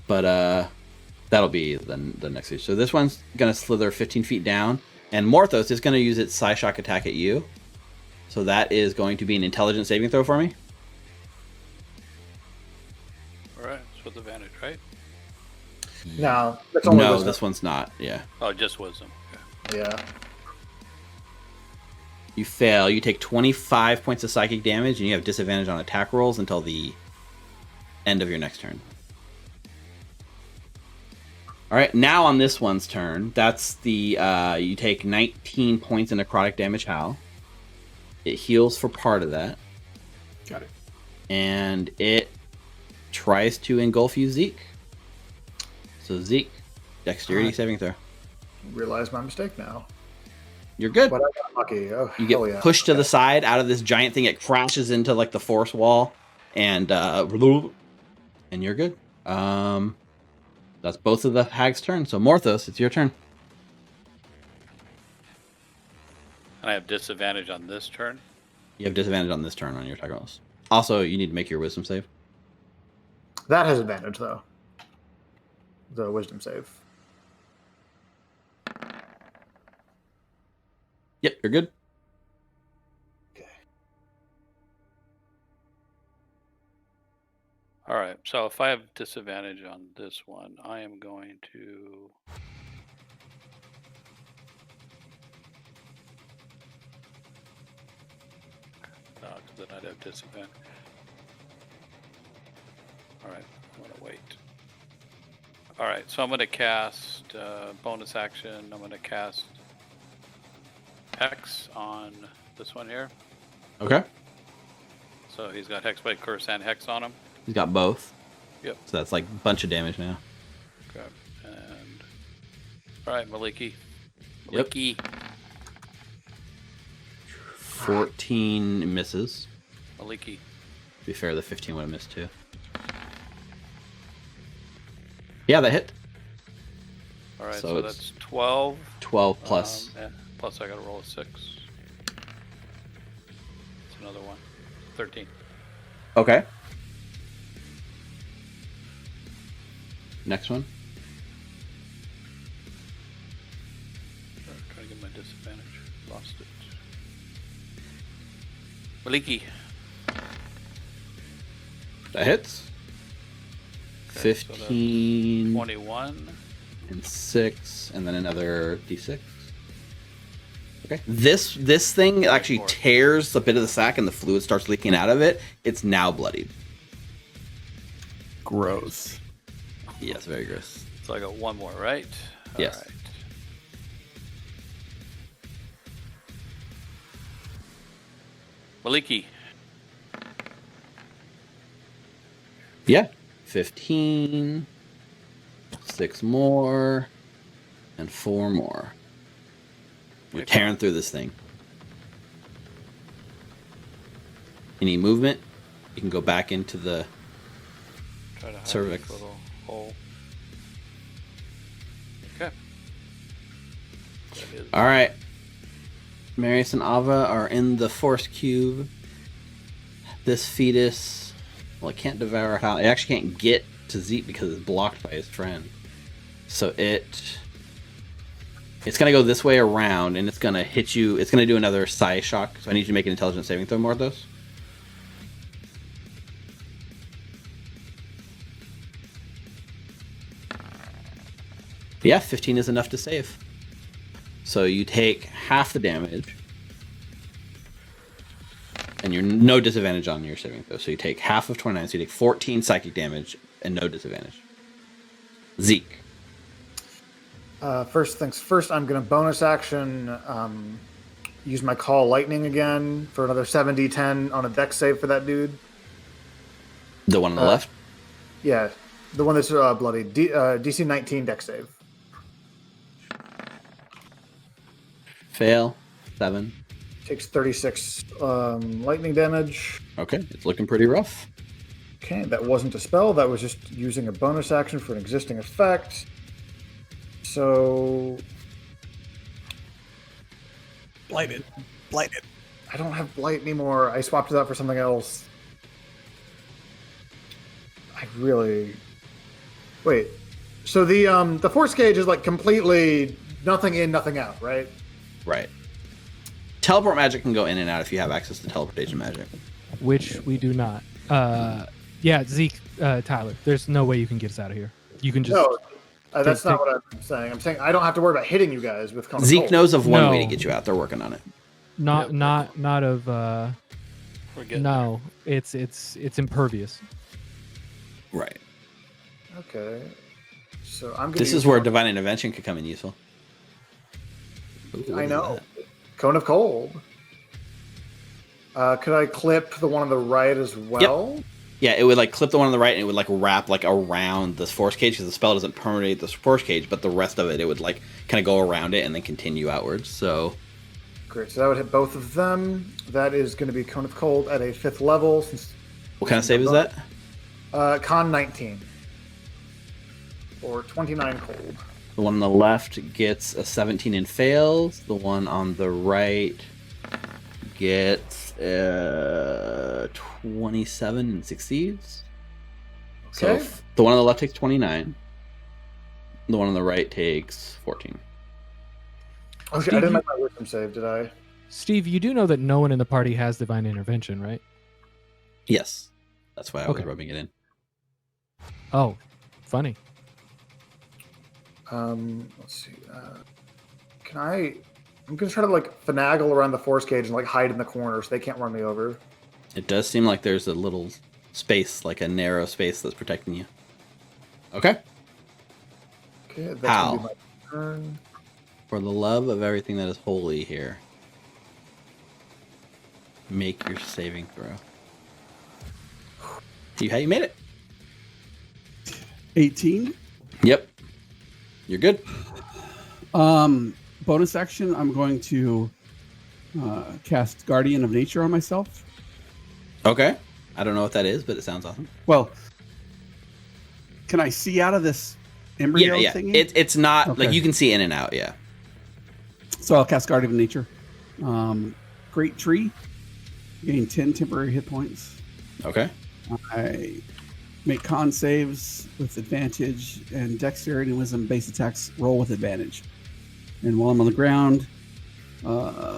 But that'll be the next fetus. So this one's going to slither 15 feet down, and Morthos is going to use its Psyshock attack at you. So that is going to be an intelligence saving throw for me. All right, it's with advantage, right? No, that's only No, wisdom. this one's not. Yeah. Oh, just wisdom. Okay. Yeah. You fail. You take 25 points of psychic damage, and you have disadvantage on attack rolls until the end of your next turn. All right, now on this one's turn, that's the you take 19 points of necrotic damage, Hal. It heals for part of that. Got it. And it tries to engulf you, Zeke. So Zeke, dexterity saving throw. Realize my mistake now. You're good. But I got lucky. Oh, You get hell yeah. pushed to the side out of this giant thing. It crashes into like the force wall, and you're good. That's both of the Hag's turn. So Morthos, it's your turn. And I have disadvantage on this turn. You have disadvantage on this turn on your attack rolls. Also, you need to make your wisdom save. That has advantage, though. The wisdom save. Yep, you're good. Okay. All right, so if I have disadvantage on this one, I am going to... because then I'd have disadvantage. All right, I'm going to wait. All right, so I'm going to cast bonus action. I'm going to cast Hex on this one here. Okay. So he's got Hexblade Curse and Hex on him. He's got both. Yep. So that's like a bunch of damage now. Okay. And all right, Maliki. Yep. Maliki. 14 misses. Maliki. To be fair, the 15 would have missed too. Yeah, that hit. All right, So so it's that's 12. 12 plus. And plus I got to roll a 6. It's another one. 13. Okay. Next one. Trying to get my disadvantage. Lost it. Maliki. That hits. Okay, so 15 21. and 6, and then another d6. Okay. This thing actually tears a bit of the sack, and the fluid starts leaking out of it. It's now bloodied. Gross. Yes, very gross. So I got one more, right? Yes. All right. Maliki. Yeah. 15, 6 more, and 4 more. You're tearing through this thing. Any movement, you can go back into the Try to hide cervix. this little hole. Okay. That is All right. Marius and Ava are in the force cube. This fetus, well, it can't devour it out. It actually can't get to Zeke because it's blocked by his friend. So it's going to go this way around, and it's going to hit you. It's going to do another psi shock. So I need you to make an intelligence saving throw more of those. Yeah, 15 is enough to save. So you take half the damage, and you're no disadvantage on your saving throw. So you take half of 29, so you take 14 psychic damage and no disadvantage. Zeke. First things first, I'm going to bonus action, use my Call Lightning again for another 7d10 on a dex save for that dude. The one on the left? Yeah, the one that's bloody. DC 19 dex save. Fail. 7. Takes 36 lightning damage. Okay, it's looking pretty rough. Okay, that wasn't a spell. That was just using a bonus action for an existing effect. So... Blighted. Blighted. I don't have Blight anymore. I swapped it out for something else. I really... Wait. So the force gauge is like completely nothing in, nothing out, right? Right. Teleport magic can go in and out if you have access to teleportation magic. Which we do not. Yeah, Zeke, Tyler, there's no way you can get us out of here. You can just... No, that's not what I'm saying. I'm saying I don't have to worry about hitting you guys with Cone of Zeke Cold. knows of one No. way to get you out. They're working on it. Not of... We're getting No, it's impervious. Right. Okay. So I'm gonna This use is where one- divine intervention could come in useful. Ooh, what I is know. that? Cone of Cold. Could I clip the one on the right as well? Yeah, it would like clip the one on the right, and it would like wrap like around this force cage because the spell doesn't permeate this force cage, but the rest of it would like kind of go around it and then continue outwards. So Great. So that would hit both of them. That is going to be Cone of Cold at a 5th level. Since what kind of save is that? Con 19. Or 29 cold. The one on the left gets a 17 and fails. The one on the right gets 27 and succeeds. So Okay. the one on the left takes 29. The one on the right takes 14. Oh shit, Steve, I didn't you- make my wisdom save, did I? Steve, you do know that no one in the party has divine intervention, right? Yes. That's why I was Okay. rubbing it in. Oh, funny. Let's see. Can I... I'm going to try to like finagle around the force cage and like hide in the corner so they can't run me over. It does seem like there's a little space, like a narrow space that's protecting you. Okay. Okay, that's How? going to be my turn. For the love of everything that is holy here, make your saving throw. See how you made it? 18. Yep. You're good. Bonus action, I'm going to cast Guardian of Nature on myself. Okay. I don't know what that is, but it sounds awesome. Well, can I see out of this embryo Yeah. thingy? It's not like Okay. you can see in and out. Yeah. So I'll cast Guardian of Nature. Great tree. gain 10 temporary hit points. Okay. I make con saves with advantage, and dexterity and wisdom base attacks roll with advantage. And while I'm on the ground,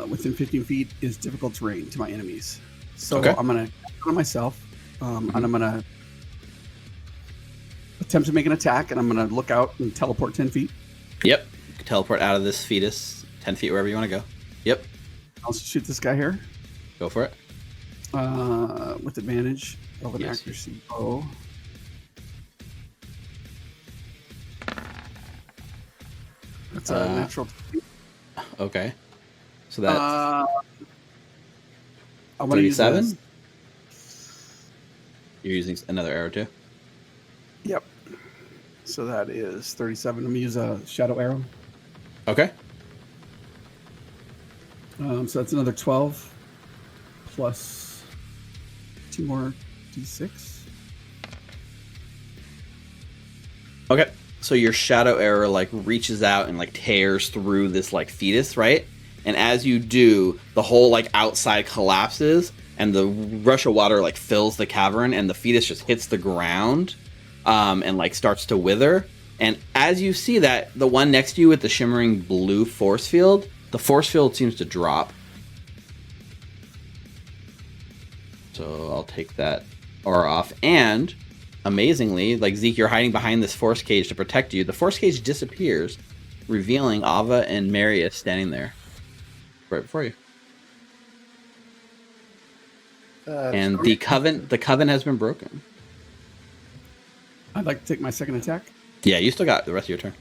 within 15 feet is difficult terrain to my enemies. So Okay. I'm going to on myself, and I'm going to attempt to make an attack, and I'm going to look out and teleport 10 feet. Yep. Teleport out of this fetus 10 feet wherever you want to go. Yep. I'll shoot this guy here Go for it. with advantage of an Yes. accuracy bow. That's a natural. Okay. So that's I want to use 37? this. You're using another arrow too? Yep. So that is 37. I'm going to use a shadow arrow. Okay. So that's another 12 plus 2 more d6. Okay. So your shadow arrow like reaches out and like tears through this like fetus, right? And as you do, the whole like outside collapses and the rush of water like fills the cavern and the fetus just hits the ground and like starts to wither. And as you see that, the one next to you with the shimmering blue force field, the force field seems to drop. So I'll take that aura off. And amazingly, like Zeke, you're hiding behind this force cage to protect you. The force cage disappears, revealing Ava and Marius standing there right before you. And the coven has been broken. I'd like to take my second attack Yeah, you still got the rest of your turn.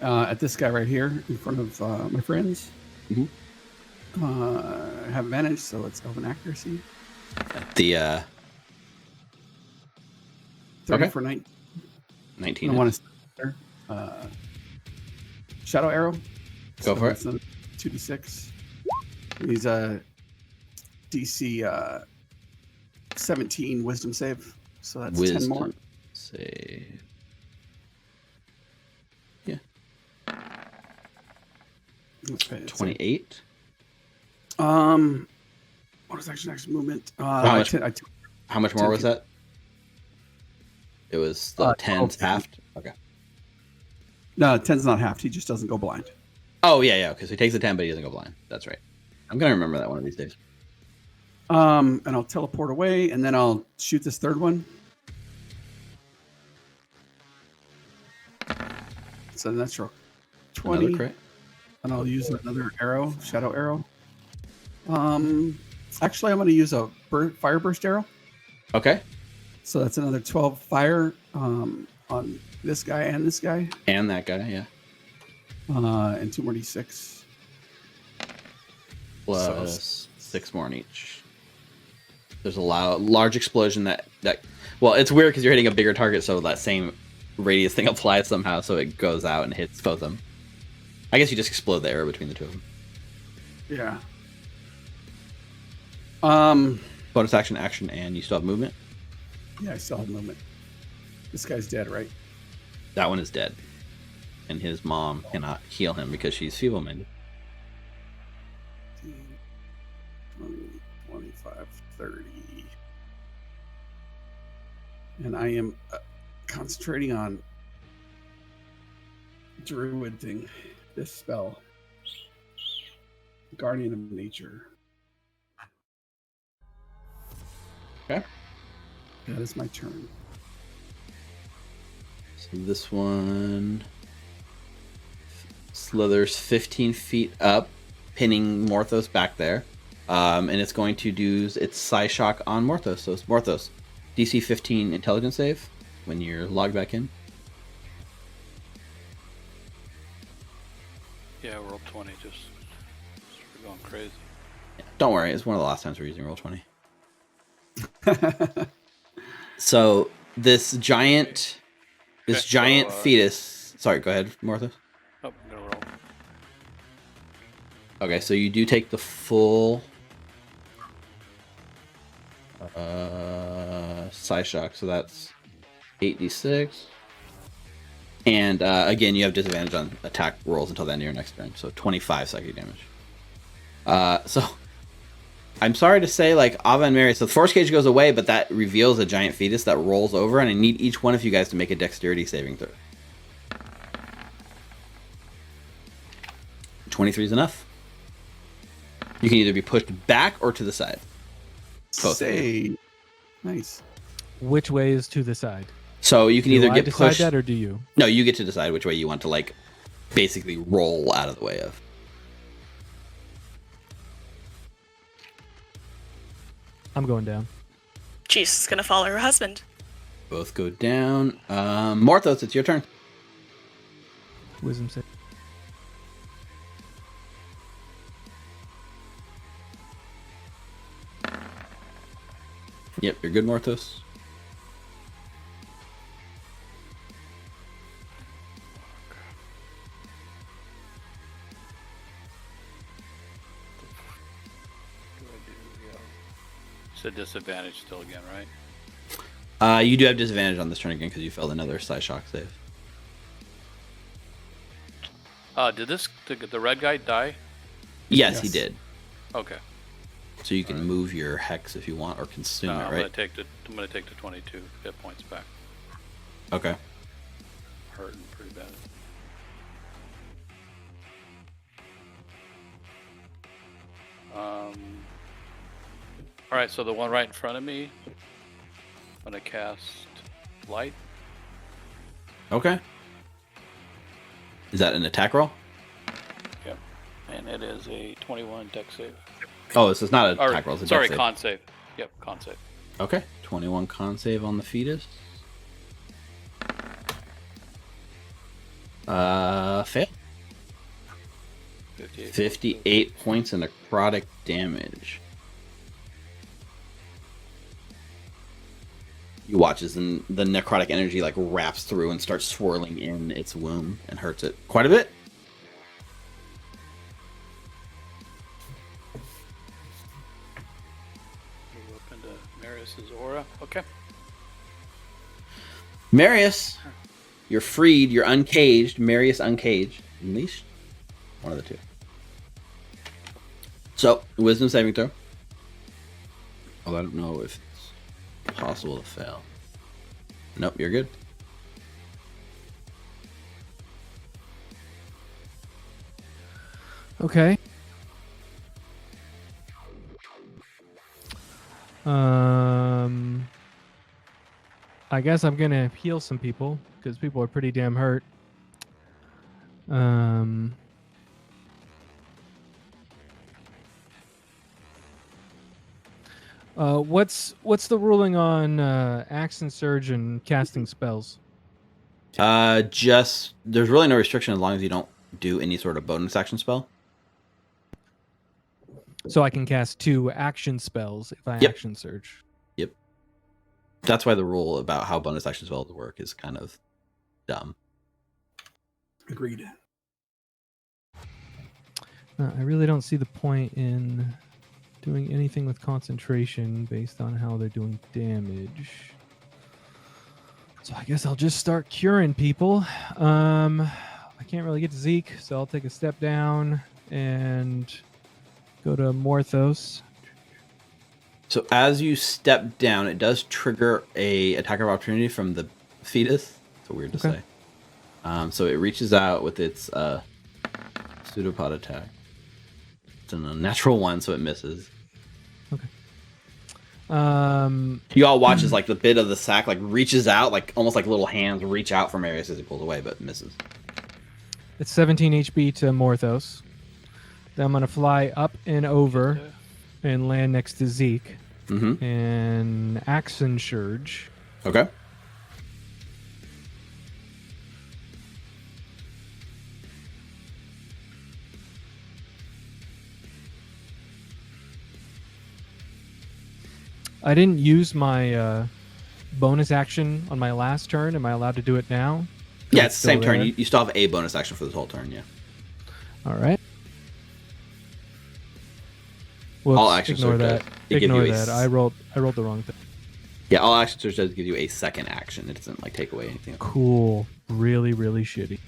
at this guy right here in front of my friends. Mhm. I have advantage, so it's of an accuracy. The 30 Okay. for 19. 19. I want to shadow arrow. Go for it. That's another 2d6. He's a DC 17 wisdom save. So that's 10 more. Wisdom save. Yeah. Okay, it's 28. what was actually next movement? How much? I took How much more was that? It was the 10's 12. halved. Okay. No, 10's not halved. He just doesn't go blind. Oh yeah, yeah. Okay, so he takes the 10, but he doesn't go blind. That's right. I'm gonna remember that one of these days. And I'll teleport away, and then I'll shoot this third one. It's a natural 20, Another crit. and I'll use another arrow, shadow arrow. Actually, I'm going to use a fire burst arrow. Okay. So that's another 12 fire on this guy and this guy, And that guy, yeah. and 2 more d6. Plus 6 more on each. There's a large explosion that well, it's weird because you're hitting a bigger target, so that same radius thing applies somehow, so it goes out and hits both of them. I guess you just explode the arrow between the two of them. Yeah. Bonus action, and you still have movement. Yeah, I still have movement. This guy's dead, right? That one is dead, and his mom cannot heal him because she's feeble-minded. 20, 25, 30. And I am concentrating on Druid thing, this spell. Guardian of Nature. Okay. That is my turn. So this one slithers 15 feet up, pinning Morthos back there. And it's going to do its Psy Shock on Morthos. So it's Morthos, DC 15 intelligence save when you're logged back in. Yeah, roll 20. Just we're going crazy. Yeah, don't worry, it's one of the last times we're using Roll20. So this giant fetus. Sorry, go ahead, Morthos. Oh, I'm gonna roll. Okay, so you do take the full Psy Shock, so that's 8d6. And again, you have disadvantage on attack rolls until the end of your next turn, so 25 psychic damage. So I'm sorry to say, like, Ava and Marius, the force cage goes away, but that reveals a giant fetus that rolls over, and I need each one of you guys to make a dexterity saving throw. 23 is enough. You can either be pushed back or to the side. Both. Say, nice. Which way is to the side? So you can Do either I get decide pushed. that, or do you? No, you get to decide which way you want to, like, basically roll out of the way of. I'm going down. She's gonna follow her husband. Both go down. Morthos, it's your turn. Wisdom save. Yep, you're good, Morthos. It's a disadvantage still again, right? You do have disadvantage on this turn again because you failed another psi shock save. Did the red guy die? Yes, he Yes. did. Okay. So you can move your hex if you want, or consume No, it, I'm right? gonna take the 22 hit points back. Okay. Hurting pretty bad. All right, so the one right in front of me, I'm gonna cast light. Okay. Is that an attack roll? Yep. And it is a 21 dex save. Oh, this is not an Or, attack roll. It's a sorry, dex save. con save. Yep, con save. Okay. 21 con save on the fetus. Fail. 58 points of necrotic damage. You watch as the necrotic energy like wraps through and starts swirling in its womb and hurts it quite a bit. Move up into Marius's aura. Okay. Marius, you're freed. You're uncaged. Marius uncaged. Unleashed. One of the two. So, wisdom saving throw. Oh, I don't know if it's possible to fail. Nope, you're good. Okay. I guess I'm gonna heal some people because people are pretty damn hurt. What's the ruling on action surge and casting spells? Just there's really no restriction as long as you don't do any sort of bonus action spell. So I can cast 2 action spells if I Yep. action surge. Yep. That's why the rule about how bonus action spells work is kind of dumb. Agreed. I really don't see the point in doing anything with concentration based on how they're doing damage. So I guess I'll just start curing people. I can't really get to Zeke, so I'll take a step down and go to Morthos. So as you step down, it does trigger a attack of opportunity from the fetus. It's weird to Okay. say. So it reaches out with its pseudopod attack. It's a natural 1, so it misses. You all watch as like the bit of the sack like reaches out, like almost like little hands reach out for Marius as he pulls away, but misses. It's 17 HP to Morthos. Then I'm going to fly up and over and land next to Zeke. Mm-hmm. And action surge. Okay. I didn't use my bonus action on my last turn. Am I allowed to do it now? Yeah, it's the same still turn. there? You still have a bonus action for this whole turn, yeah. All right. Whoops, All action ignore surge that. does. It gives Ignore you a that. s- I rolled the wrong thing. Yeah, all action surge does give you a second action. It doesn't like take away anything. Cool. Really, really shitty.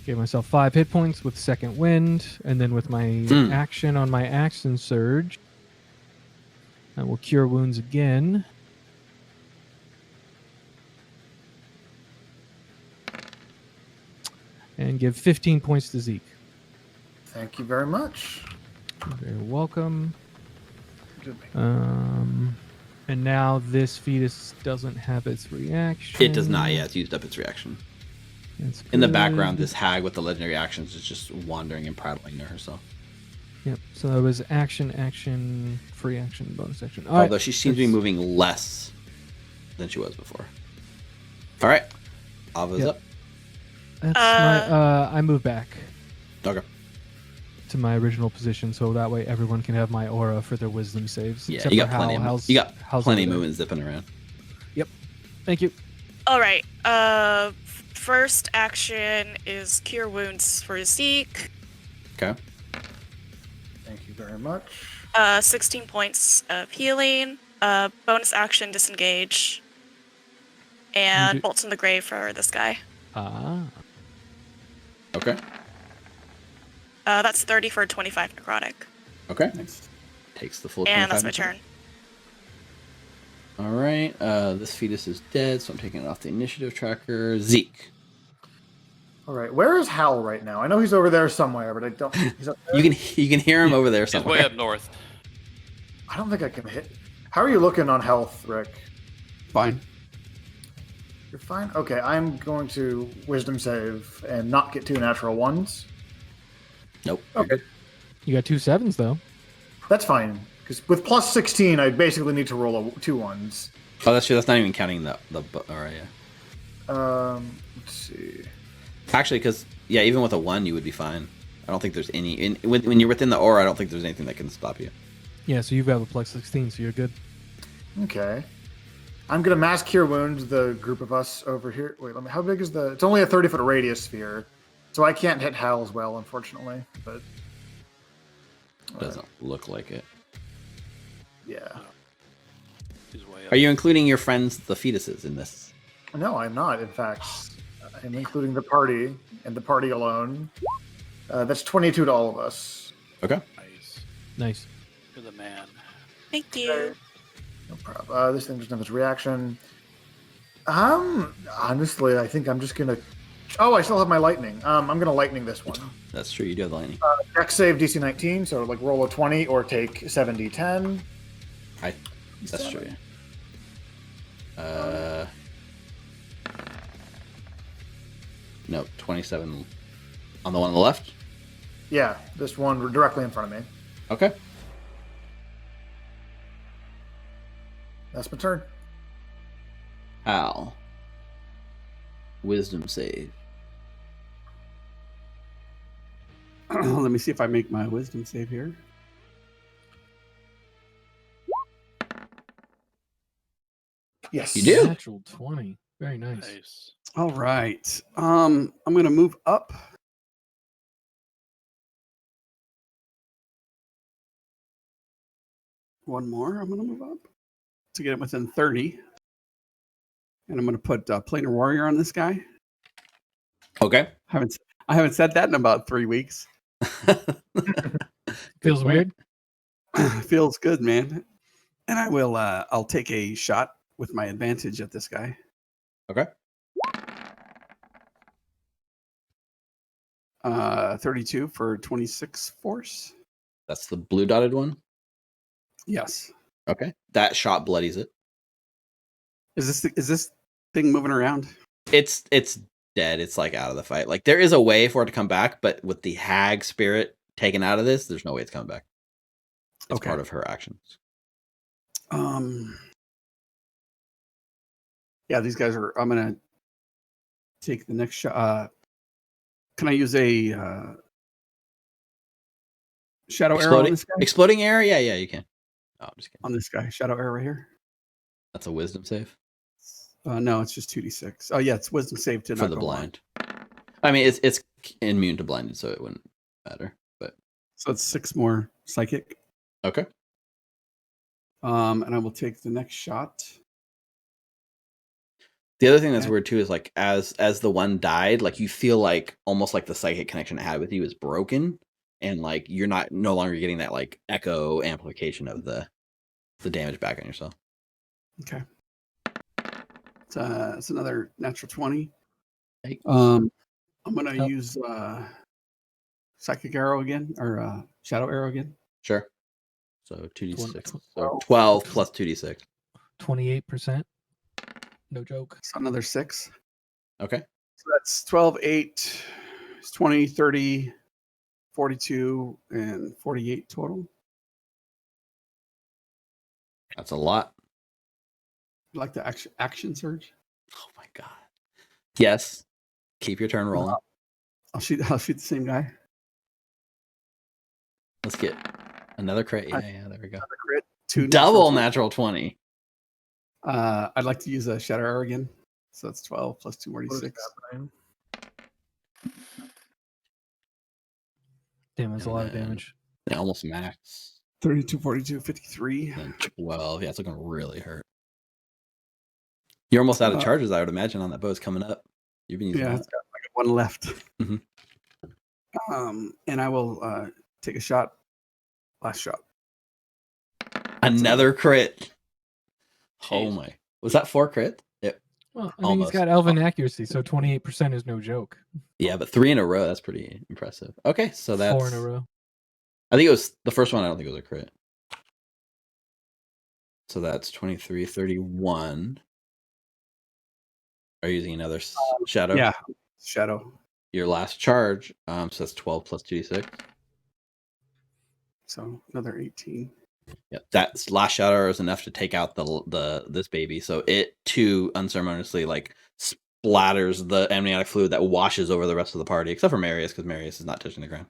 Gave myself 5 hit points with second wind, and then with my action on my action surge, I will cure wounds again. And give 15 points to Zeke. Thank you very much. You're very welcome. And now this fetus doesn't have its reaction. It does not. Yeah, it's used up its reaction. That's In the good. background, this hag with the legendary actions is just wandering and prattling to herself. Yep. So that was action, free action, bonus action. All Although right. she seems to be moving less than she was before. All right. Ava's Yep. up. That's my. I move back Okay. to my original position, so that way everyone can have my aura for their wisdom saves. Yeah, except you for got plenty. Hal. You got Hal's plenty of over there. movement zipping around. Thank you. All right. First action is cure wounds for Zeke. Okay. Thank you very much. 16 points of healing. Bonus action disengage. And bolts in the grave for this guy. Okay. That's 30 for 25 necrotic. Okay. Nice. Takes the full. And that's 25 my turn. All right. This fetus is dead, so I'm taking it off the initiative tracker. Zeke. All right, where is Hal right now? I know he's over there somewhere, but I don't. He's up there? You can hear him over there He's somewhere. way up north. I don't think I can hit. How are you looking on health, Rick? Fine. You're fine. Okay, I'm going to wisdom save and not get 2 natural ones. Nope. Okay, You got 2 7s though. that's fine. Because with plus 16, I basically need to roll 2 ones. Oh, that's true. That's not even counting the. All right. Yeah. Let's see. Actually, because even with a 1, you would be fine. I don't think there's any. When you're within the aura, I don't think there's anything that can stop you. Yeah, so you've got a plus 16, so you're good. Okay. I'm gonna mass cure wound the group of us over here. Wait, how big is the? It's only a 30-foot radius sphere, so I can't hit Hal as well, unfortunately. But Doesn't look like it. yeah. He's way up. Are you including your friends, the fetuses, in this? No, I'm not. In fact, I'm including the party and the party alone. That's 22 to all of us. Okay. Nice. You're the man. Thank you. No problem. This thing doesn't have its reaction. Honestly, I think I'm just gonna. Oh, I still have my lightning. I'm gonna lightning this one. That's true. You do have the lightning. Dex save DC 19, so like roll a 20 or take 7d10. That's true. No, 27 on the one on the left. Yeah, this one directly in front of me. Okay. That's my turn. Hal. Wisdom save. Let me see if I make my wisdom save here. Yes. You do? Natural 20. Very nice. Nice. All right. I'm gonna move up. One more. I'm gonna move up to get it within 30, and I'm gonna put Planar Warrior on this guy. Okay. I haven't said that in about 3 weeks. Feels weird. Feels good, man. And I will. I'll take a shot with my advantage at this guy. Okay. 32 for 26 force. That's the blue dotted one. Yes. Okay. That shot bloodies it. Is this thing moving around? It's dead. It's like out of the fight. Like there is a way for it to come back, but with the hag spirit taken out of this, there's no way it's coming back. It's Okay. part of her actions. Yeah, these guys are. I'm gonna take the next shot. Can I use a shadow arrow on this guy? Exploding arrow? Yeah, you can. Oh, I'm just kidding. On this guy, shadow arrow right here. That's a wisdom save No, it's just 2d6. Oh yeah, it's wisdom save to for not the go blind. I mean, it's immune to blinded, so it wouldn't matter. But So it's 6 more psychic. okay. And I will take the next shot. The other thing that's weird too is like as the one died, like you feel like almost like the psychic connection it had with you is broken, and like you're no longer getting that like echo amplification of the damage back on yourself. Okay. It's another natural 20. Hey. I'm gonna use psychic arrow again, or shadow arrow again. Sure. So 2d6. So 12 plus 2d6. 28%. No joke. So another 6. Okay. So that's 12, 8, 20, 30, 42, and 48 total. That's a lot. You like the action surge? Oh my god. Yes. Keep your turn rolling. I'll shoot the same guy. Let's get another crit. Yeah, there we go. Another crit. 2 Double natural 20. I'd like to use a shadow arrow again. So that's 12 plus 2 more d6. Damn, that's a lot of damage. Yeah, almost max. 32, 42, 53. And 12. Yeah, it's looking really hurt. You're almost out of charges, I would imagine, on that bow. It's coming up. You've been using it's got like one left. Mm-hmm. And I will take a shot. Last shot. Another crit. Oh Jeez. my. Was that 4 crit? Yep. Well, I mean, he's got elven accuracy, so 28% is no joke. Yeah, but 3 in a row, that's pretty impressive. Okay, so that's 4 in a row. I think it was the first one, I don't think it was a crit. So that's 23, 31. Are you using another shadow? Yeah, shadow. Your last charge, so that's 12 plus 2d6. So another 18. Yeah, that last shadow is enough to take out this baby. So it too unceremoniously like splatters the amniotic fluid that washes over the rest of the party, except for Marius, because Marius is not touching the ground.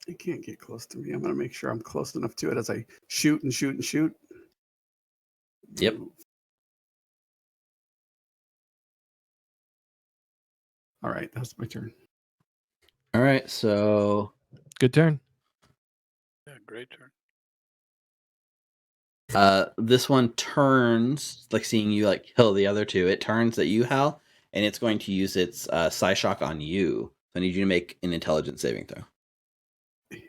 It can't get close to me. I'm gonna make sure I'm close enough to it as I shoot and shoot and shoot. Yep. All right, that's my turn. All right, so Good turn. Yeah, great turn. this one turns, like seeing you like kill the other two, it turns at you, Hal, and it's going to use its Psyshock on you. So I need you to make an intelligence saving throw.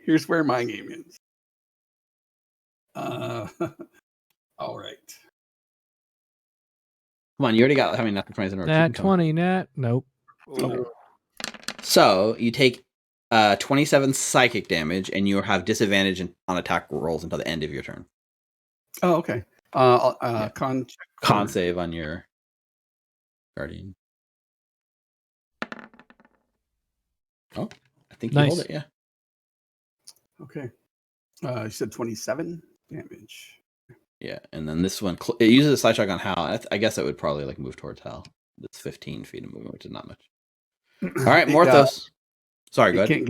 Here's where my game is. All right. Come on, you already got how many natural 20s in a row? Nat 20, nat. Nope. Okay. So you take 27 psychic damage, and you have disadvantage on attack rolls until the end of your turn. Oh, okay. Yeah. Con save on your guardian. Oh, I think you Nice. hold it. Yeah. Okay. You said 27 damage. Yeah, and then this one it uses a slide shock on Hal. I guess it would probably like move towards Hal. It's 15 feet of movement, which is not much. All right, Morthos. Sorry, go ahead.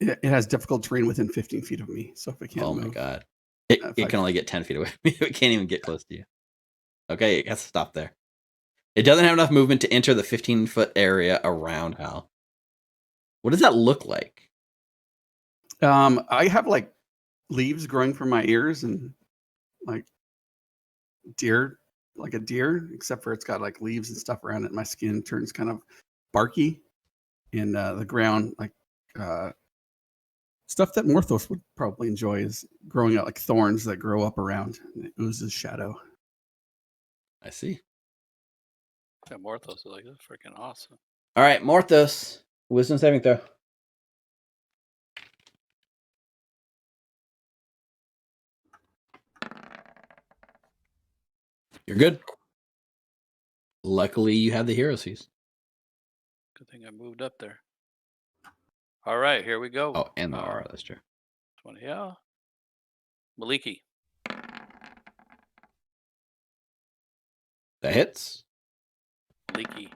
It has difficult terrain within 15 feet of me, so if it can't Oh move. my god, it can only get 10 feet away. It can't even get close to you. Okay, it has to stop there. It doesn't have enough movement to enter the 15-foot area around Hal. What does that look like? I have like leaves growing from my ears and like a deer, except for it's got like leaves and stuff around it. My skin turns kind of barky, and the ground like stuff that Morthos would probably enjoy is growing out like thorns that grow up around, and it oozes shadow. I see. Yeah, Morthos is like, this is freaking awesome. All right, Morthos, wisdom saving throw. You're good. Luckily, you have the hero seize. Good thing I moved up there. All right, here we go. Oh, and the aura, that's true. 20, yeah. Maliki. That hits. Maliki.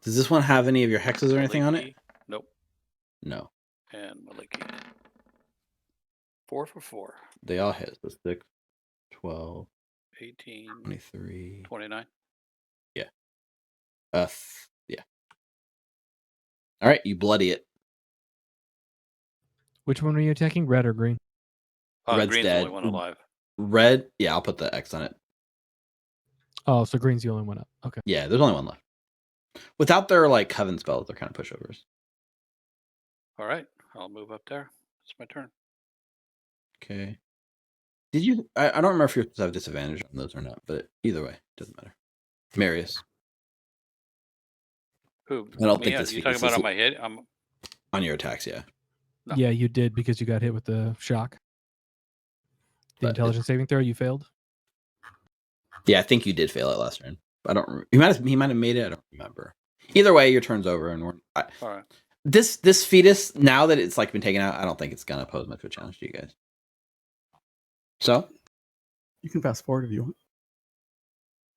Does this one have any of your hexes or anything on it? Nope. No. And Maliki. 4 for 4. They all hit. So 6, 12, 18, 23, 29. Yeah. Yeah. All right, you bloody it. Which one are you attacking? Red or green? Red's Green's dead. the only one alive. red. Yeah, I'll put the X on it. Oh, so green's the only one up. Okay. Yeah, there's only one left. Without their like coven spells, they're kind of pushovers. All right, I'll move up there. It's my turn. Okay. Did you? I don't remember if you have disadvantage on those or not, but either way, doesn't matter. Marius. Who? I don't me? think this You feat talking is about on my hit? on your attacks, yeah. No. Yeah, you did because you got hit with the shock. The But intelligence saving throw, you failed. Yeah, I think you did fail it last turn. I don't. He might have made it. I don't remember. Either way, your turn's over, and All right. This fetus, now that it's like been taken out, I don't think it's gonna pose much of a challenge to you guys. So You can fast forward if you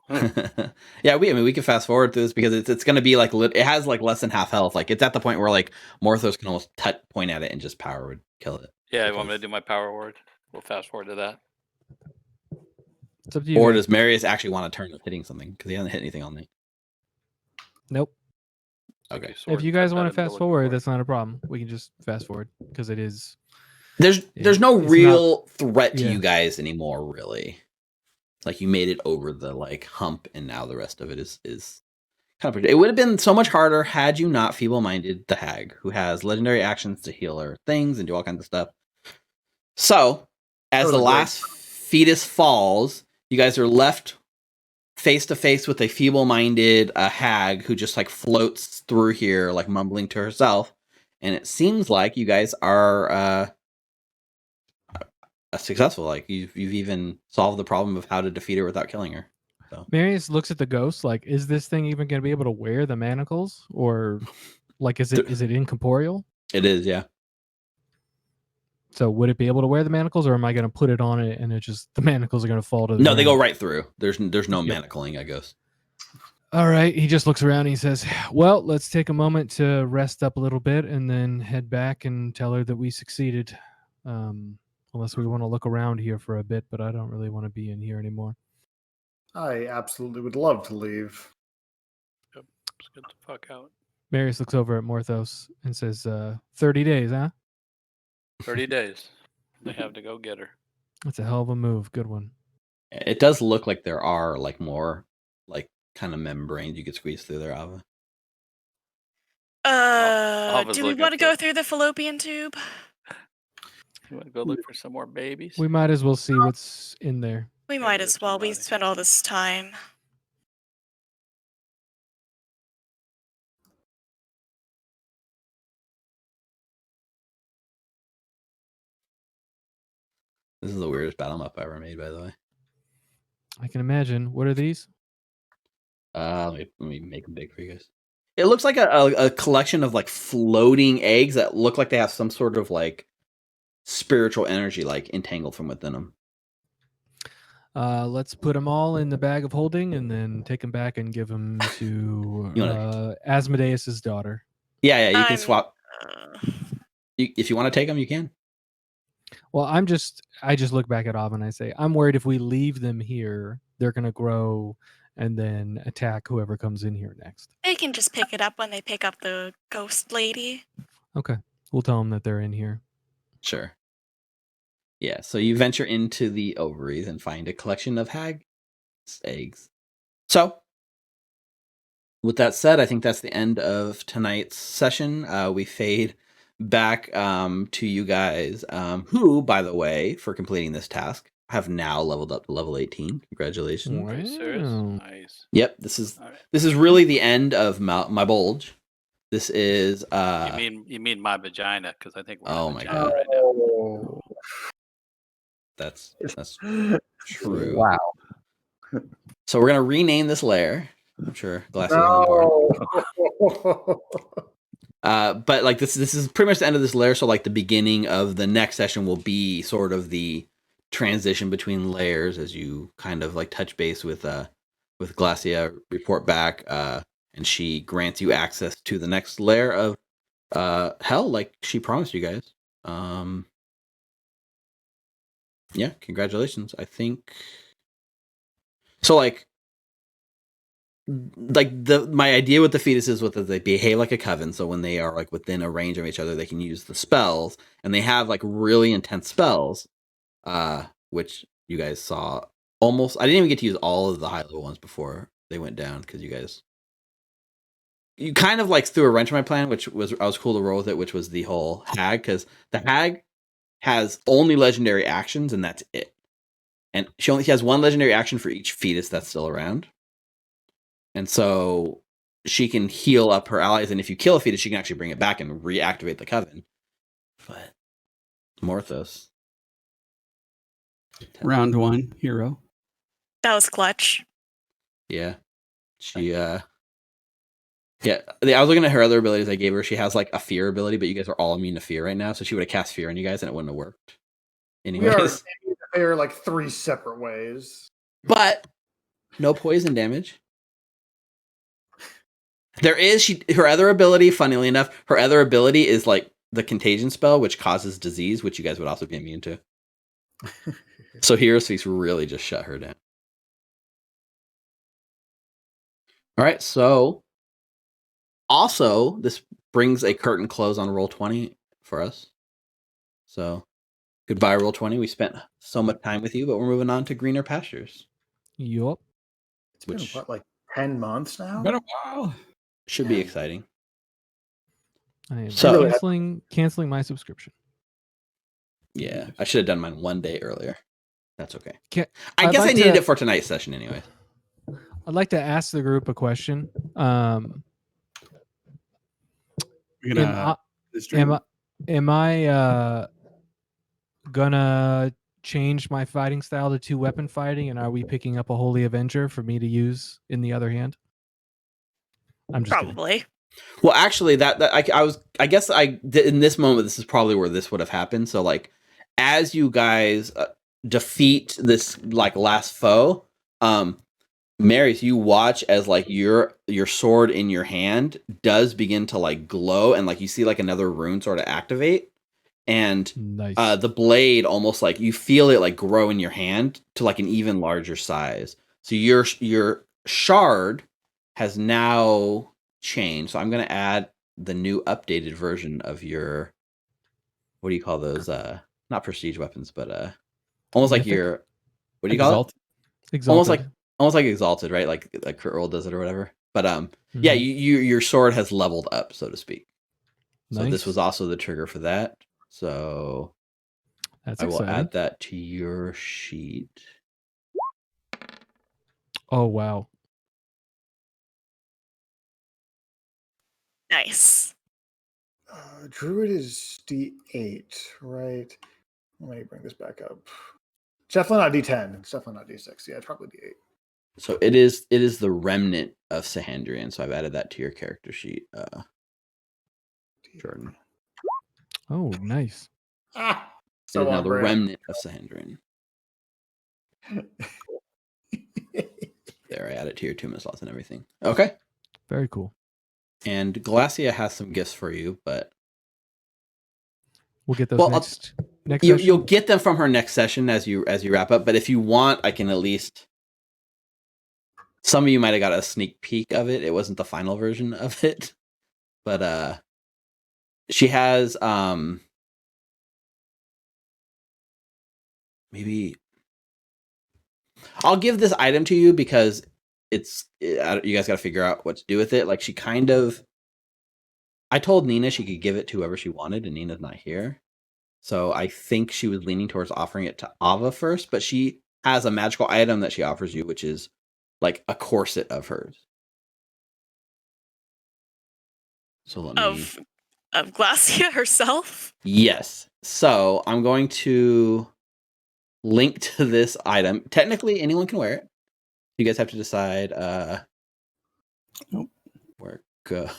want. yeah, we can fast forward through this because it's gonna be like it has like less than half health. Like it's at the point where like Morthos can almost point at it and just power would kill it. Yeah, you want me to do my power word? We'll fast forward to that. It's up to you. Or guys. does Marius actually want to turn with hitting something because he hasn't hit anything on me? Nope. Okay. If you guys want to fast forward, that's not a problem. We can just fast forward because it is. There's no it's real threat to yeah. you guys anymore, really. Like you made it over the like hump, and now the rest of it is kind of. It would have been so much harder had you not feeble-minded the hag, who has legendary actions to heal her things and do all kinds of stuff. So, as the last fetus falls, you guys are left face to face with a feeble-minded hag who just like floats through here, like mumbling to herself. And it seems like you guys are successful. Like you've even solved the problem of how to defeat her without killing her. So Marius looks at the ghost like, is this thing even going to be able to wear the manacles, or like is it incorporeal? it is, yeah. So would it be able to wear the manacles, or am I going to put it on it and the manacles are going to fall to the No, they go ground? right through. There's no manacling, I guess. All right. He just looks around and he says, well, let's take a moment to rest up a little bit and then head back and tell her that we succeeded. Unless we want to look around here for a bit, but I don't really want to be in here anymore. I absolutely would love to leave. Yep. Let's get the fuck out. Marius looks over at Morthos and says, 30 days, huh? 30 days. They have to go get her. That's a hell of a move. Good one. It does look like there are like more like kind of membranes you could squeeze through there, Ava. Do we want to go through the fallopian tube? You want to go look for some more babies? We might as well see what's in there. We might as well. We spent all this time. This is the weirdest battle map I ever made, by the way. I can imagine. What are these? Let me make them big for you guys. It looks like a collection of like floating eggs that look like they have some sort of like spiritual energy like entangled from within them. Let's put them all in the bag of holding and then take them back and give them to Asmodeus's daughter. Yeah, you can swap. If you want to take them, you can. Well, I just look back at Ava and I say, I'm worried if we leave them here, they're going to grow and then attack whoever comes in here next. They can just pick it up when they pick up the ghost lady. Okay. We'll tell them that they're in here. Sure. Yeah, so you venture into the ovaries and find a collection of hag's eggs. So, with that said, I think that's the end of tonight's session. We fade back to you guys, who, by the way, for completing this task, have now leveled up to level 18. Congratulations. Wow. Are you serious? Nice. Yep, this is really the end of Malbolge. This is You mean my vagina, because I think we're Oh in my vagina God. right now. That's true. Wow. So we're gonna rename this layer. I'm sure Glasya on board. But like this is pretty much the end of this layer. So like the beginning of the next session will be sort of the transition between layers as you kind of like touch base with Glasya, report back, and she grants you access to the next layer of hell, like she promised you guys. Yeah, congratulations. I think so. Like my idea with the fetuses was that they behave like a coven. So when they are like within a range of each other, they can use the spells, and they have like really intense spells, which you guys saw almost. I didn't even get to use all of the high level ones before they went down because you kind of like threw a wrench in my plan, which was I was cool to roll with it, which was the whole hag, because the hag has only legendary actions and that's it. And she has one legendary action for each fetus that's still around. And so she can heal up her allies, and if you kill a fetus, she can actually bring it back and reactivate the coven. But Morthos. Round 1, hero. That was clutch. Yeah. She I was looking at her other abilities I gave her. She has like a fear ability, but you guys are all immune to fear right now, so she would have cast fear on you guys and it wouldn't have worked. Anyways. We are immune to fear like 3 separate ways. But no poison damage. There is her other ability, funnily enough, her other ability is like the contagion spell, which causes disease, which you guys would also be immune to. So Hero Speaks really just shut her down. All right, so also this brings a curtain close on roll 20 for us. So goodbye, roll 20. We spent so much time with you, but we're moving on to greener pastures. Yup. It's been what, like 10 months now? Been a while. Should be exciting. I am So- canceling my subscription. Yeah, I should have done mine one day earlier. That's okay. I I'd guess like I needed to- it for tonight's session anyway. I'd like to ask the group a question. We're gonna Am I gonna change my fighting style to 2-weapon fighting, and are we picking up a Holy Avenger for me to use in the other hand? I'm just kidding. Probably. Well, actually, I guess in this moment, this is probably where this would have happened. So, like, as you guys defeat this like last foe, Marius, you watch as like your sword in your hand does begin to like glow, and like you see like another rune sort of activate, and Nice. the blade almost like you feel it like grow in your hand to like an even larger size. So your shard has now changed. So I'm going to add the new updated version of your, what do you call those? Not prestige weapons, but almost like Mythic? your, what do you call it? Exalted. Almost like exalted, right? Like Earl does it or whatever. But yeah, your sword has leveled up, so to speak. So Nice. this was also the trigger for that. So That's I will exciting. add that to your sheet. Oh wow. Nice. Druid is D8, right? Let me bring this back up. It's definitely not D10. It's definitely not D6. Yeah, it's probably D8. So it is the remnant of Sahandrian. So I've added that to your character sheet, Jordan. Oh, nice. Ah, So so now on the brand. remnant of Sahandrian. There, I added to your 2 minute slots and everything. Okay. Very cool. And Glasya has some gifts for you, but We'll get those Well, next you'll session. get them from her next session as you wrap up. But if you want, I can at least. Some of you might have got a sneak peek of it. It wasn't the final version of it, but she has maybe. I'll give this item to you because you guys got to figure out what to do with it. Like she kind of. I told Nina she could give it to whoever she wanted, and Nina's not here. So I think she was leaning towards offering it to Ava first, but she has a magical item that she offers you, which is like a corset of hers. So let me... Of Glasya herself? Yes. So I'm going to link to this item. Technically, anyone can wear it. You guys have to decide Nope. where go.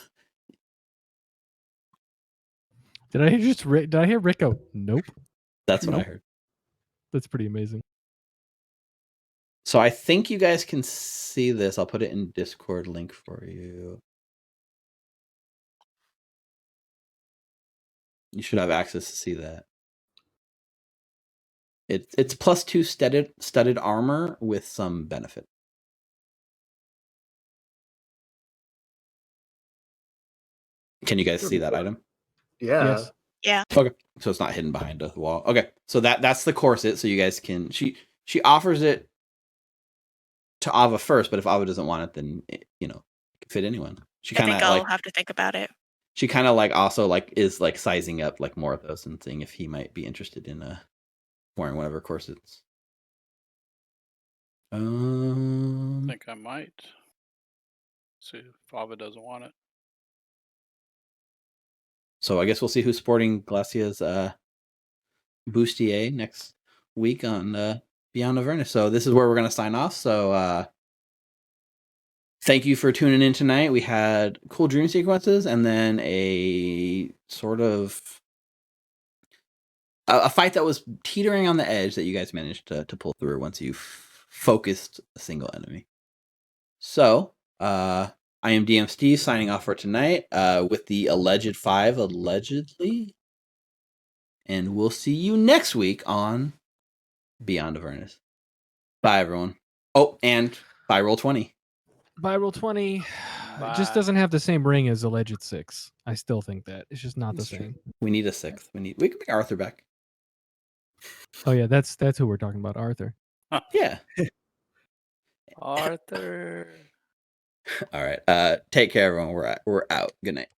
Did I hear Rick go, nope? That's what I Nope. heard. That's pretty amazing. So I think you guys can see this. I'll put it in Discord link for you. You should have access to see that. It's +2 studded armor with some benefit. Can you guys see that item? Yeah. Yes. Yeah. Okay. So it's not hidden behind a wall. Okay. So that's the corset. So you guys can. She she offers it to Ava first, but if Ava doesn't want it, then it can fit anyone. She I kind think of I'll have to think about it. She kind of also is sizing up Morthos and seeing if he might be interested in wearing one of her corsets. I think I might. See if Ava doesn't want it. So I guess we'll see who's sporting Glasya's bustier next week on Beyond Avernus. So this is where we're going to sign off. So thank you for tuning in tonight. We had cool dream sequences and then a sort of a fight that was teetering on the edge that you guys managed to pull through once you focused a single enemy. So I am DM Steve signing off for tonight with the alleged 5 allegedly. And we'll see you next week on Beyond Avernus. Bye, everyone. Oh, and bye, Roll20. By Roll20, Bye. it just doesn't have the same ring as Alleged 6. I still think that. It's just not That's the same. true. We need a 6th. We can bring Arthur back. Oh, yeah, that's who we're talking about, Arthur. Yeah. Arthur. All right. Take care, everyone. We're out. Good night.